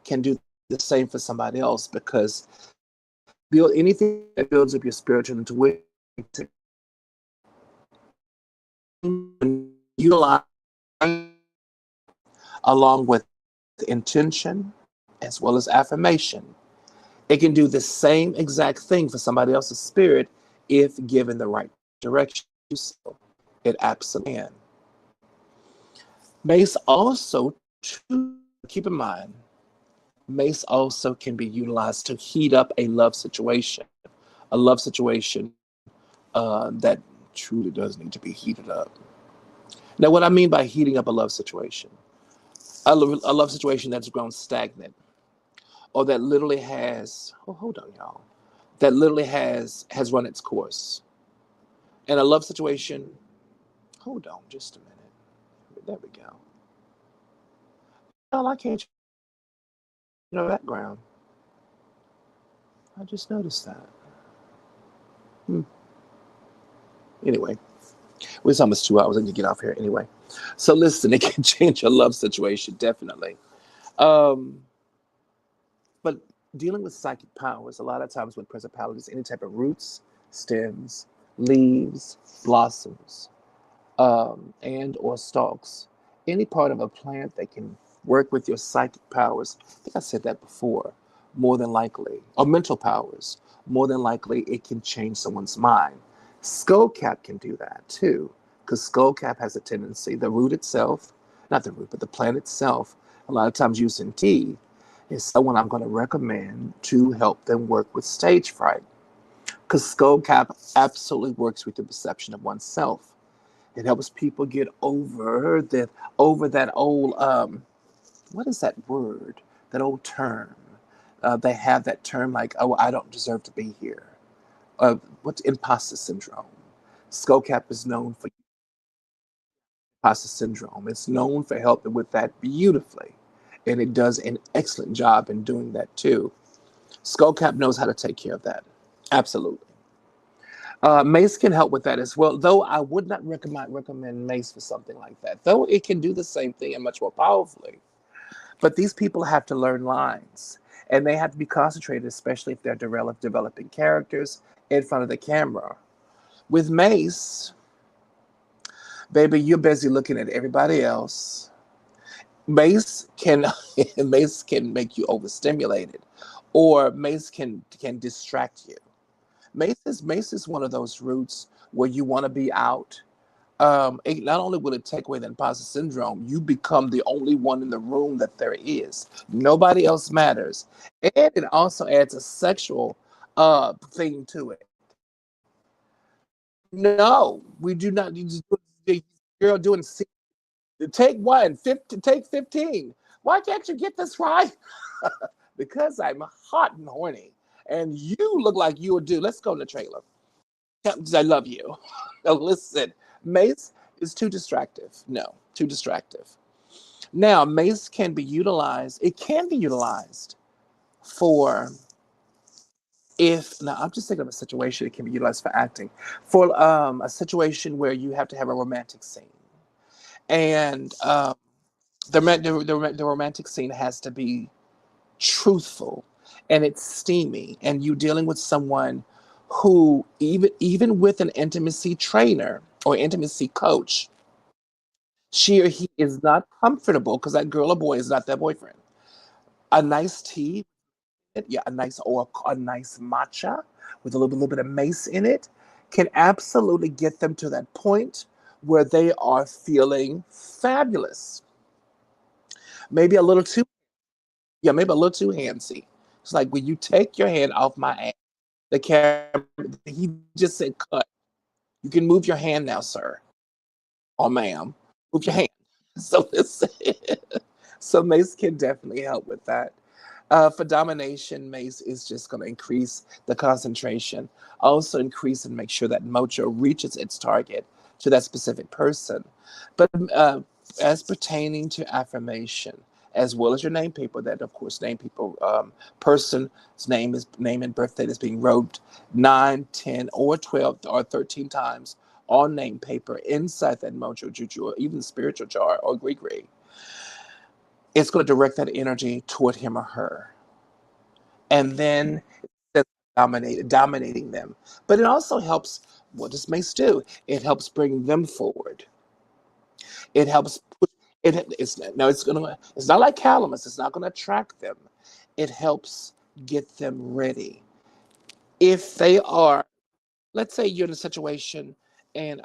can do the same for somebody else because build anything that builds up your spiritual intuition utilize along with intention as well as affirmation. It can do the same exact thing for somebody else's spirit if given the right direction. So it absolutely can. Mace also, keep in mind, Mace also can be utilized to heat up a love situation that truly does need to be heated up. Now, what I mean by heating up a love situation, a love situation that's grown stagnant, or that literally has, oh, hold on, y'all, that literally has run its course. And a love situation, hold on just a minute. There we go. Y'all, I can't change the background. I just noticed that. Hmm. Anyway, it's almost 2 hours. I need to get off here anyway. So listen, it can change your love situation, definitely. Um, but dealing with psychic powers, a lot of times with principalities, any type of roots, stems, leaves, blossoms, and or stalks, any part of a plant that can work with your psychic powers. I think I said that before. More than likely, or mental powers. More than likely, it can change someone's mind. Skullcap can do that too, because skullcap has a tendency. The root itself, not the root, but the plant itself, a lot of times used in tea, is someone I'm going to recommend to help them work with stage fright. Because skullcap absolutely works with the perception of oneself. It helps people get over that old what is that word? That old term. They have that term like, oh, I don't deserve to be here. What's imposter syndrome? Skullcap is known for imposter syndrome. It's known for helping with that beautifully, and it does an excellent job in doing that too. Skullcap knows how to take care of that. Absolutely. Mace can help with that as well, though I would not recommend Mace for something like that, though it can do the same thing and much more powerfully. But these people have to learn lines, and they have to be concentrated, especially if they're developing characters in front of the camera. With Mace, baby, you're busy looking at everybody else. Mace can Mace can make you overstimulated, or Mace can distract you. Mace is one of those roots where you want to be out. It, not only will it take away the imposter syndrome, you become the only one in the room that there is. Nobody else matters, and it also adds a sexual thing to it. No, we do not need to do the girl doing take one, 50, take 15. Why can't you get this right? Because I'm hot and horny, and you look like you would do. Let's go in the trailer. I love you. Now, listen, Mace is too distractive. No, too distractive. Now, Mace can be utilized. It can be utilized for if now I'm just thinking of a situation it can be utilized for acting for a situation where you have to have a romantic scene, and the romantic scene has to be truthful and it's steamy, and you dealing with someone who even with an intimacy trainer or intimacy coach, she or he is not comfortable because that girl or boy is not their boyfriend. A nice tea, yeah, a nice matcha with a little bit of mace in it can absolutely get them to that point where they are feeling fabulous. Maybe a little too, yeah, maybe a little too handsy. It's like when you take your hand off my ass, the camera, he just said cut. You can move your hand now, sir or ma'am. Move your hand. So listen, so Mace can definitely help with that. For domination, Mace is just going to increase the concentration, also increase and make sure that mojo reaches its target to that specific person. But as pertaining to affirmation, as well as your name paper, that of course name people person's name and birth date is being wrote 9, 10, or 12 or 13 times on name paper inside that mojo juju or even spiritual jar or gree, it's going to direct that energy toward him or her, and then dominating them. But it also helps. What does Mace do? It helps bring them forward. It helps put it. It's no. It's gonna. It's not like calamus. It's not gonna attract them. It helps get them ready. If they are, let's say you're in a situation and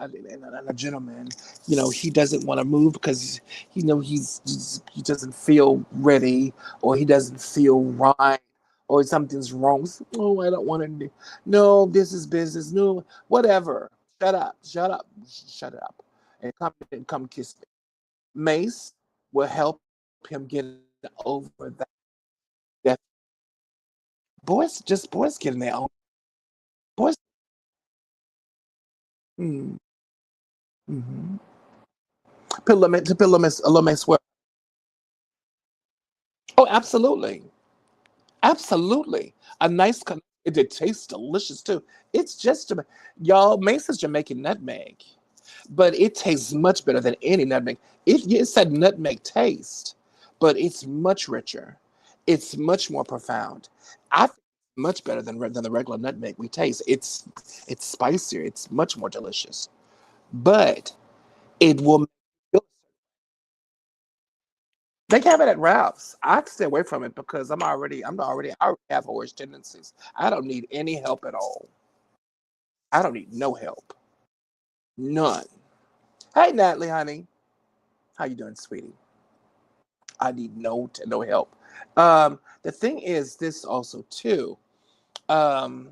a gentleman, he doesn't want to move because he doesn't feel ready, or he doesn't feel right, or something's wrong. Oh, I don't want to. No, this is business. No, whatever. Shut up. Shut up. Shut it up. And come kiss me. Mace will help him get over that. that boys getting their own boys. Mm, mm-hmm. To pillow swear. Oh, absolutely. Absolutely. A nice it tastes delicious too. It's just y'all, Mace is Jamaican nutmeg, but it tastes much better than any nutmeg. It's that nutmeg taste, but it's much richer. It's much more profound. I think it's much better than the regular nutmeg we taste. It's spicier. It's much more delicious. But it will they have it at Ralph's. I stay away from it because I already have horse tendencies. I don't need any help at all. I don't need no help. None. Hey Natalie, honey. How you doing, sweetie? I need no help. The thing is this also too. Um,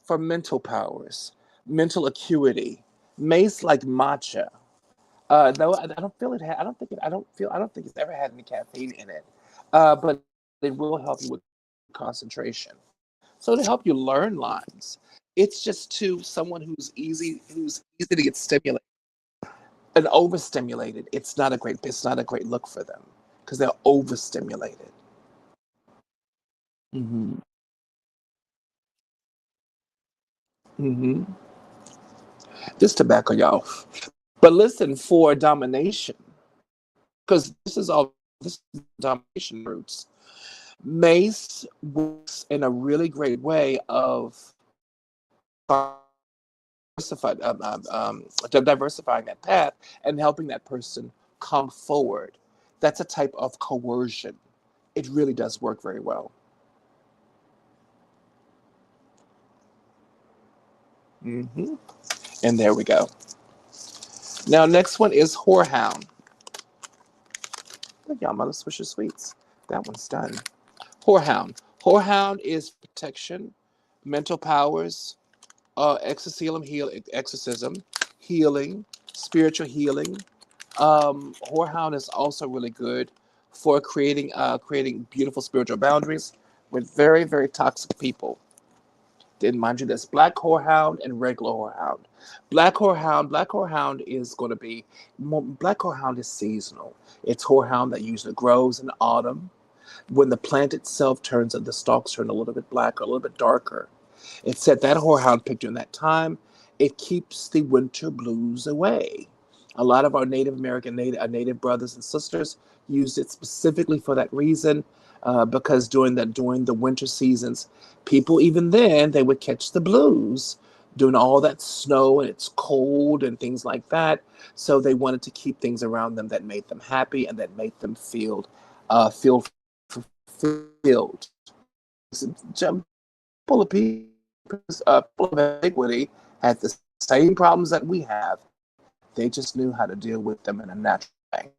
for mental powers, mental acuity, mace like matcha. Though I don't feel it. I don't think it. I don't feel. I don't think it's ever had any caffeine in it. But it will help you with concentration. So to help you learn lines, it's just to someone who's easy to get stimulated and overstimulated. It's not a great look for them because they're overstimulated. Hmm. Hmm. This tobacco, y'all. But listen, for domination, because this is domination roots. Mace works in a really great way of diversifying that path and helping that person come forward. That's a type of coercion. It really does work very well. Hmm. And there we go. Now, next one is whorehound. Look, y'all, mother swisher sweets. That one's done. Whorehound. Whorehound is protection, mental powers, exorcism, healing, spiritual healing. Whorehound is also really good for creating beautiful spiritual boundaries with very very toxic people. Then mind you, there's black whorehound and regular whorehound. Black whorehound is going to be black whorehound is seasonal. It's whorehound that usually grows in autumn when the plant itself turns and the stalks turn a little bit black or a little bit darker. It said that whorehound picked during that time. It keeps the winter blues away. A lot of our Native American native brothers and sisters used it specifically for that reason, because during the winter seasons, people even then they would catch the blues during all that snow and it's cold and things like that. So they wanted to keep things around them that made them happy and that made them feel fulfilled. Jump full of people, full of antiquity, had the same problems that we have. They just knew how to deal with them in a natural way.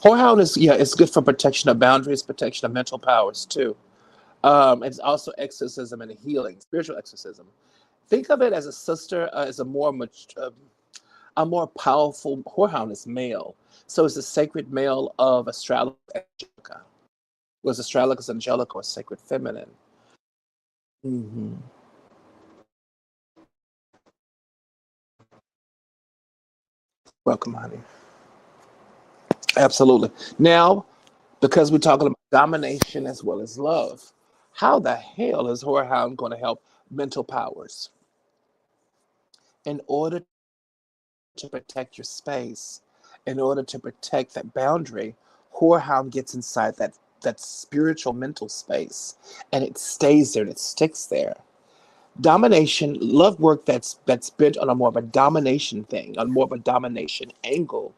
Whorehound is it's good for protection of boundaries, protection of mental powers too. It's also exorcism and healing, spiritual exorcism. Think of it as a sister, as a more powerful whorehound is male. So it's the sacred male of Astralis Angelica. Was Astralis Angelica or sacred feminine? Hmm. Welcome, honey. Absolutely. Now, because we're talking about domination as well as love, how the hell is whorehound going to help mental powers? In order to protect your space, in order to protect that boundary, whorehound gets inside that spiritual mental space and it stays there and it sticks there. Domination, love work that's bent on a more of a domination thing, on more of a domination angle.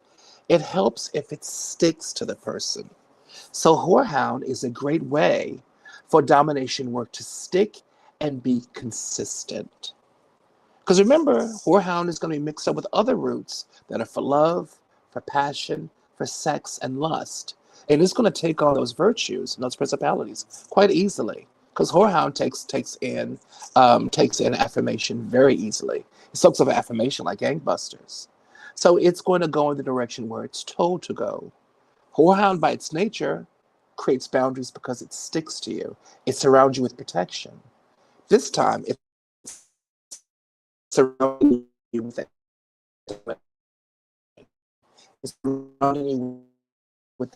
It helps if it sticks to the person. So whorehound is a great way for domination work to stick and be consistent. Because remember, whorehound is going to be mixed up with other roots that are for love, for passion, for sex, and lust. And it's going to take on those virtues and those principalities quite easily. Because whorehound takes in affirmation very easily. It soaks up affirmation like gangbusters. So it's going to go in the direction where it's told to go. Whorehound, by its nature, creates boundaries because it sticks to you. It surrounds you with protection. This time, it's surrounding you with it's surrounding you with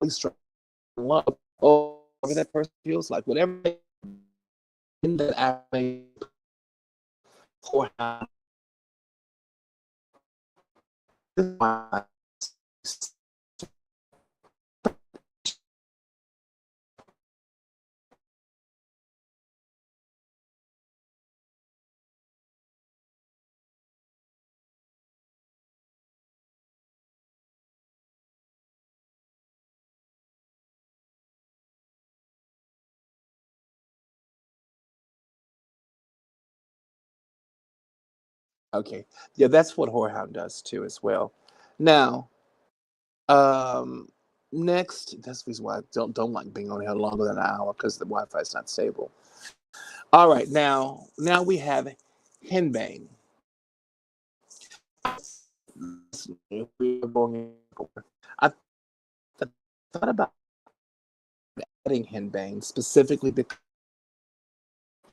really strong love. Oh, whatever that person feels like, whatever in that affirmation whorehound. Okay, yeah, that's what whorehound does too, as well. Now, Um, next, that's the reason why I don't like being on here longer than an hour because the Wi-Fi is not stable. All right, now we have henbane. I thought about adding henbane specifically because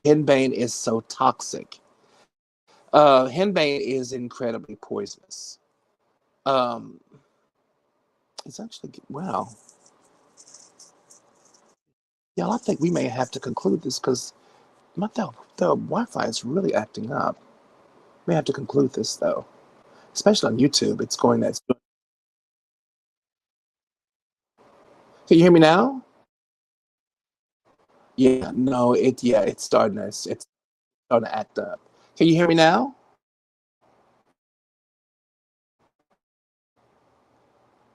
henbane is so toxic. Henbane is incredibly poisonous. Um, it's actually wow. Yeah, I think we may have to conclude this because the Wi-Fi is really acting up. We have to conclude this though, especially on YouTube. It's going that. Can you hear me now? Yeah, no, it's starting to act up. Can you hear me now?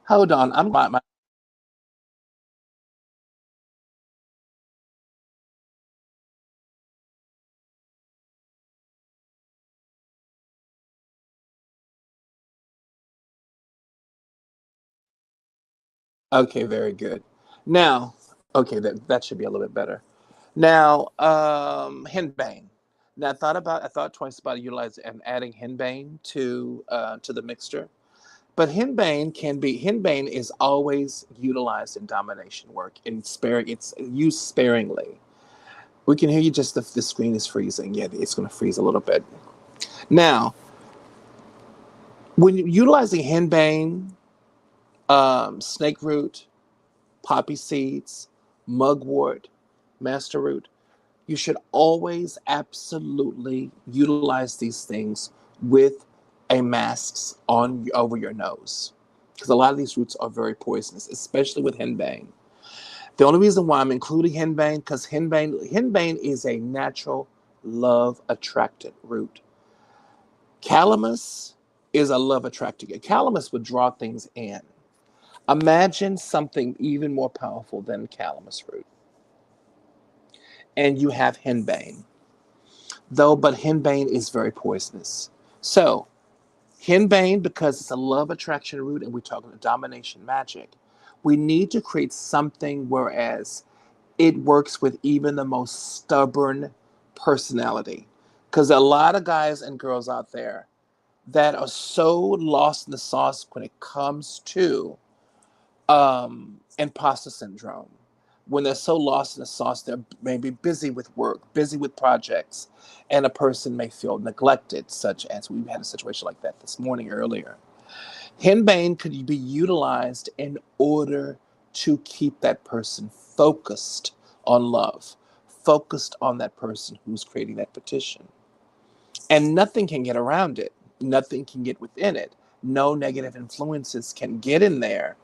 Hold on, okay, very good. Now, okay, that should be a little bit better. Now, henbane. Now, I thought twice about utilizing and adding henbane to the mixture. But henbane is always utilized in domination work in sparing. It's used sparingly. We can hear you. Just the screen is freezing. Yeah, it's going to freeze a little bit. Now, when utilizing henbane, snake root, poppy seeds, mugwort, master root, you should always absolutely utilize these things with a mask on over your nose because a lot of these roots are very poisonous, especially with henbane. The only reason why I'm including henbane because henbane is a natural love attractant root. Calamus is a love attractant. Calamus would draw things in. Imagine something even more powerful than calamus root, and you have henbane. Though, but henbane is very poisonous. So, henbane, because it's a love attraction root and we're talking domination magic, we need to create something whereas it works with even the most stubborn personality. Because a lot of guys and girls out there that are so lost in the sauce when it comes to imposter syndrome. When they're so lost in the sauce, they're maybe busy with work, busy with projects, and a person may feel neglected, such as we had a situation like that this morning earlier. Henbane could be utilized in order to keep that person focused on love, focused on that person who's creating that petition. And nothing can get around it, nothing can get within it. No negative influences can get in there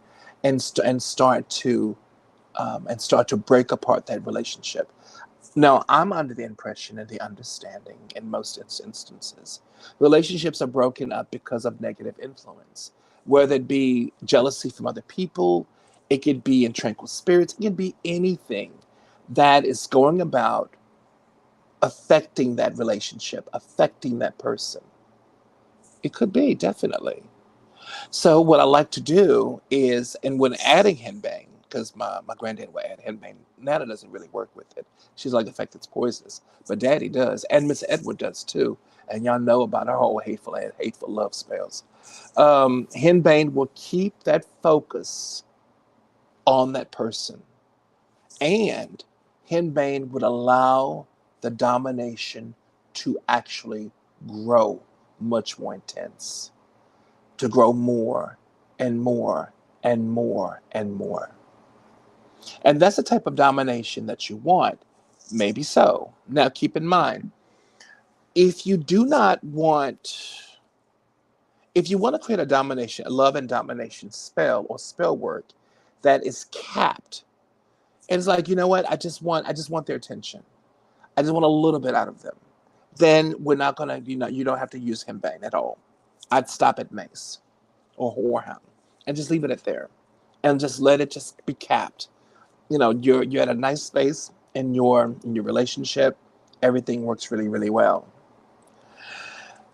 and start to break apart that relationship. Now, I'm under the impression and the understanding in most instances, relationships are broken up because of negative influence, whether it be jealousy from other people, it could be in tranquil spirits, it could be anything that is going about affecting that relationship, affecting that person. It could be, definitely. So what I like to do is, and when adding henbane, because my granddad would add henbane, Nana doesn't really work with it. She's like, the fact it's poisonous. But Daddy does, and Miss Edward does too. And y'all know about her whole hateful love spells. Henbane will keep that focus on that person. And henbane would allow the domination to actually grow much more intense, to grow more and more and more and more. And that's the type of domination that you want. Maybe so. Now, keep in mind, if you do not want, if you want to create a domination, a love and domination spell or spell work that is capped, and it's like, you know what, I just want their attention. I just want a little bit out of them. Then we're not gonna, you don't have to use henbane at all. I'd stop at mace or whorehound and just leave it at there, and just let it just be capped. You're at a nice space in your relationship. Everything works really, really well.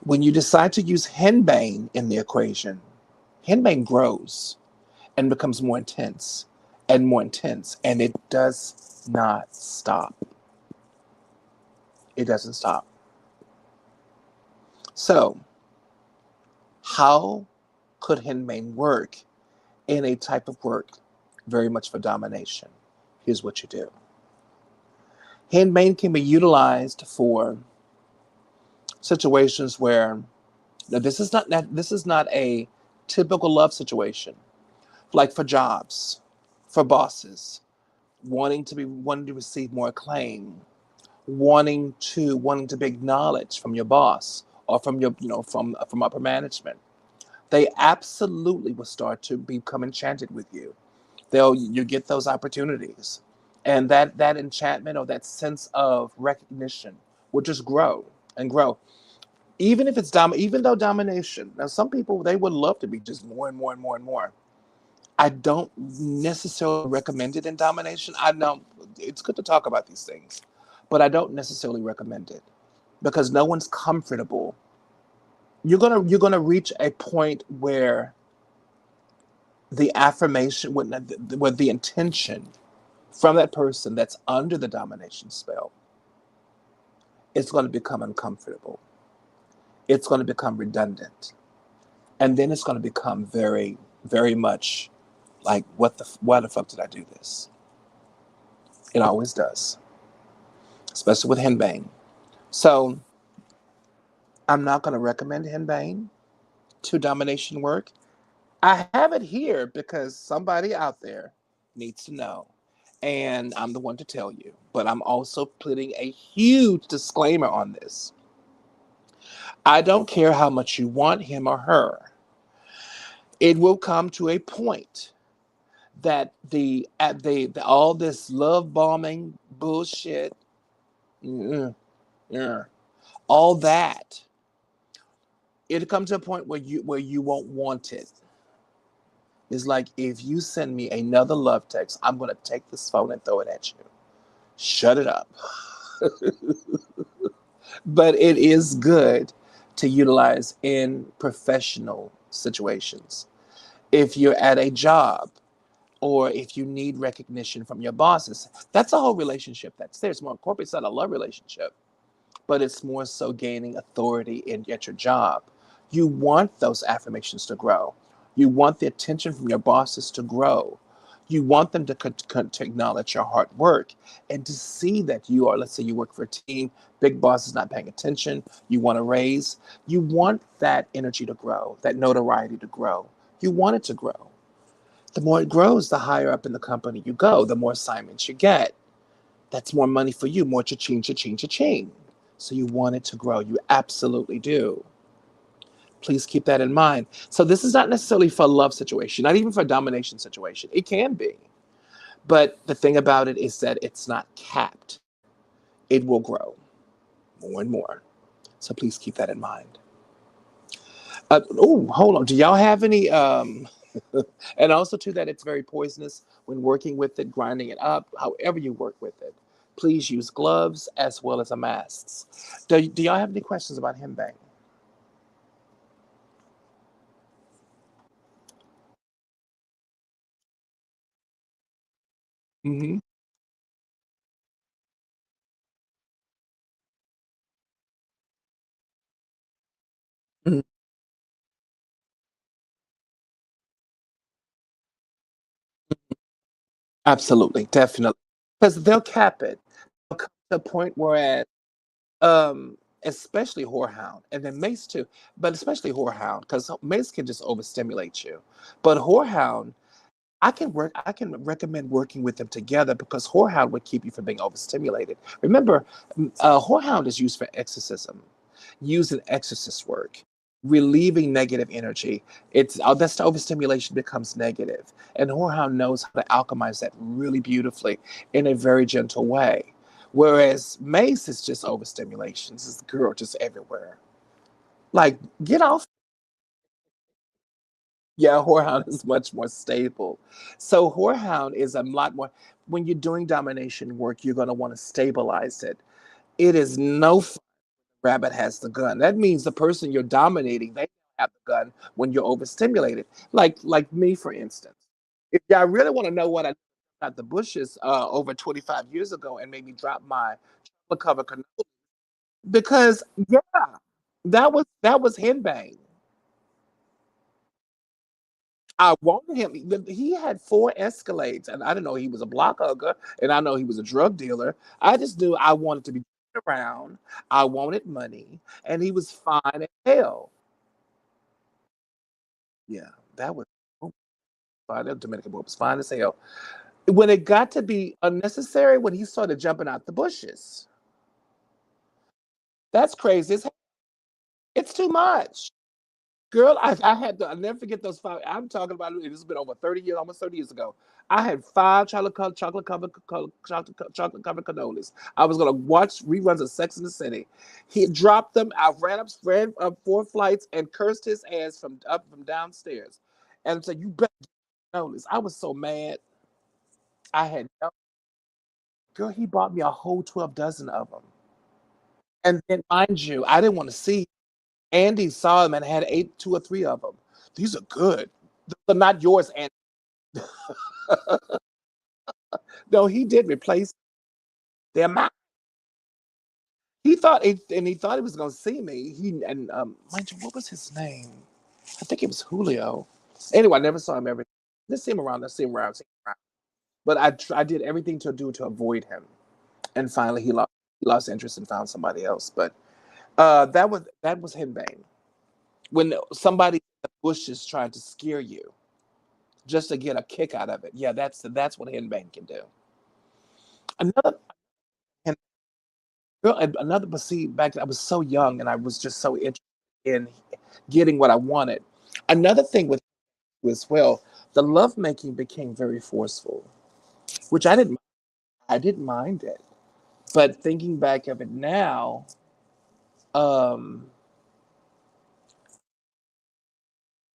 When you decide to use henbane in the equation, henbane grows and becomes more intense and more intense, and it does not stop. It doesn't stop. So how could henbane work in a type of work very much for domination? Here's what you do. Henbane can be utilized for situations where, now this is not a typical love situation, like for jobs, for bosses, wanting to receive more acclaim, wanting to be acknowledged from your boss or from your from upper management. They absolutely will start to become enchanted with you. You get those opportunities, and that enchantment or that sense of recognition will just grow and grow. Even if even though domination. Now, some people, they would love to be just more and more and more and more. I don't necessarily recommend it in domination. I know it's good to talk about these things, but I don't necessarily recommend it because no one's comfortable. You're gonna reach a point where the affirmation, with the intention from that person that's under the domination spell, it's going to become uncomfortable. It's going to become redundant, and then it's going to become very, very much like, why the fuck did I do this? It always does, especially with henbane. So I'm not going to recommend henbane to domination work. I have it here because somebody out there needs to know. And I'm the one to tell you. But I'm also putting a huge disclaimer on this. I don't care how much you want him or her. It will come to a point that all this love bombing bullshit, mm, yeah, all that, it'll come to a point where you won't want it. It's like, if you send me another love text, I'm going to take this phone and throw it at you. Shut it up. But it is good to utilize in professional situations. If you're at a job or if you need recognition from your bosses, that's a whole relationship that's there. It's more corporate, it's not a love relationship, but it's more so gaining authority at your job. You want those affirmations to grow. You want the attention from your bosses to grow. You want them to acknowledge your hard work and to see that you are, let's say you work for a team, big boss is not paying attention, you want a raise. You want that energy to grow, that notoriety to grow. You want it to grow. The more it grows, the higher up in the company you go, the more assignments you get. That's more money for you, more cha-ching, cha-ching, cha-ching. So you want it to grow. You absolutely do. Please keep that in mind. So this is not necessarily for a love situation, not even for a domination situation. It can be. But the thing about it is that it's not capped. it will grow more and more. So please keep that in mind. Oh, hold on. Do y'all have any? And also too that it's very poisonous when working with it, grinding it up, however you work with it. Please use gloves as well as a masks. Do y'all have any questions about him bang? Hmm. Absolutely, definitely, because they'll cap it. They'll come to a point where um, especially whorehound, and then mace too, but especially whorehound, because mace can just overstimulate you. But whorehound, I can recommend working with them together because whorehound would keep you from being overstimulated. Remember, whorehound is used for exorcism, used in exorcist work, relieving negative energy. It's that's the overstimulation becomes negative, and whorehound knows how to alchemize that really beautifully in a very gentle way. Whereas mace is just overstimulation. It's just girl just everywhere. Like, get off. Yeah, whorehound is much more stable. So whorehound is a lot more. When you're doing domination work, you're going to want to stabilize it. It is no rabbit has the gun. That means the person you're dominating, they have the gun when you're overstimulated. Like me, for instance. If y'all really want to know what I got the bushes over 25 years ago and made me drop my chocolate cover canola, because yeah, that was henbang. I wanted him. He had four Escalades, and I didn't know he was a block hugger, and I know he was a drug dealer. I just knew I wanted to be around. I wanted money, and he was fine as hell. Yeah, that was oh, fine. That Dominican boy was fine as hell. When it got to be unnecessary, when he started jumping out the bushes, that's crazy. It's too much. Girl, I had to. I never forget those five. I'm talking about it. It's been over 30 years, almost 30 years ago. I had five chocolate covered cannolis. I was gonna watch reruns of Sex in the City. He dropped them. I ran up four flights and cursed his ass from downstairs, and said, "You better get cannolis." I was so mad. I had no girl. He bought me a whole 12 dozen of them, and then mind you, I didn't want to see. Andy saw them and had ate two or three of them. These are good. But not yours, Andy. No, he did replace them. He thought he was gonna see me. He and mind you, what was his name? I think it was Julio. Anyway, I never saw him ever. Just see him around. Let's see him around. See him around. But I did everything to do to avoid him, and finally he lost interest and found somebody else. But that was him bang. When somebody in the bushes trying to scare you just to get a kick out of it. Yeah, that's what henbang can do. Another girl, and another, but see, back then I was so young and I was just so interested in getting what I wanted. Another thing with you as well, the lovemaking became very forceful, which I didn't mind it. But thinking back of it now, um,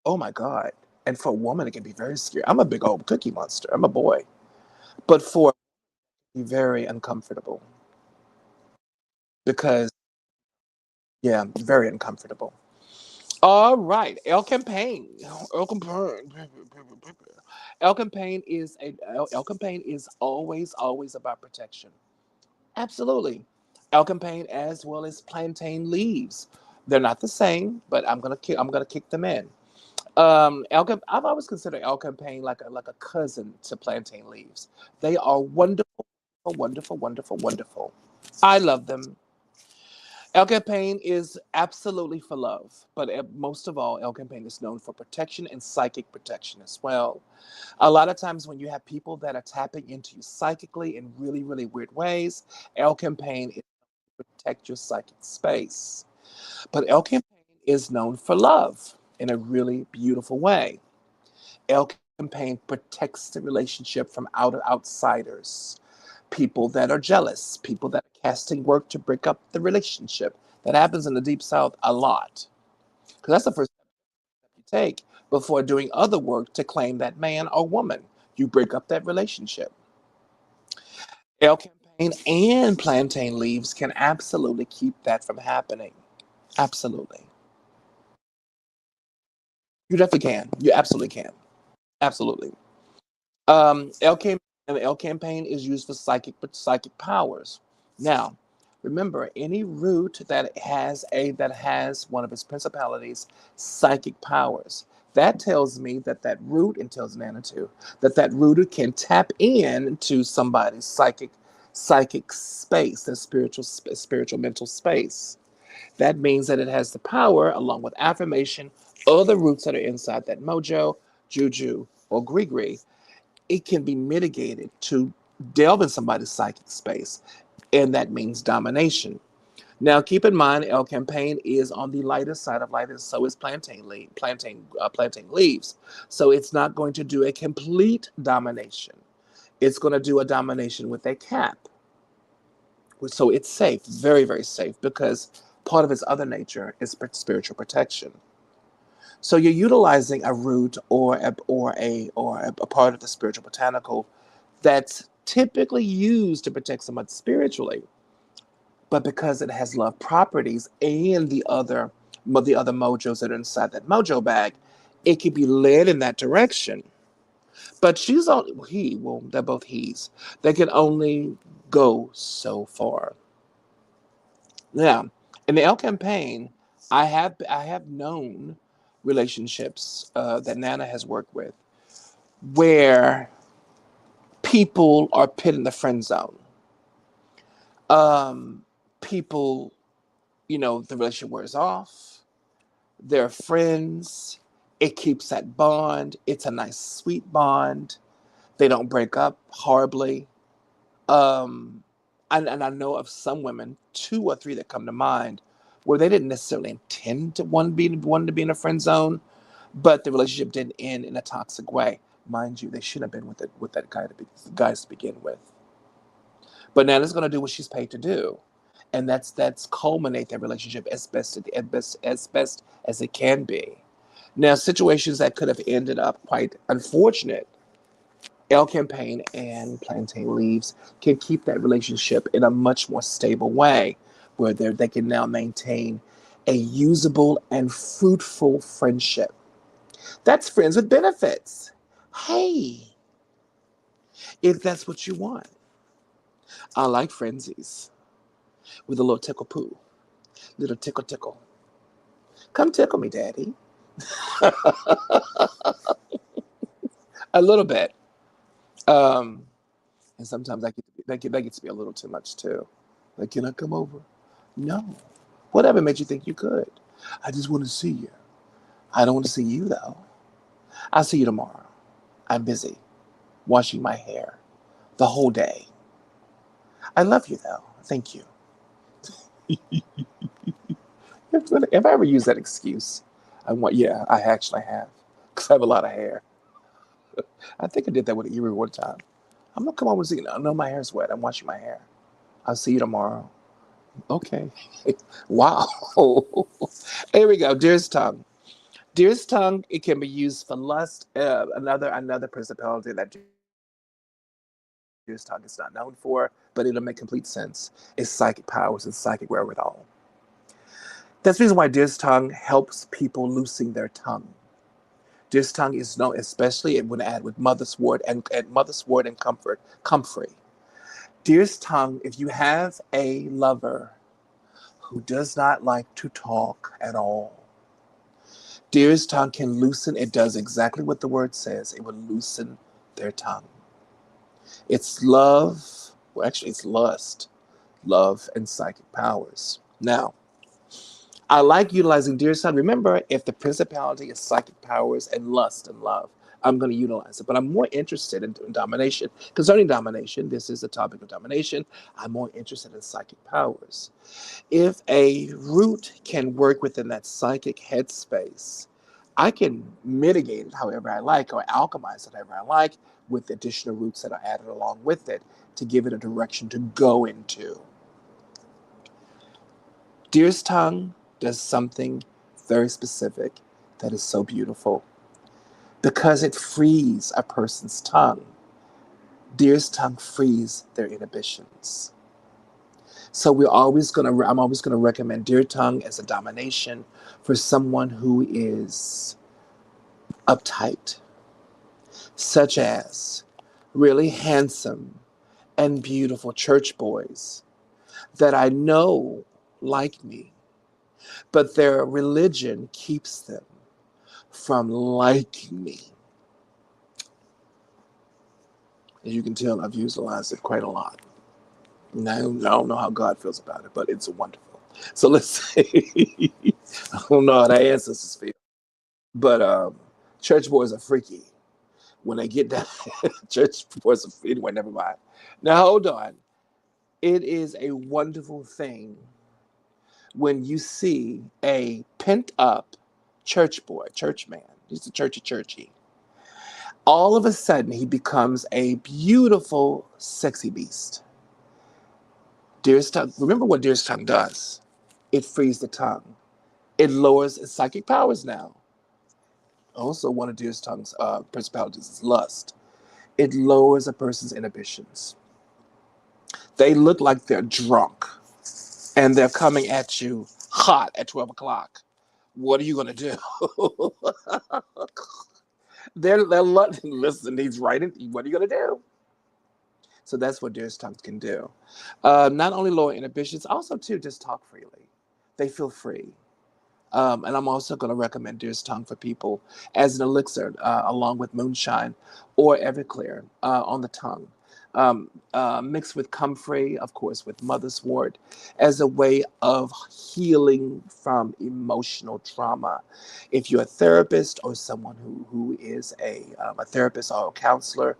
oh my God. And for a woman, it can be very scary. I'm a big old cookie monster. I'm a boy. But for very uncomfortable because yeah, very uncomfortable. All right, El Campaign. El Campaign. El Campaign El Campaign is always about protection. Absolutely. El Campaign as well as plantain leaves. They're not the same, but I'm gonna kick them in. I've always considered El Campaign like a cousin to plantain leaves. They are wonderful, wonderful, wonderful, wonderful. I love them. El Campaign is absolutely for love, but most of all, El Campaign is known for protection and psychic protection as well. A lot of times, when you have people that are tapping into you psychically in really, really weird ways, El Campaign is to protect your psychic space. But El Campaign is known for love in a really beautiful way. El Campaign protects the relationship from outsiders. people that are jealous, people that are casting work to break up the relationship. That happens in the Deep South a lot. Because that's the first step you take before doing other work to claim that man or woman. You break up that relationship. L campaign and plantain leaves can absolutely keep that from happening. Absolutely. You definitely can. You absolutely can. Absolutely. L campaign L campaign is used for psychic powers. Now, remember, any root that has one of its principalities psychic powers. That tells me that that root, and tells Nana too, that that root can tap in to somebody's psychic space, their spiritual mental space. That means that it has the power, along with affirmation, other roots that are inside that mojo, juju, or gree, it can be mitigated to delve in somebody's psychic space, and that means domination. Now, keep in mind, L campaign is on the lighter side of light, and so is plantain leaves. So it's not going to do a complete domination. It's going to do a domination with a cap. So it's safe, very, very safe, because part of its other nature is spiritual protection. So you're utilizing a root or a part of the spiritual botanical that's typically used to protect someone spiritually, but because it has love properties and the other mojos that are inside that mojo bag, it can be led in that direction. But she's on he well, they're both he's. They can only go so far. Now, in the L campaign, I have known relationships that Nana has worked with where people are put in the friend zone. Um, People, the relationship wears off. They're friends. It keeps that bond. It's a nice, sweet bond. They don't break up horribly. Um, and I know of some women, two or three that come to mind, where they didn't necessarily intend to one to be in a friend zone, but the relationship didn't end in a toxic way. Mind you, they shouldn't have been with that guys to begin with. But Nana's going to do what she's paid to do, and that's culminate that relationship as best as it can be. Now, situations that could have ended up quite unfortunate, L campaign and plantain leaves can keep that relationship in a much more stable way, where they can now maintain a usable and fruitful friendship. That's friends with benefits. Hey, if that's what you want. I like frenzies with a little tickle poo, little tickle tickle. Come tickle me, daddy. A little bit. Um, and sometimes that gets to be a little too much too. Like, can I come over? No. Whatever made you think you could? I just want to see you. I don't want to see you though. I'll see you tomorrow. I'm busy washing my hair the whole day. I love you though. Thank you. If I ever use that excuse, yeah, I actually have. Because I have a lot of hair. I think I did that with a Erie one time. I'm gonna come over and see you. No, my hair's wet. I'm washing my hair. I'll see you tomorrow. Okay. Wow. Here we go. Deer's tongue. Deer's tongue. It can be used for lust. Another principality that deer's tongue is not known for, but it'll make complete sense, is psychic powers and psychic wherewithal. That's the reason why deer's tongue helps people loosen their tongue. Deer's tongue is known, especially when added with mother sword and comfrey. Deer's tongue. If you have a lover who does not like to talk at all, deer's tongue can loosen. It does exactly what the word says. It will loosen their tongue. It's love. Well, actually, it's lust, love, and psychic powers. Now, I like utilizing deer's tongue. Remember, if the principality is psychic powers and lust and love, I'm going to utilize it. But I'm more interested in domination. Concerning domination, this is the topic of domination. I'm more interested in psychic powers. If a root can work within that psychic headspace, I can mitigate it however I like or alchemize it however I like with additional roots that are added along with it to give it a direction to go into. Deer's tongue does something very specific that is so beautiful. Because it frees a person's tongue, deer's tongue frees their inhibitions. So I'm always gonna recommend deer tongue as a domination for someone who is uptight, such as really handsome and beautiful church boys that I know like me, but their religion keeps them from liking me. As you can tell, I've utilized it quite a lot. And I don't know how God feels about it, but it's wonderful. So let's say, I don't know how the ancestors feel, but church boys are freaky when they get down. Church boys are freaky. Anyway, never mind. Now, hold on. It is a wonderful thing when you see a pent up church boy, church man, he's a churchy. All of a sudden, he becomes a beautiful, sexy beast. Deer's tongue, remember what deer's tongue does? It frees the tongue. It lowers its psychic powers now. Also, one of deer's tongue's principalities is lust. It lowers a person's inhibitions. They look like they're drunk and they're coming at you hot at 12 o'clock. What are you going to do? Listen, he's writing. What are you going to do? So that's what deer's tongues can do. Not only lower inhibitions, also too, just talk freely. They feel free. And I'm also going to recommend deer's tongue for people as an elixir, along with moonshine or Everclear on the tongue. Mixed with comfrey, of course, with mother's wort, as a way of healing from emotional trauma. If you're a therapist or someone who is a therapist or a counselor,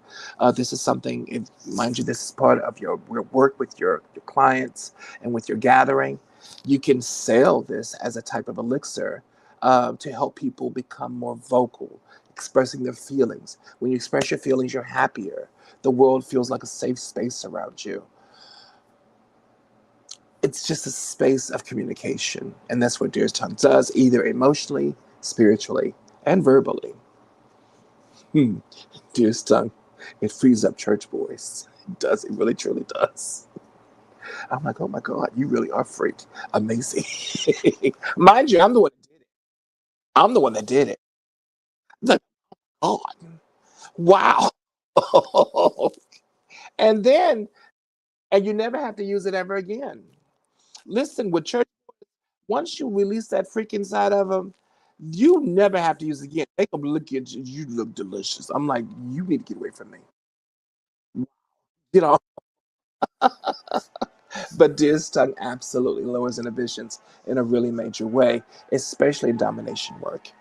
this is something, mind you, this is part of your work with your clients and with your gathering. You can sell this as a type of elixir to help people become more vocal, expressing their feelings. When you express your feelings, you're happier. The world feels like a safe space around you. It's just a space of communication. And that's what Deer's Tongue does, either emotionally, spiritually, and verbally. Hmm. Deer's Tongue, it frees up church boys. It does. It really, truly does. I'm like, oh my God, you really are freak. Amazing. Mind you, I'm the one that did it. I'm the one that did it. Like, oh, wow. and then, and you never have to use it ever again. Listen, with church, once you release that freak inside of them, you never have to use it again. They come look at you, you look delicious. I'm like, you need to get away from me. You know, but Deer's tongue absolutely lowers inhibitions in a really major way, especially in domination work.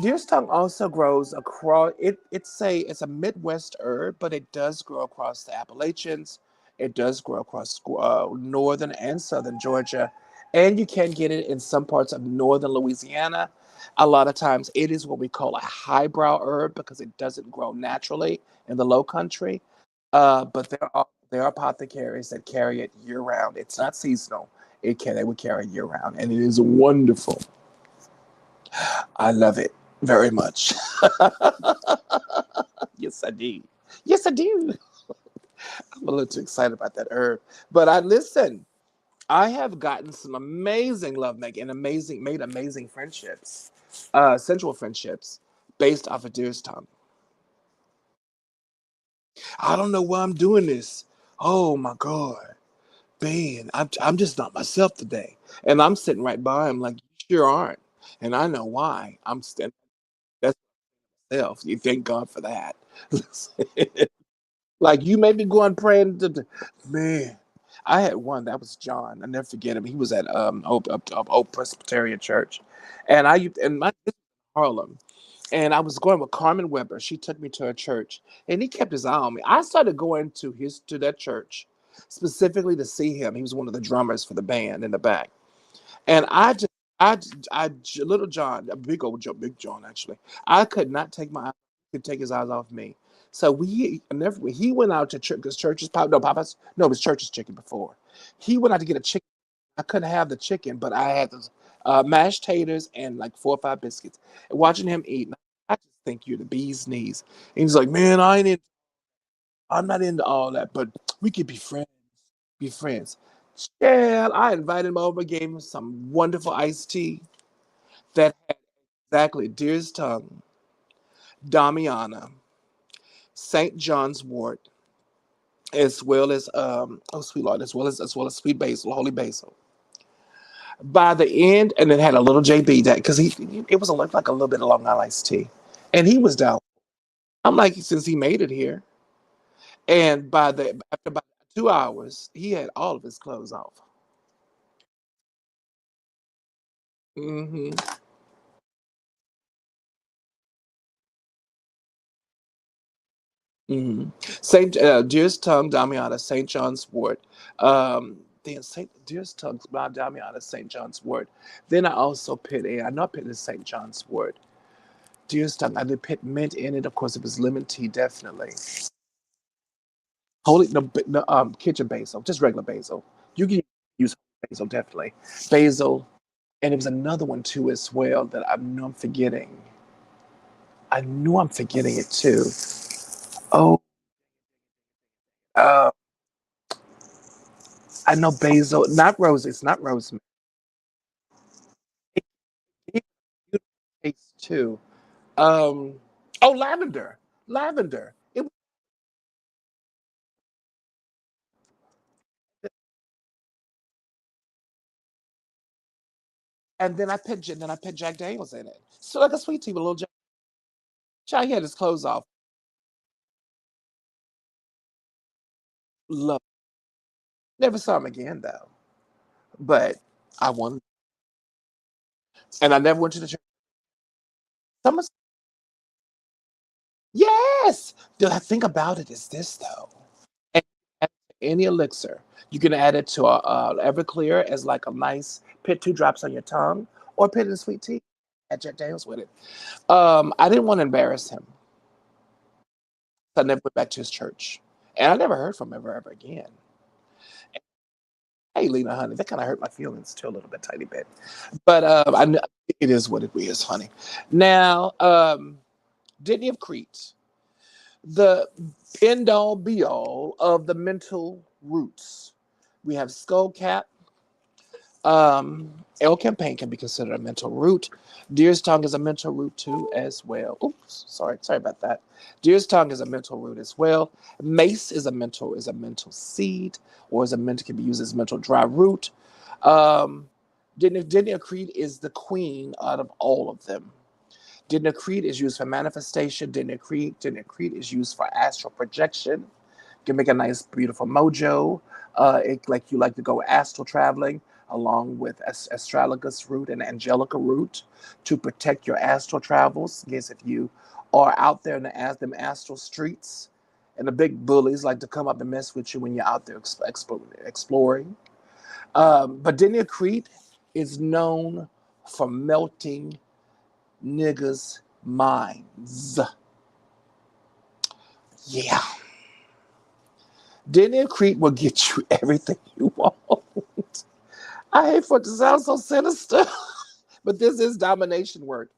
Deer's tongue also grows across. It's a Midwest herb, but it does grow across the Appalachians. It does grow across northern and southern Georgia, and you can get it in some parts of northern Louisiana. A lot of times, it is what we call a highbrow herb because it doesn't grow naturally in the Low Country. But there are apothecaries that carry it year round. It's not seasonal. They would carry it year round, and it is wonderful. I love it very much. Yes, I do. Yes, I do. I'm a little too excited about that herb. But I listen. I have gotten some amazing lovemaking and made amazing friendships, sensual friendships, based off of deer's tongue. I don't know why I'm doing this. Oh my God, man, I'm just not myself today, and I'm sitting right by him like you sure aren't, and I know why. I'm standing. That's myself. You thank God for that. Like you may be going praying man. I had one that was John. I never forget him. He was at Old Presbyterian Church, and my this was in Harlem, and I was going with Carmen Weber. She took me to her church, and he kept his eye on me. I started going to that church specifically to see him. He was one of the drummers for the band in the back, and Little John, Big John actually. I could not take my could take his eyes off me. So we never he went out to church because church's pop no Papa's no it was church's chicken before. He went out to get a chicken. I couldn't have the chicken, but I had the mashed taters and like 4 or 5 biscuits. And watching him eat, I just think you're the bee's knees. And he's like, man, I'm not into all that, but we could be friends. Be friends. Yeah, I invited him over, gave him some wonderful iced tea that had exactly deer's tongue, Damiana, St. John's wort, as well as oh sweet Lord, as well as sweet basil, holy basil. By the end, and it had a little JB that because it was like a little bit of Long Island iced tea, and he was down. I'm like, since he made it here, and after about 2 hours, he had all of his clothes off. Hmm. Hmm. Saint Deer's Tongue, Damiana, Saint John's Wort. Then Saint Deer's Tongue, Damiana, Saint John's Wort. Then I also put in. I know I put in Saint John's Wort. Deer's Tongue. I did put mint in it. Of course, it was lemon tea, definitely. Holy no, no kitchen basil, just regular basil. You can use basil definitely. Basil, and it was another one too as well that I know I'm forgetting. I knew I'm forgetting it too. Oh, uh, I know basil, not rose. It's not rosemary. It, it tastes too. Um, oh, lavender, lavender. And then I put Jack Daniels in it. So like a sweet tea with a little Jack. Child, he had his clothes off. Love. Never saw him again though. But I won, and I never went to the church. Some Yes. The thing about it is this though. And add any elixir. You can add it to a Everclear as like a nice put 2 drops on your tongue, or put it in sweet tea. Add Jack Daniels with it. I didn't want to embarrass him, so I never went back to his church, and I never heard from him ever again. Hey, Lena, honey, that kind of hurt my feelings too a little bit, tiny bit. But it is what it is, honey. Now, Ditney of Crete, the end all be all of the mental roots. We have skullcap. L campaign can be considered a mental root. Deer's tongue is a mental root too, as well. Oops, sorry about that. Deer's tongue is a mental root as well. Mace is a mental seed, or is a mental can be used as mental dry root. Um, Denacrete is the queen out of all of them. Denacrete is used for manifestation. Denacrete is used for astral projection. Can make a nice, beautiful mojo. Like you like to go astral traveling along with astragalus root and angelica root to protect your astral travels. Yes, if you are out there in them astral streets, and the big bullies like to come up and mess with you when you're out there exploring. But Denia Crete is known for melting niggas' minds. Yeah. Denia Crete will get you everything you want. I hate for it to sound so sinister, but this is domination work.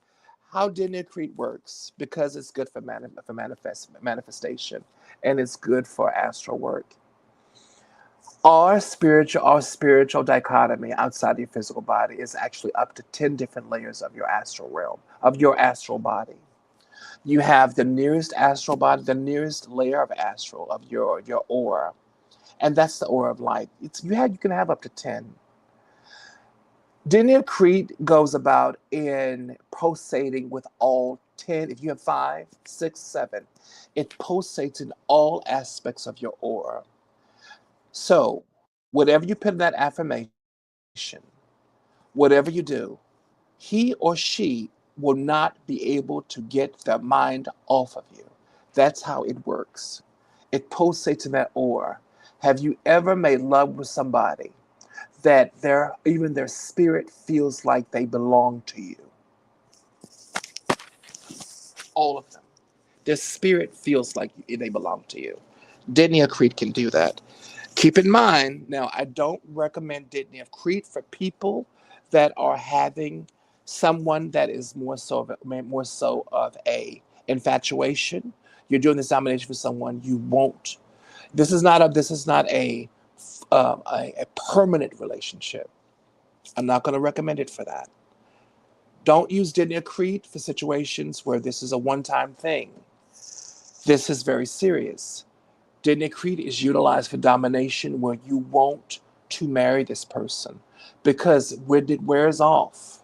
How Denacrete works, because it's good for manifestation, and it's good for astral work. Our spiritual dichotomy outside of your physical body is actually up to 10 different layers of your astral realm, of your astral body. You have the nearest astral body, the nearest layer of astral of your aura, and that's the aura of light. You can have up to 10. Denial Creed goes about in pulsating with all 10. If you have 5, 6, 7, it pulsates in all aspects of your aura. So, whatever you put in that affirmation, whatever you do, he or she will not be able to get their mind off of you. That's how it works. It pulsates in that aura. Have you ever made love with somebody that even their spirit feels like they belong to you? All of them. Their spirit feels like they belong to you. Dittany of Crete can do that. Keep in mind, now I don't recommend Dittany of Crete for people that are having someone that is more so of a infatuation. You're doing this domination for someone you won't. This is not a permanent relationship. I'm not going to recommend it for that. Don't use Dittany of Crete for situations where this is a one-time thing. This is very serious. Dittany Crete is utilized for domination where you want to marry this person because when it wears off,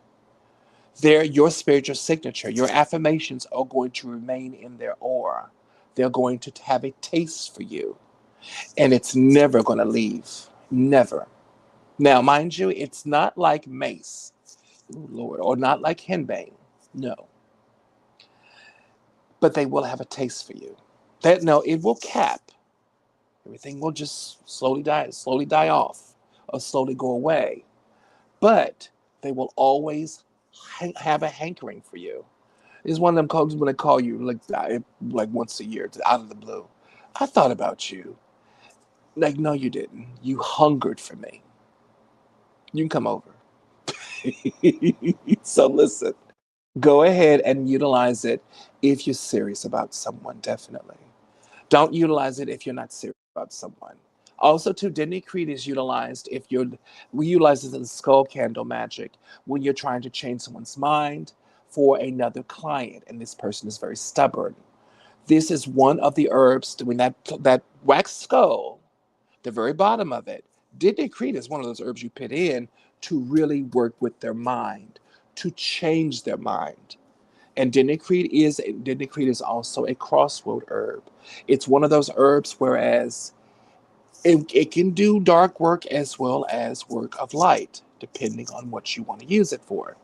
your spiritual signature, your affirmations are going to remain in their aura. They're going to have a taste for you, and it's never going to leave. Never. Now, mind you, it's not like mace, ooh, Lord, or not like henbane. No, but they will have a taste for you. That no, it will cap. Everything will just slowly die off, or slowly go away. But they will always have a hankering for you. It's one of them calls when they call you like once a year, out of the blue. I thought about you. Like, no, you didn't. You hungered for me. You can come over. So listen, go ahead and utilize it if you're serious about someone, definitely. Don't utilize it if you're not serious about someone. Also, too, Dittany Crete is utilized if you're we utilize this in skull candle magic when you're trying to change someone's mind for another client, and this person is very stubborn. This is one of the herbs when that wax skull, the very bottom of it. Dittany Crete is one of those herbs you put in to really work with their mind, to change their mind. And Dittany Crete is also a crossroad herb. It's one of those herbs whereas it can do dark work as well as work of light, depending on what you want to use it for.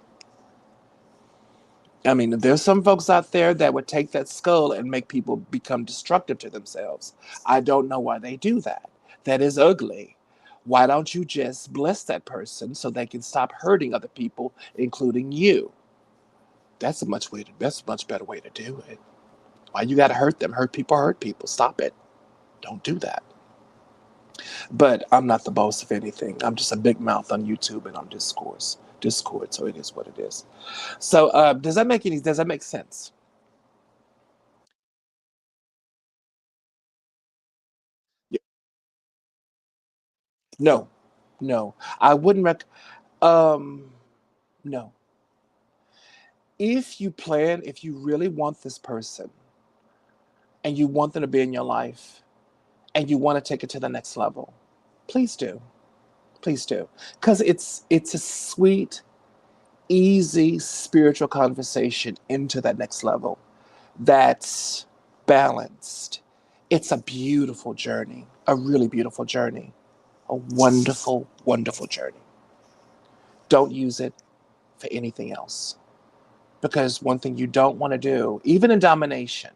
I mean, there's some folks out there that would take that skull and make people become destructive to themselves. I don't know why they do that. That is ugly. Why don't you just bless that person so they can stop hurting other people, including you? That's a much better way to do it. Why you gotta hurt them? Hurt people hurt people. Stop it. Don't do that. But I'm not the boss of anything. I'm just a big mouth on YouTube and on Discord. So it is what it is. So does that make sense? Yeah. No, no. I wouldn't um no. If you really want this person and you want them to be in your life and you want to take it to the next level, please do. Please do. Because it's a sweet, easy spiritual conversation into that next level that's balanced. It's a beautiful journey, a really beautiful journey, a wonderful, wonderful journey. Don't use it for anything else. Because one thing you don't want to do, even in domination,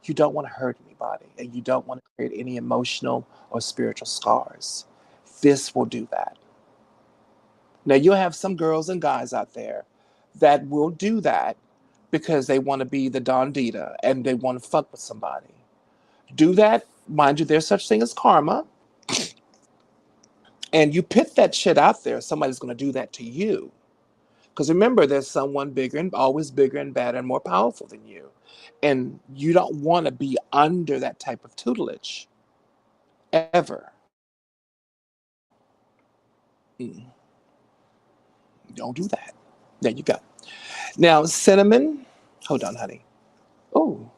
you don't want to hurt anybody and you don't want to create any emotional or spiritual scars. This will do that. Now, you'll have some girls and guys out there that will do that because they want to be the Don Dita and they want to fuck with somebody. Do that. Mind you, there's such thing as karma. And you put that shit out there, somebody's going to do that to you. Because remember, there's someone bigger and always bigger and better and more powerful than you. And you don't want to be under that type of tutelage ever. Mm, don't do that. There you go. Now, cinnamon. Hold on, honey. Oh,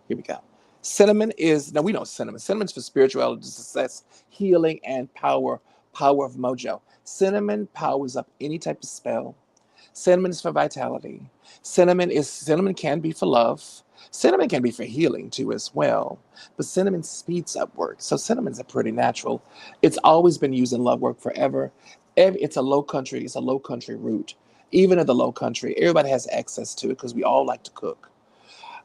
here we go. Cinnamon is, now we know cinnamon. Cinnamon's for spirituality, success, healing, and power of mojo. Cinnamon powers up any type of spell. Cinnamon is for vitality. Cinnamon can be for love. Cinnamon can be for healing too as well. But cinnamon speeds up work. So cinnamon's a pretty natural. It's always been used in love work forever. It's a low country root. Even in the low country, everybody has access to it because we all like to cook.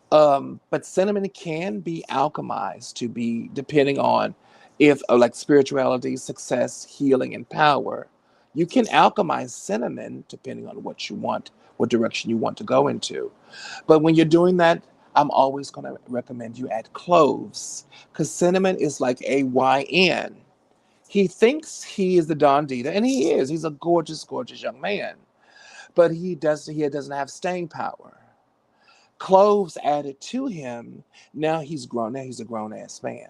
But cinnamon can be alchemized to be depending on if like spirituality, success, healing, and power. You can alchemize cinnamon depending on what you want, what direction you want to go into. But when you're doing that, I'm always going to recommend you add cloves because cinnamon is like a YN. He thinks he is the Don Dita, and he is. He's a gorgeous, gorgeous young man, but he doesn't have staying power. Cloves added to him. Now he's grown. Now he's a grown ass man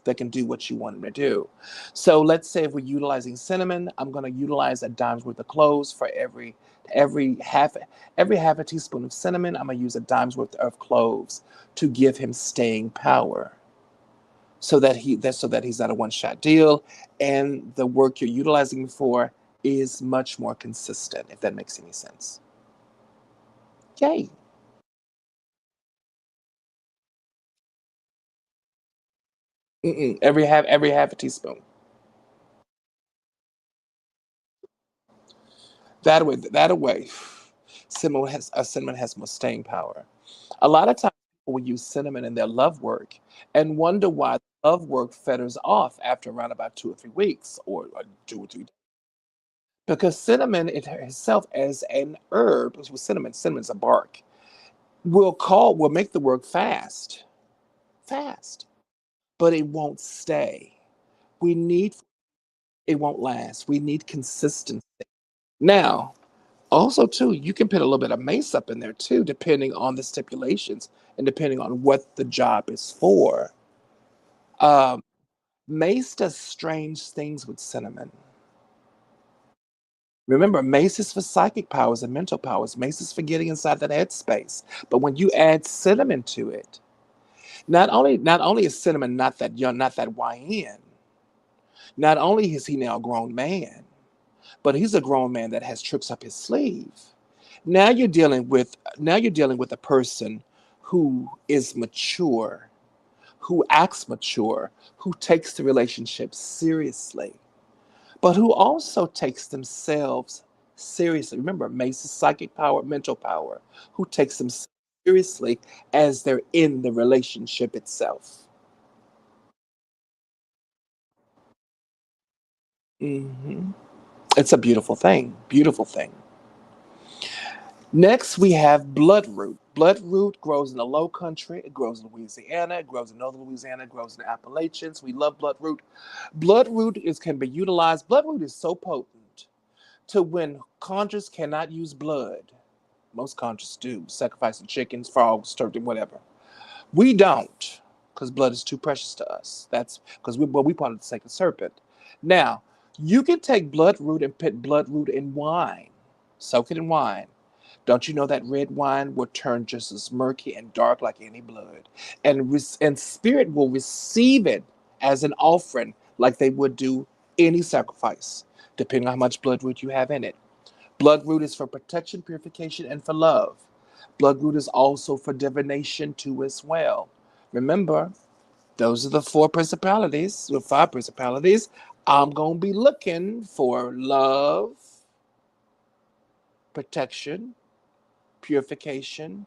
that can do what you want him to do. So let's say if we're utilizing cinnamon, I'm going to utilize a dime's worth of cloves for every half every half a teaspoon of cinnamon. I'm going to use a dime's worth of cloves to give him staying power, so that he's not a one shot deal, and the work you're utilizing him for is much more consistent. If that makes any sense. Yay! Mm-mm. Every half a teaspoon. That way, cinnamon has more staying power. A lot of times people will use cinnamon in their love work and wonder why love work feathers off after around about 2 or 3 weeks, or 2 or 3 days. Because cinnamon itself as an herb, with cinnamon's a bark, will make the work fast, but it won't stay. We need It won't last. We need consistency. Now, also, too, you can put a little bit of mace up in there too, depending on the stipulations and depending on what the job is for. Um, Mace does strange things with cinnamon. Remember, mace is for psychic powers and mental powers. Mace is for getting inside that headspace. But when you add cinnamon to it, not only is cinnamon not that young, not that YN, not only is he now a grown man, but he's a grown man that has tricks up his sleeve. Now you're dealing with a person who is mature, who acts mature, who takes the relationship seriously, but who also takes themselves seriously. Remember, Mace is psychic power, mental power, who takes them seriously as they're in the relationship itself. Hmm. It's a beautiful thing. Beautiful thing. Next, we have bloodroot. Bloodroot grows in the low country. It grows in Louisiana. It grows in northern Louisiana. It grows in the Appalachians. We love bloodroot. Can be utilized. Bloodroot is so potent to when conjurers cannot use blood. Most conjurers do, sacrificing chickens, frogs, turkey, whatever. We don't, because blood is too precious to us. That's because we part of the sacred serpent. Now, you can take bloodroot and put bloodroot in wine, soak it in wine. Don't you know that red wine will turn just as murky and dark like any blood? And spirit will receive it as an offering like they would do any sacrifice, depending on how much bloodroot you have in it. Bloodroot is for protection, purification, and for love. Bloodroot is also for divination too as well. Remember, those are the four principalities, or five principalities. I'm going to be looking for love, protection, purification,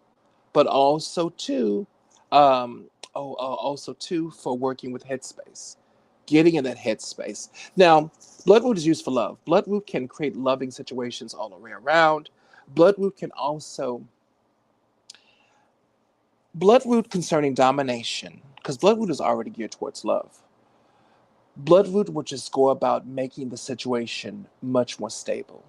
but also too, also too for working with headspace, getting in that headspace. Now, bloodroot is used for love. Bloodroot can create loving situations all the way around. Bloodroot can also Bloodroot concerning domination, because bloodroot is already geared towards love. Bloodroot will just go about making the situation much more stable.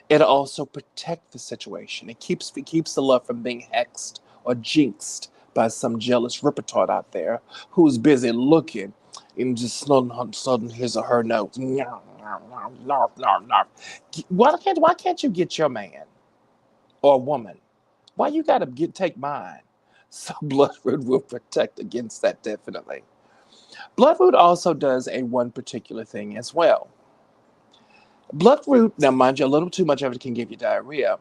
It'll also protect the situation. It keeps the love from being hexed or jinxed by some jealous rippertard out there who's busy looking and just sudden his or her notes. Why can't you get your man or woman? Why you gotta take mine? So bloodroot will protect against that definitely. Bloodroot also does a one particular thing as well. Bloodroot, now mind you, a little too much of it can give you diarrhea.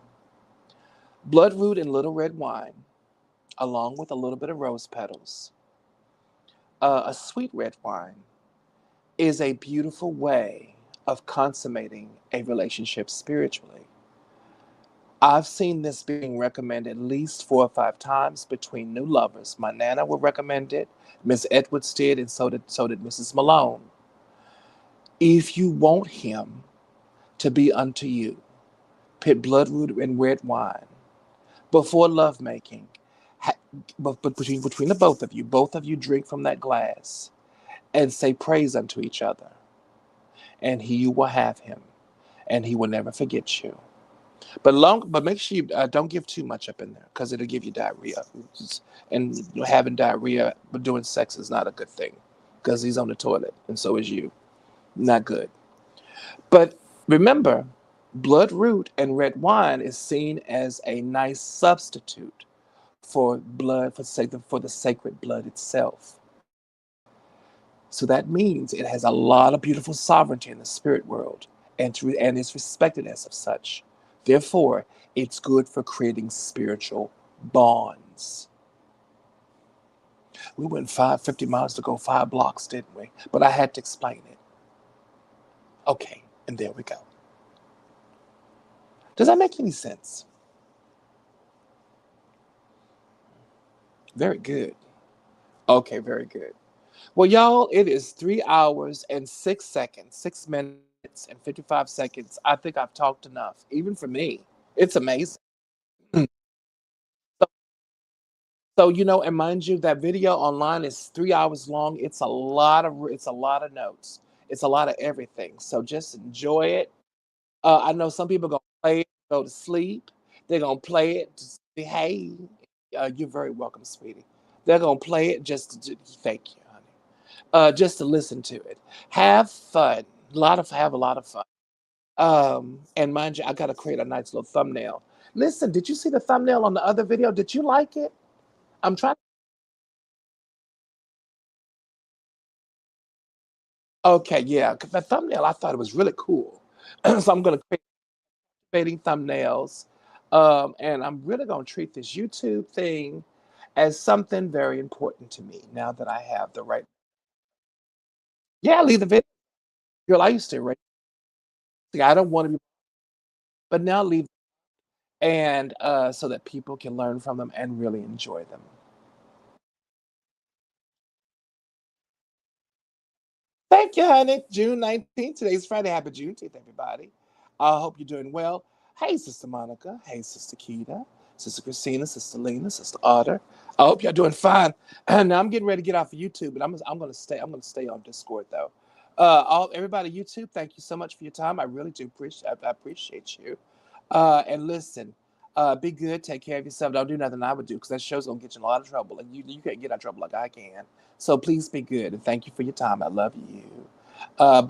Bloodroot and little red wine, along with a little bit of rose petals, a sweet red wine, is a beautiful way of consummating a relationship spiritually. I've seen this being recommended at least 4 or 5 times between new lovers. My Nana would recommend it, Miss Edwards did, and so did Mrs. Malone. If you want him to be unto you, put bloodroot and red wine before lovemaking. Ha- but between the both of you drink from that glass and say praise unto each other, and he will have him, and he will never forget you. But make sure you don't give too much up in there because it'll give you diarrhea. And having diarrhea but doing sex is not a good thing because he's on the toilet and so is you. Not good. But remember, blood root and red wine is seen as a nice substitute for blood for the sacred blood itself. So that means it has a lot of beautiful sovereignty in the spirit world and is respected as of such. Therefore, it's good for creating spiritual bonds. We went 50 miles to go 5 blocks, didn't we? But I had to explain it. Okay, and there we go. Does that make any sense? Very good. Okay, very good. Well, y'all, it is 3 hours and 6 seconds, 6 minutes and 55 seconds. I think I've talked enough, even for me. It's amazing. So, and mind you, that video online is 3 hours long. It's a lot of notes. It's a lot of everything. So just enjoy it. I know some people gonna play it, go to sleep. They're gonna play it to say, "Hey, you're very welcome, sweetie." They're gonna play it thank you, honey. Just to listen to it. Have fun. Have a lot of fun. And mind you, I gotta create a nice little thumbnail. Listen, did you see the thumbnail on the other video? Did you like it? I'm trying. Okay, yeah, 'cause the thumbnail I thought it was really cool. So I'm gonna create creating thumbnails. And I'm really gonna treat this YouTube thing as something very important to me now that I have the right. Yeah, leave the video. Girl, I used to right. I don't want to be, but now leave and so that people can learn from them and really enjoy them. Thank you, honey. June 19th. Today's Friday. Happy Juneteenth, everybody. I hope you're doing well. Hey, Sister Monica. Hey, Sister Keita. Sister Christina. Sister Lena. Sister Otter. I hope y'all doing fine. And now I'm getting ready to get off of YouTube, but I'm gonna stay. I'm gonna stay on Discord though. All everybody YouTube, thank you so much for your time. I really do appreciate. I appreciate you. And listen, be good. Take care of yourself. Don't do nothing I would do because that show's gonna get you in a lot of trouble, and you can't get out of trouble like I can. So please be good and thank you for your time. I love you. Bye.